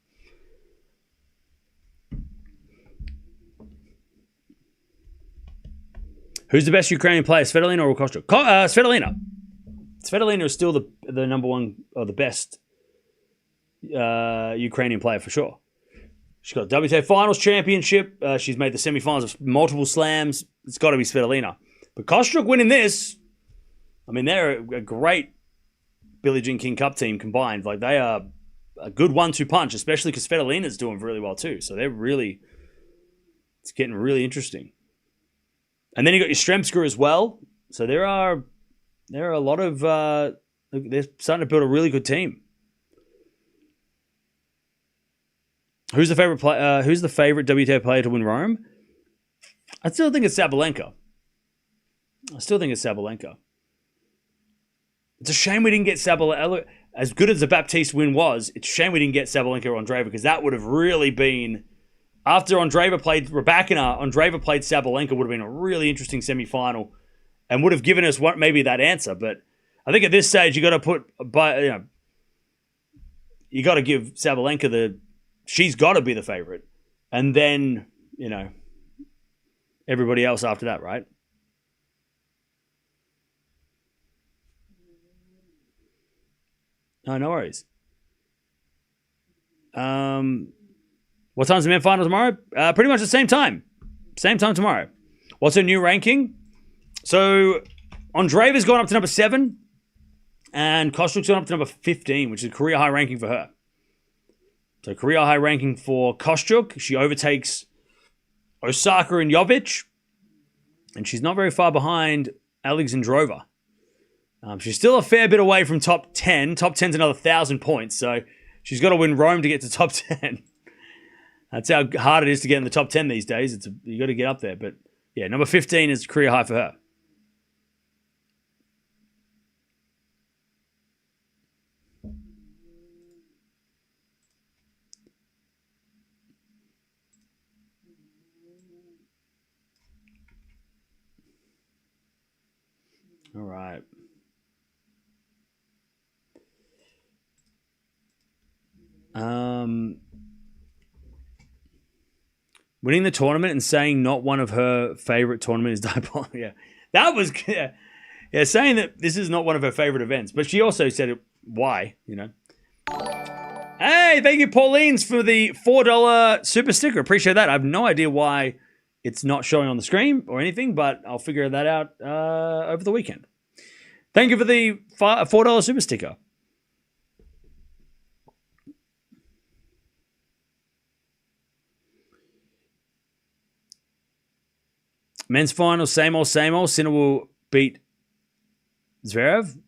Who's the best Ukrainian player, Svitolina or Kostyuk? Svitolina. Svitolina is still the number one, or the best Ukrainian player for sure. She's got WTA Finals championship. She's made the semifinals of multiple slams. It's got to be Svitolina. But Kostyuk winning this, they're a great Billie Jean King Cup team combined. They are a good 1-2 punch, especially because Svitolina's doing really well too. So it's getting really interesting. And then you got your Stremska as well. So there are a lot of they're starting to build a really good team. Who's the favorite WTA player to win Rome? I still think it's Sabalenka. It's a shame we didn't get Sabalenka. As good as the Baptiste win was, it's a shame we didn't get Sabalenka or Andreeva, because that would have really been... After Andreeva played Rybakina, Andreeva played Sabalenka, would have been a really interesting semi-final and would have given us maybe that answer. But I think at this stage, you got to you got to give Sabalenka she's got to be the favorite. And then, everybody else after that, right? No worries. What time's the men's final tomorrow? Pretty much the same time. Same time tomorrow. What's her new ranking? So, Andreeva's gone up to number 7. And Kostyuk's gone up to number 15, which is a career high ranking for her. So, career high ranking for Kostyuk. She overtakes Osaka and Jovic. And she's not very far behind Alexandrova. She's still a fair bit away from top 10. Top 10's another 1,000 points. So, she's got to win Rome to get to top 10. That's how hard it is to get in the top 10 these days. You got to get up there. But yeah, number 15 is career high for her. All right. Winning the tournament and saying not one of her favorite tournaments is Dipole. Yeah, that was saying that this is not one of her favorite events. But she also said why. Hey, thank you, Pauline's, for the $4 super sticker. Appreciate that. I have no idea why it's not showing on the screen or anything, but I'll figure that out over the weekend. Thank you for the $4 super sticker. Men's final, same old, same old. Sinner will beat Zverev.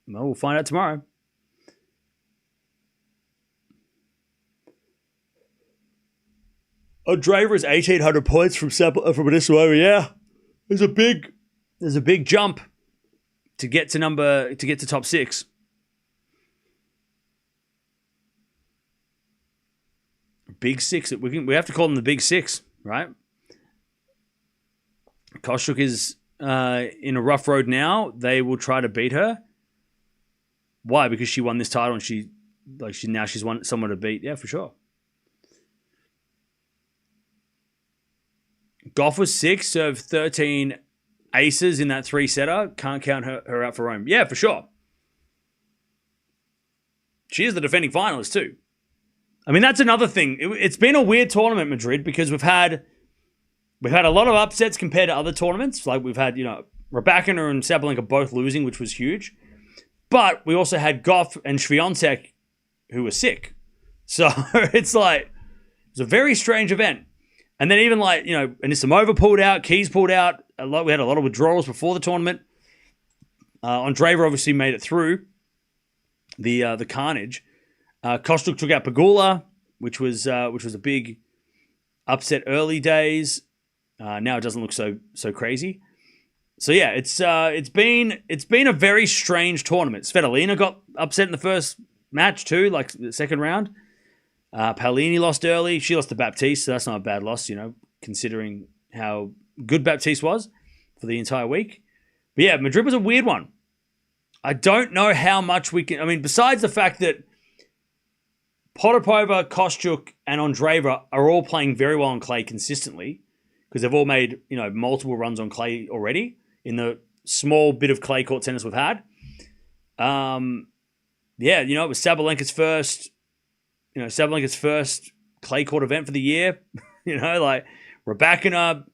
Well, we'll find out tomorrow. Andreeva is 1,800 points from Anisimova. Yeah, there's a big jump to get to top 6. Big 6. We have to call them the big 6, right? Kostyuk is in a rough road now. They will try to beat her. Why? Because she won this title and she's won someone to beat. Yeah, for sure. Gauff was 6, served 13 aces in that 3-setter. Can't count her out for Rome. Yeah, for sure. She is the defending finalist too. I mean, that's another thing. It's been a weird tournament, Madrid, because we've had a lot of upsets compared to other tournaments. Like we've had, Raducanu and Sabalenka both losing, which was huge. But we also had Gauff and Swiatek who were sick. So it's a very strange event. And then even Anisimova pulled out, Keys pulled out. We had a lot of withdrawals before the tournament. Andreeva obviously made it through the carnage. Kostyuk took out Pegula, which was a big upset early days. Now it doesn't look so crazy. So yeah, it's been a very strange tournament. Svitolina got upset in the first match too, like the second round. Paolini lost early. She lost to Baptiste, so that's not a bad loss, considering how good Baptiste was for the entire week. But yeah, Madrid was a weird one. I don't know how much we can... I mean, besides the fact that Potapova, Kostyuk, and Andreeva are all playing very well on clay consistently, because they've all made, multiple runs on clay already in the small bit of clay court tennis we've had. It was Sabalenka's first clay court event for the year. Raducanu,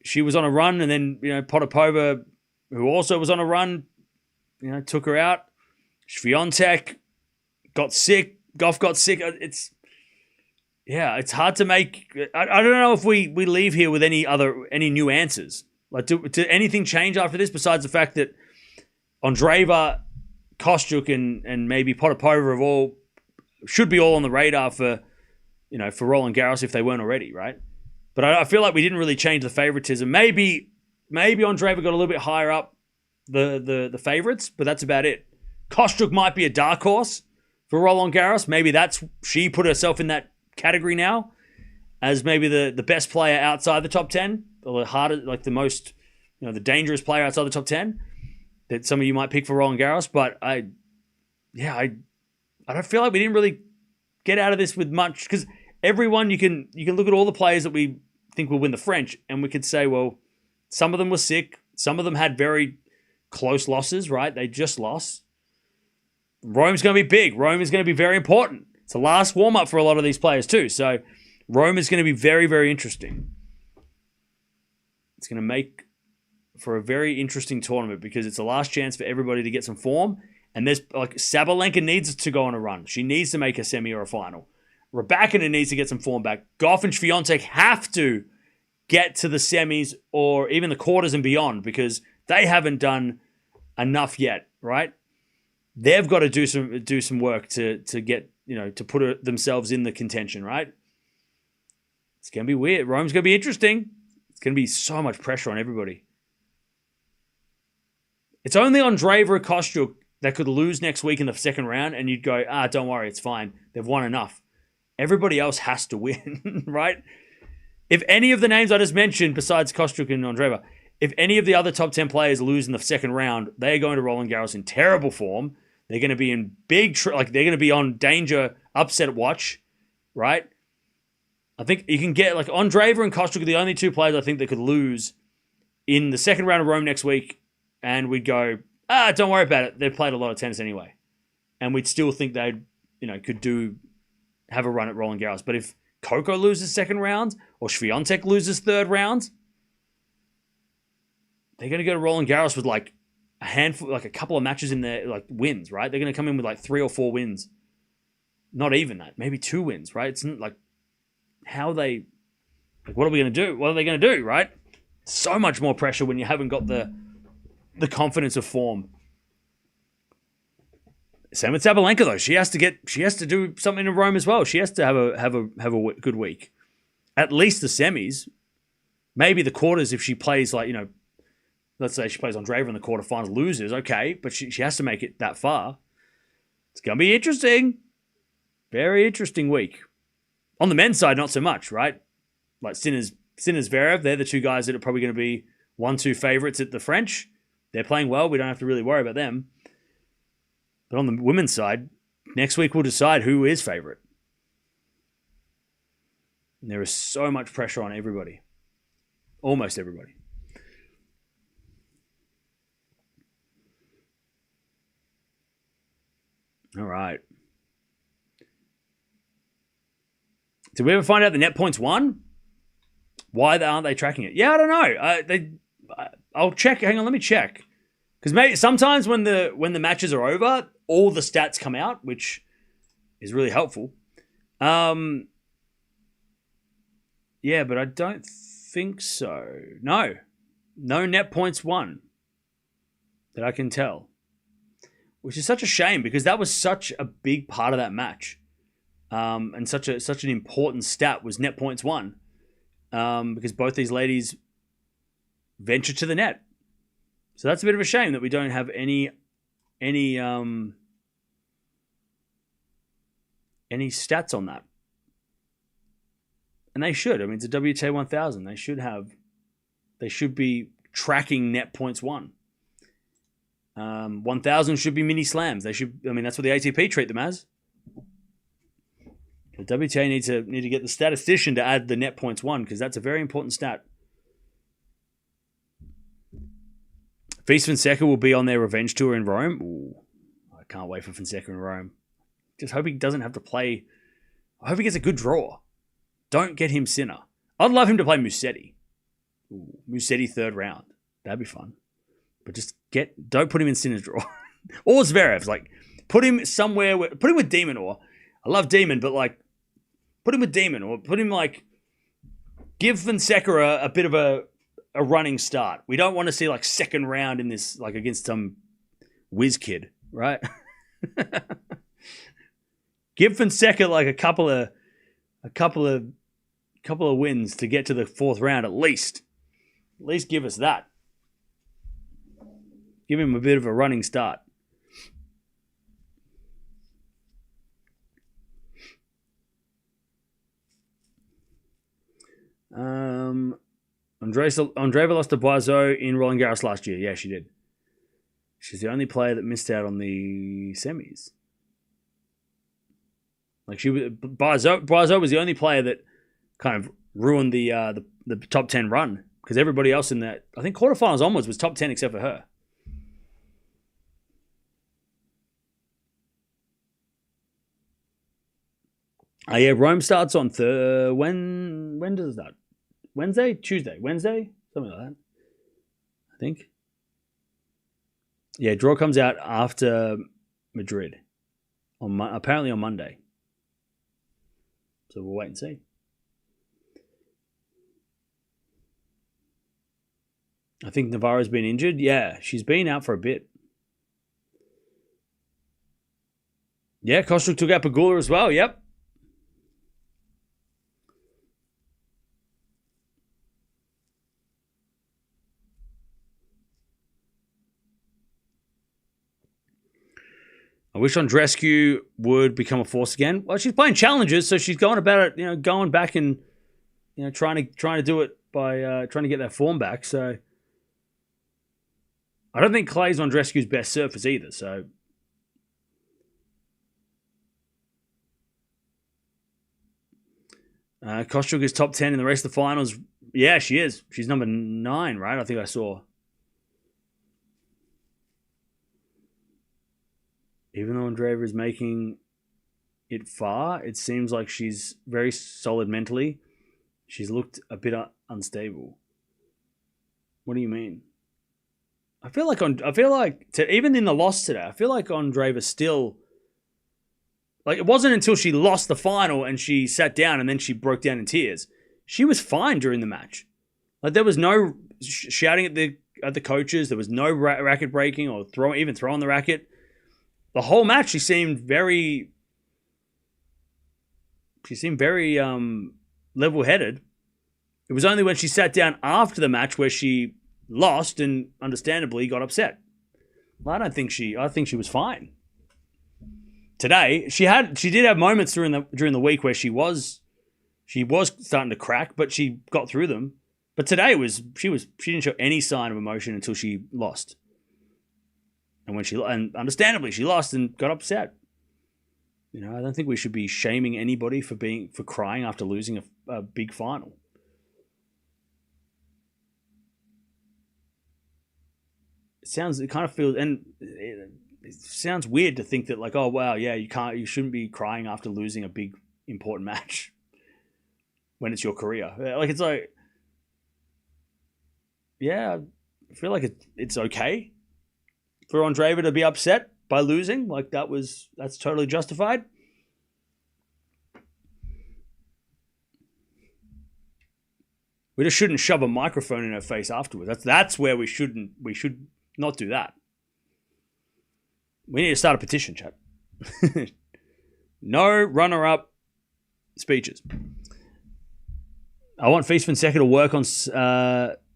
she was on a run, and then, Potapova, who also was on a run, took her out. Swiatek got sick. Gauff got sick. It's hard to make. I don't know if we leave here with any new answers. Like, did anything change after this besides the fact that Andreeva, Kostyuk, and maybe Potapova should be all on the radar for Roland Garros if they weren't already, right? But I feel like we didn't really change the favoritism. Maybe Andreeva got a little bit higher up the favorites, but that's about it. Kostyuk might be a dark horse for Roland Garros. Maybe she put herself in that category now as maybe the best player outside the top 10, or the most, the dangerous player outside the top 10 that some of you might pick for Roland Garros. But I don't feel like we didn't really get out of this with much, because everyone, you can look at all the players that we think will win the French, and we could say, well, some of them were sick, some of them had very close losses, right? They just lost. Rome's going to be big. Rome is going to be very important. It's the last warm-up for a lot of these players too. So Rome is going to be very, very interesting. It's going to make for a very interesting tournament because it's the last chance for everybody to get some form. And there's Sabalenka needs to go on a run. She needs to make a semi or a final. Raducanu needs to get some form back. Gauff and Swiatek have to get to the semis or even the quarters and beyond because they haven't done enough yet, right? They've got to do some work to get, to put themselves in the contention, right? It's going to be weird. Rome's going to be interesting. It's going to be so much pressure on everybody. It's only Andreeva or Kostyuk that could lose next week in the second round, and you'd go, don't worry, it's fine. They've won enough. Everybody else has to win, right? If any of the names I just mentioned, besides Kostyuk and Andreeva, if any of the other top 10 players lose in the second round, they're going to Roland Garros in terrible form. They're going to be in big, they're going to be on danger, upset watch, right? I think you can get, Andreeva and Kostyuk are the only two players I think that could lose in the second round of Rome next week, and we'd go, don't worry about it. They've played a lot of tennis anyway. And we'd still think they'd, have a run at Roland Garros. But if Coco loses second round or Swiatek loses third round, they're going to go to Roland Garros with a handful, a couple of matches in their wins, right? They're going to come in with 3 or 4 wins. Not even that. Maybe 2 wins, right? It's not how they, what are we going to do? What are they going to do, right? So much more pressure when you haven't got the confidence of form. Same with Sabalenka though. She has to do something in Rome as well. She has to have a good week. at least the semis, maybe the quarters if she plays like, let's say she plays Andreeva in the quarterfinals, loses, okay, but she has to make it that far. It's going to be interesting. Very interesting week. On the men's side, not so much, right? Like Sinner's Zverev, they're the two guys that are probably going to be 1-2 favorites at the French. They're playing well. We don't have to really worry about them. But on the women's side, next week we'll decide who is favorite. And there is so much pressure on everybody. Almost everybody. All right. Did we ever find out the net points won? Why aren't they tracking it? Yeah, I don't know. I'll check. Hang on, let me check. Because maybe sometimes when the matches are over, all the stats come out, which is really helpful. Yeah, but I don't think so. No net points won that I can tell, which is such a shame because that was such a big part of that match, and such an important stat was net points won, because both these ladies ventured to the net. So that's a bit of a shame that we don't have any stats on that. And they should. I mean, it's a WTA 1000. They should be tracking net points won. 1000 should be mini slams. That's what the ATP treat them as. The WTA need to get the statistician to add the net points won because that's a very important stat. Fonseca will be on their revenge tour in Rome. Ooh, I can't wait for Fonseca in Rome. Just hope he doesn't have to play. I hope he gets a good draw. Don't get him Sinner. I'd love him to play Musetti. Ooh, Musetti third round. That'd be fun. But just don't put him in Sinner's draw. Or Zverev's. Like, put him somewhere. Put him with Demon. Or I love Demon, but like, put him with Demon. Or put him like, give Fonseca a bit of a running start. We don't want to see like second round in this, like against some whiz kid, right? Give Fonseca like a couple of wins to get to the fourth round at least. At least give us that. Give him a bit of a running start. Andreeva lost to Boiseau in Roland Garros last year. Yeah, she did. She's the only player that missed out on the semis. Like Boiseau was the only player that kind of ruined the top 10 run because everybody else in that, I think quarterfinals onwards was top 10 except for her. Yeah, Rome starts on when does that? Wednesday? Tuesday? Wednesday? Something like that. I think. Yeah, draw comes out after Madrid. Apparently on Monday. So we'll wait and see. I think Navarro's been injured. Yeah, she's been out for a bit. Yeah, Kostyuk took out Pegula as well. Yep. I wish Andreescu would become a force again. Well, she's playing challenges, so she's going about it, going back and, trying to do it by trying to get that form back. So I don't think clay's Andreescu's best surface either. So Kostyuk is top 10 in the rest of the finals. Yeah, she is. She's number 9, right? I think I saw. Even though Andreeva is making it far, it seems like she's very solid mentally. She's looked a bit unstable. What do you mean? I feel like even in the loss today, I feel like Andreeva still, like, it wasn't until she lost the final and she sat down and then she broke down in tears. She was fine during the match. Like, there was no shouting at the coaches. There was no racket breaking or throwing the racket. The whole match, she seemed very level-headed, It was only when she sat down after the match where she lost and understandably got upset. Well, I think she was fine. Today, she did have moments during the week where she was starting to crack, but she got through them. But today she didn't show any sign of emotion until she lost. And understandably she lost and got upset. I don't think we should be shaming anybody for crying after losing a big final. It kind of feels, and it sounds weird to think that, like, oh wow, yeah, you shouldn't be crying after losing a big important match when it's your career. Like, it's like, yeah, I feel like it's okay for Andreeva to be upset by losing. Like, that's totally justified. We just shouldn't shove a microphone in her face afterwards. That's where we should not do that. We need to start a petition, chat. No runner-up speeches. I want Fils Fonseca to work on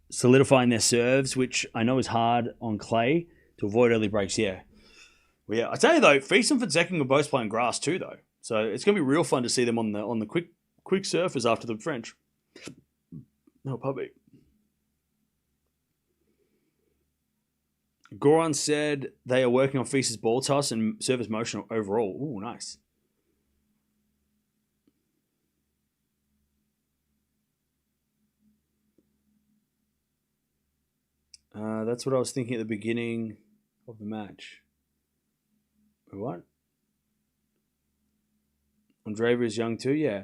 solidifying their serves, which I know is hard on clay, to avoid early breaks. Yeah. Well, yeah. I tell you though, Fils and Fonseca are both playing grass too, though. So it's going to be real fun to see them on the quick surface after the French. No puppy. Goran said they are working on Fis's ball toss and service motion overall. Ooh, nice. That's what I was thinking at the beginning of the match. What? Andreeva is young too, yeah.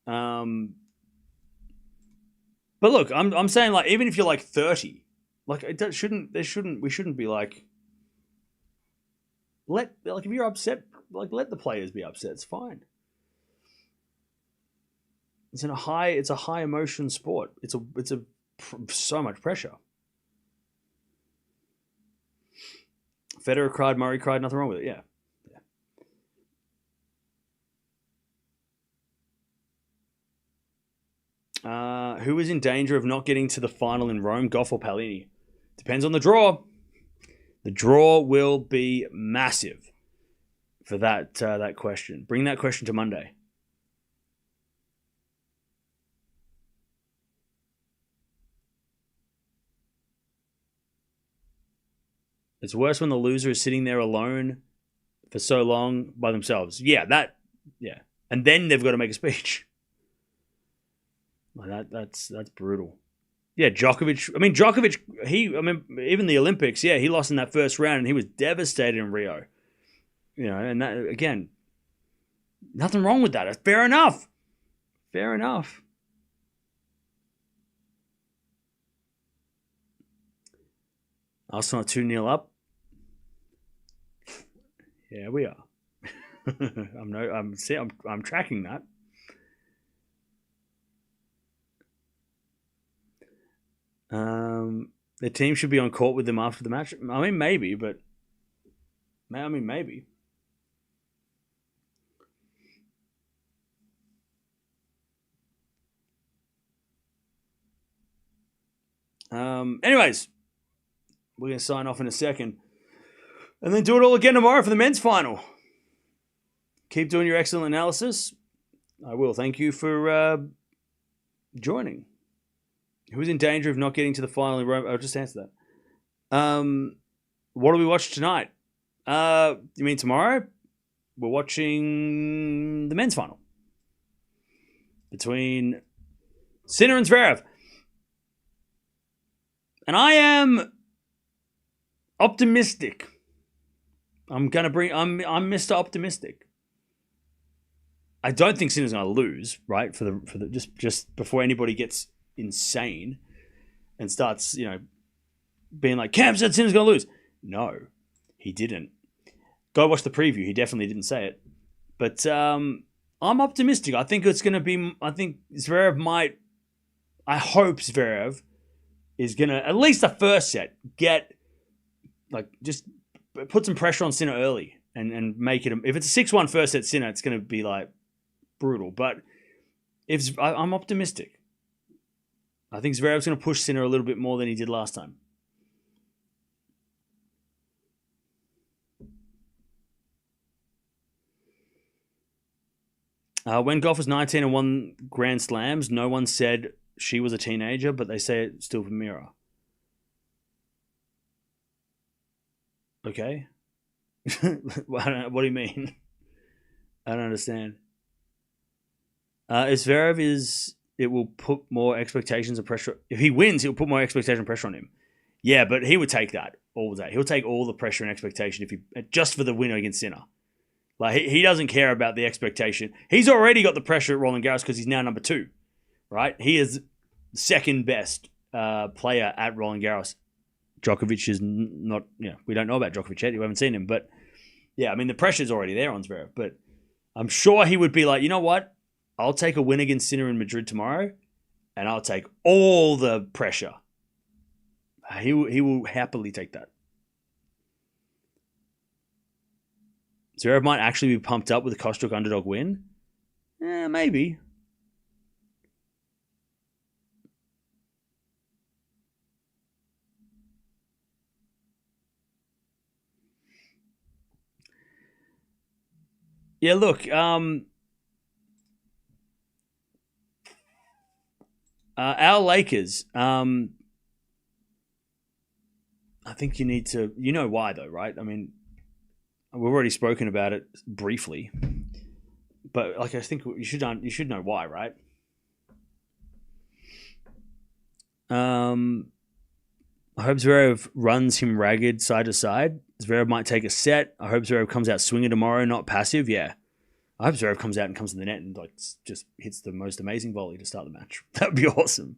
But look, I'm saying, like, even if you're like 30, like, we shouldn't be like, if you're upset, like, let the players be upset. It's fine. It's a high emotion sport. It's so much pressure. Federer cried, Murray cried, nothing wrong with it. Yeah. Who is in danger of not getting to the final in Rome, Gauff or Palini? Depends on the draw. The draw will be massive for that question. Bring that question to Monday. It's worse when the loser is sitting there alone for so long by themselves. Yeah. And then they've got to make a speech. That's brutal. Yeah, Djokovic. Even the Olympics, yeah, he lost in that first round and he was devastated in Rio. And that, again, nothing wrong with that. It's fair enough. Fair enough. Arsenal 2-0 up. Yeah, we are. I'm tracking that. The team should be on court with them after the match. I mean, maybe, but maybe. Anyways, we're going to sign off in a second and then do it all again tomorrow for the men's final. Keep doing your excellent analysis. I will. Thank you for joining. Who's in danger of not getting to the final in Rome? I'll just answer that. What do we watch tonight? You mean tomorrow? We're watching the men's final between Sinner and Zverev. And I am optimistic. I'm Mr. Optimistic. I don't think Sinner's going to lose, right? For the just before anybody gets insane and starts, being like, Cam said Sinner's going to lose. No, he didn't. Go watch the preview. He definitely didn't say it. But I'm optimistic. I think it's going to be, I hope Zverev is going to, at least the first set, just put some pressure on Sinner early and make it, if it's a 6-1 first set Sinner, it's going to be like brutal. But I'm optimistic. I think Zverev's going to push Sinner a little bit more than he did last time. When Gauff was 19 and won Grand Slams, no one said she was a teenager, but they say it still for Mirra. Okay. What do you mean? I don't understand. If Zverev it will put more expectations and pressure. If he wins, it will put more expectation and pressure on him. Yeah, but he would take that all day. He'll take all the pressure and expectation just for the winner against Sinner. Like he doesn't care about the expectation. He's already got the pressure at Roland Garros because he's now number 2, right? He is second best player at Roland Garros. Djokovic is not, we don't know about Djokovic yet. We haven't seen him, but yeah, I mean the pressure's already there on Zverev. But I'm sure he would be like, you know what? I'll take a win against Sinner in Madrid tomorrow, and I'll take all the pressure. He will happily take that. Zverev might actually be pumped up with a Kostyuk underdog win. Maybe. Yeah, look. Our Lakers. I think you need to. You know why, though, right? I mean, we've already spoken about it briefly, but like I think you should know why, right? I hope Zverev runs him ragged side to side. Zverev might take a set. I hope Zverev comes out swinging tomorrow, not passive. Yeah, I hope Zverev comes out and comes to the net and like just hits the most amazing volley to start the match. That would be awesome.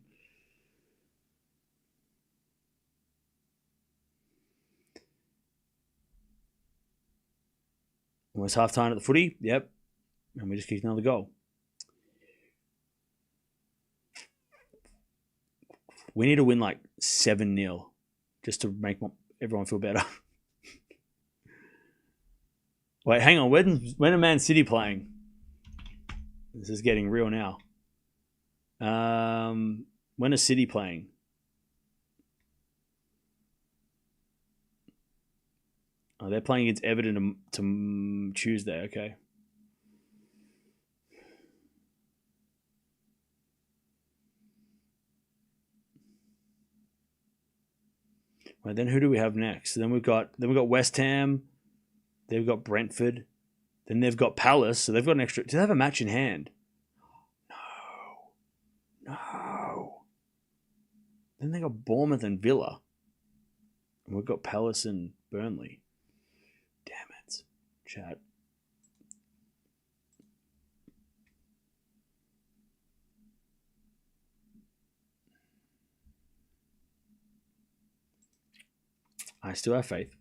Almost half time at the footy. Yep. And we just kicked another goal. We need to win like 7-0 just to make everyone feel better. Wait, hang on. When are Man City playing? This is getting real now. When is City playing? Oh, they're playing against Everton to Tuesday. Okay. Right, then who do we have next? Then we've got West Ham. They've got Brentford. Then they've got Palace. So they've got an extra. Do they have a match in hand? No. Then they got Bournemouth and Villa. And we've got Palace and Burnley. Damn it. Chat. I still have faith.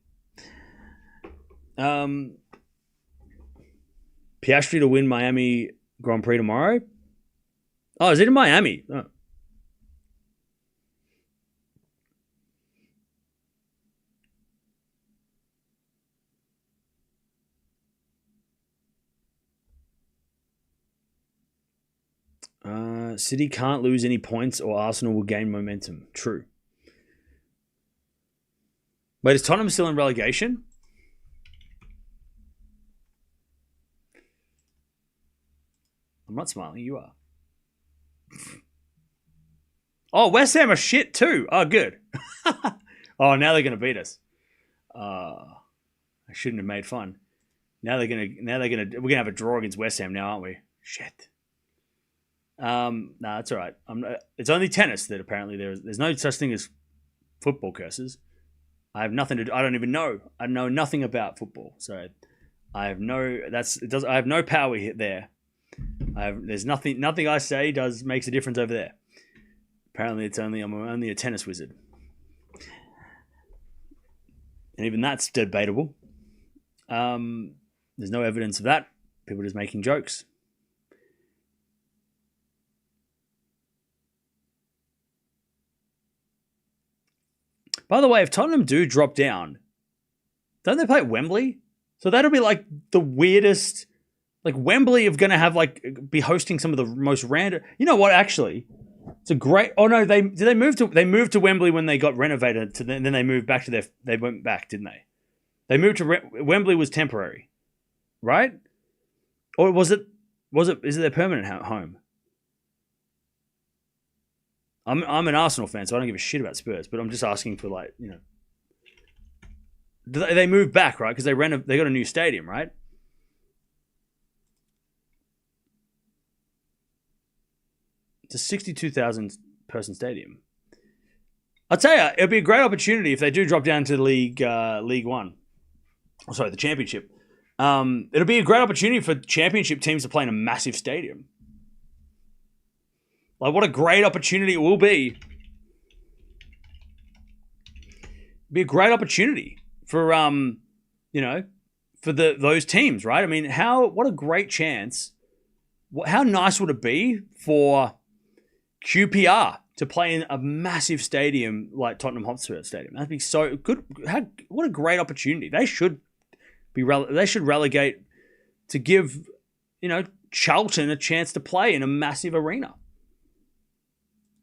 Piastri to win Miami Grand Prix tomorrow. Oh, is it in Miami? Oh. City can't lose any points or Arsenal will gain momentum. True. Wait, is Tottenham still in relegation? I'm not smiling, you are. Oh, West Ham are shit too. Oh, good. Oh, now they're gonna beat us. I shouldn't have made fun. We're gonna have a draw against West Ham now, aren't we? Shit. No, that's all right. It's only tennis that apparently there's no such thing as football curses. I have nothing to do. I don't even know. I know nothing about football, so I have no. I have no power there. There's nothing I say makes a difference over there. Apparently, I'm only a tennis wizard, and even that's debatable. There's no evidence of that. People are just making jokes. By the way, if Tottenham do drop down, don't they play at Wembley? So that'll be like the weirdest Like Wembley are going to have be hosting some of the most random. You know what? Actually, it's a great. Oh no, they moved to Wembley when they got renovated. And then they moved back to They went back, didn't they? They moved to Wembley was temporary, right? Or was it? Is it their permanent home? I'm an Arsenal fan, so I don't give a shit about Spurs. But I'm just asking for they moved back, right? Because they got a new stadium, right? It's a 62,000 person stadium. I'll tell you, it'll be a great opportunity if they do drop down to League One. Oh, sorry, the Championship. It'll be a great opportunity for Championship teams to play in a massive stadium. Like, what a great opportunity it will be. It'll be a great opportunity for for those teams, right? I mean, what a great chance. How nice would it be for QPR to play in a massive stadium like Tottenham Hotspur Stadium? That'd be so good. What a great opportunity. They should relegate to give, Charlton a chance to play in a massive arena.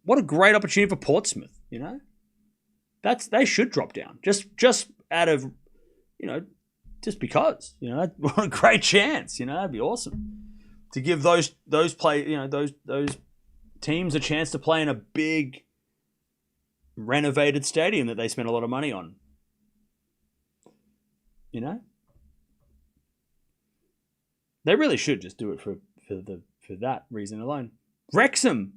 What a great opportunity for Portsmouth, They should drop down. Just out of, just because, what a great chance, that'd be awesome. To give those teams a chance to play in a big renovated stadium that they spent a lot of money on. They really should just do it for that reason alone. Wrexham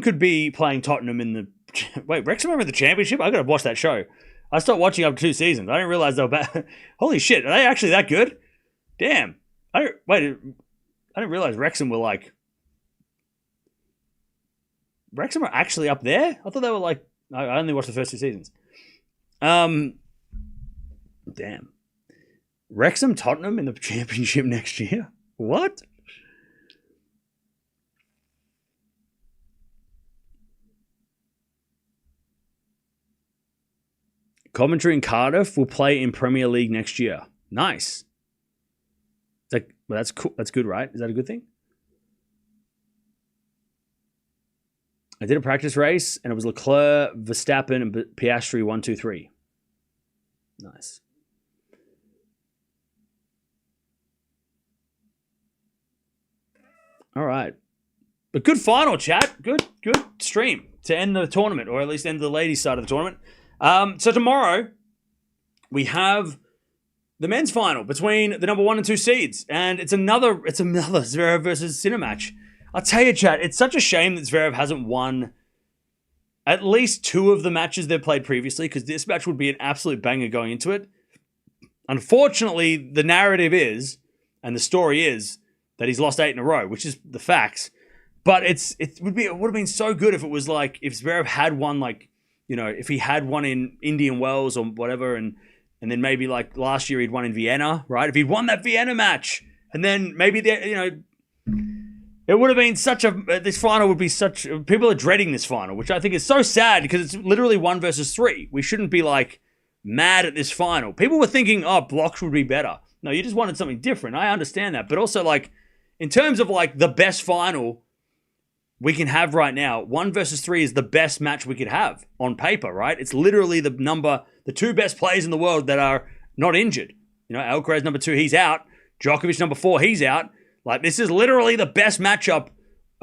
could be playing Tottenham in the... Wait, Wrexham are in the Championship? I gotta watch that show. I stopped watching after 2 seasons. I didn't realize they were bad. Holy shit, are they actually that good? Damn. I didn't realize Wrexham were Wrexham are actually up there? I thought they were I only watched the first 2 seasons. Damn. Wrexham Tottenham in the Championship next year? What? Coventry and Cardiff will play in Premier League next year. Nice. That's cool. That's good, right? Is that a good thing? I did a practice race, and it was Leclerc, Verstappen, and Piastri 1, 2, 3. Nice. All right. But good final, chat. Good stream to end the tournament, or at least end the ladies' side of the tournament. So tomorrow, we have the men's final between the number 1 and 2 seeds. And it's another Zverev versus Sinner match. I'll tell you, chat, it's such a shame that Zverev hasn't won at least 2 of the matches they've played previously, because this match would be an absolute banger going into it. Unfortunately, the narrative is, and the story is, that he's lost 8 in a row, which is the facts. But it would have been so good if it was if Zverev had won if he had won in Indian Wells or whatever, and then maybe last year he'd won in Vienna, right? If he'd won that Vienna match, and then maybe it would have been this final would be people are dreading this final, which I think is so sad because it's literally 1 versus 3. We shouldn't be mad at this final. People were thinking, blocks would be better. No, you just wanted something different. I understand that. But also in terms of the best final we can have right now, 1 versus 3 is the best match we could have on paper, right? It's literally the 2 best players in the world that are not injured. Alcaraz number 2, he's out. Djokovic number 4, he's out. This is literally the best matchup,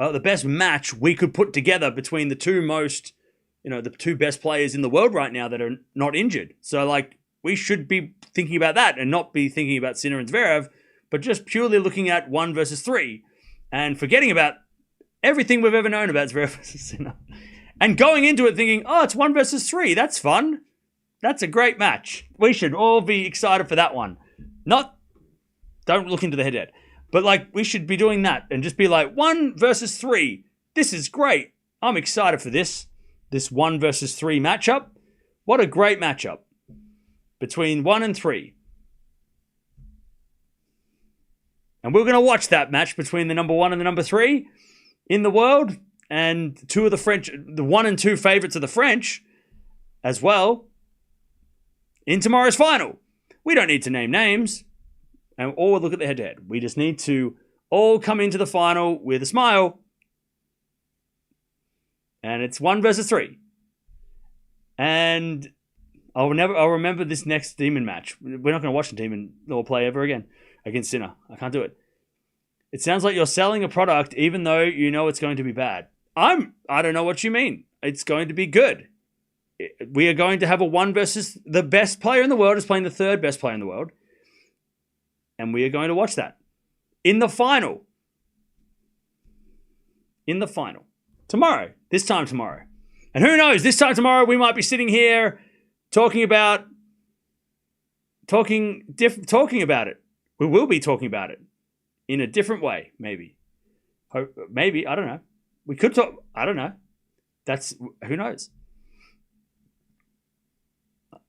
the best match we could put together between the 2 most, the 2 best players in the world right now that are not injured. So we should be thinking about that and not be thinking about Sinner and Zverev, but just purely looking at 1 versus 3 and forgetting about everything we've ever known about Zverev versus Sinner. And going into it thinking, it's 1 versus 3. That's fun. That's a great match. We should all be excited for that one. Don't look into the head-to-head. But we should be doing that and just be 1 versus 3. This is great. I'm excited for this 1 versus 3 matchup. What a great matchup between 1 and 3. And we're going to watch that match between the number 1 and the number 3 in the world, and 2 of the French, the 1 and 2 favorites of the French as well, in tomorrow's final. We don't need to name names. and all look at the head-to-head. We just need to all come into the final with a smile. And it's 1 versus 3. And I'll remember this next Demon match. We're not going to watch the Demon or play ever again against Sinner. I can't do it. It sounds like you're selling a product even though you know it's going to be bad. I don't know what you mean. It's going to be good. We are going to have a 1 versus the best player in the world is playing the 3rd best player in the world. And we are going to watch that. In the final. Tomorrow. This time tomorrow. And who knows, this time tomorrow we might be sitting here talking about it. We will be talking about it in a different way, maybe. Maybe, I don't know. We could talk, I don't know. Who knows?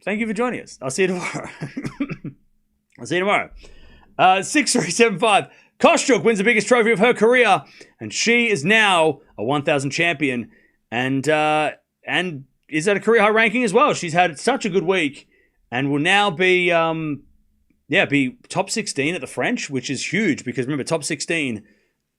Thank you for joining us. I'll see you tomorrow. 6-3-7-5. Kostyuk wins the biggest trophy of her career, and she is now a 1,000 champion, and is at a career high ranking as well. She's had such a good week, and will now be top 16 at the French, which is huge because remember, top 16,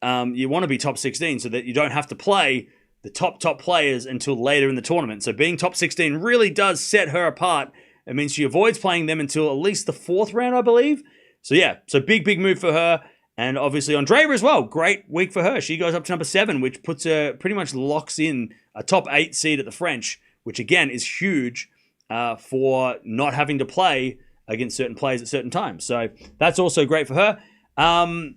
you want to be top 16 so that you don't have to play the top players until later in the tournament. So being top 16 really does set her apart. It means she avoids playing them until at least the 4th round, I believe. So yeah, so big move for her. And obviously Andreeva as well. Great week for her. She goes up to number 7, which puts her pretty much locks in a top 8 seed at the French, which again is huge for not having to play against certain players at certain times. So that's also great for her. I'll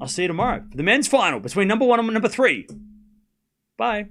see you tomorrow for the men's final between number 1 and number 3. Bye.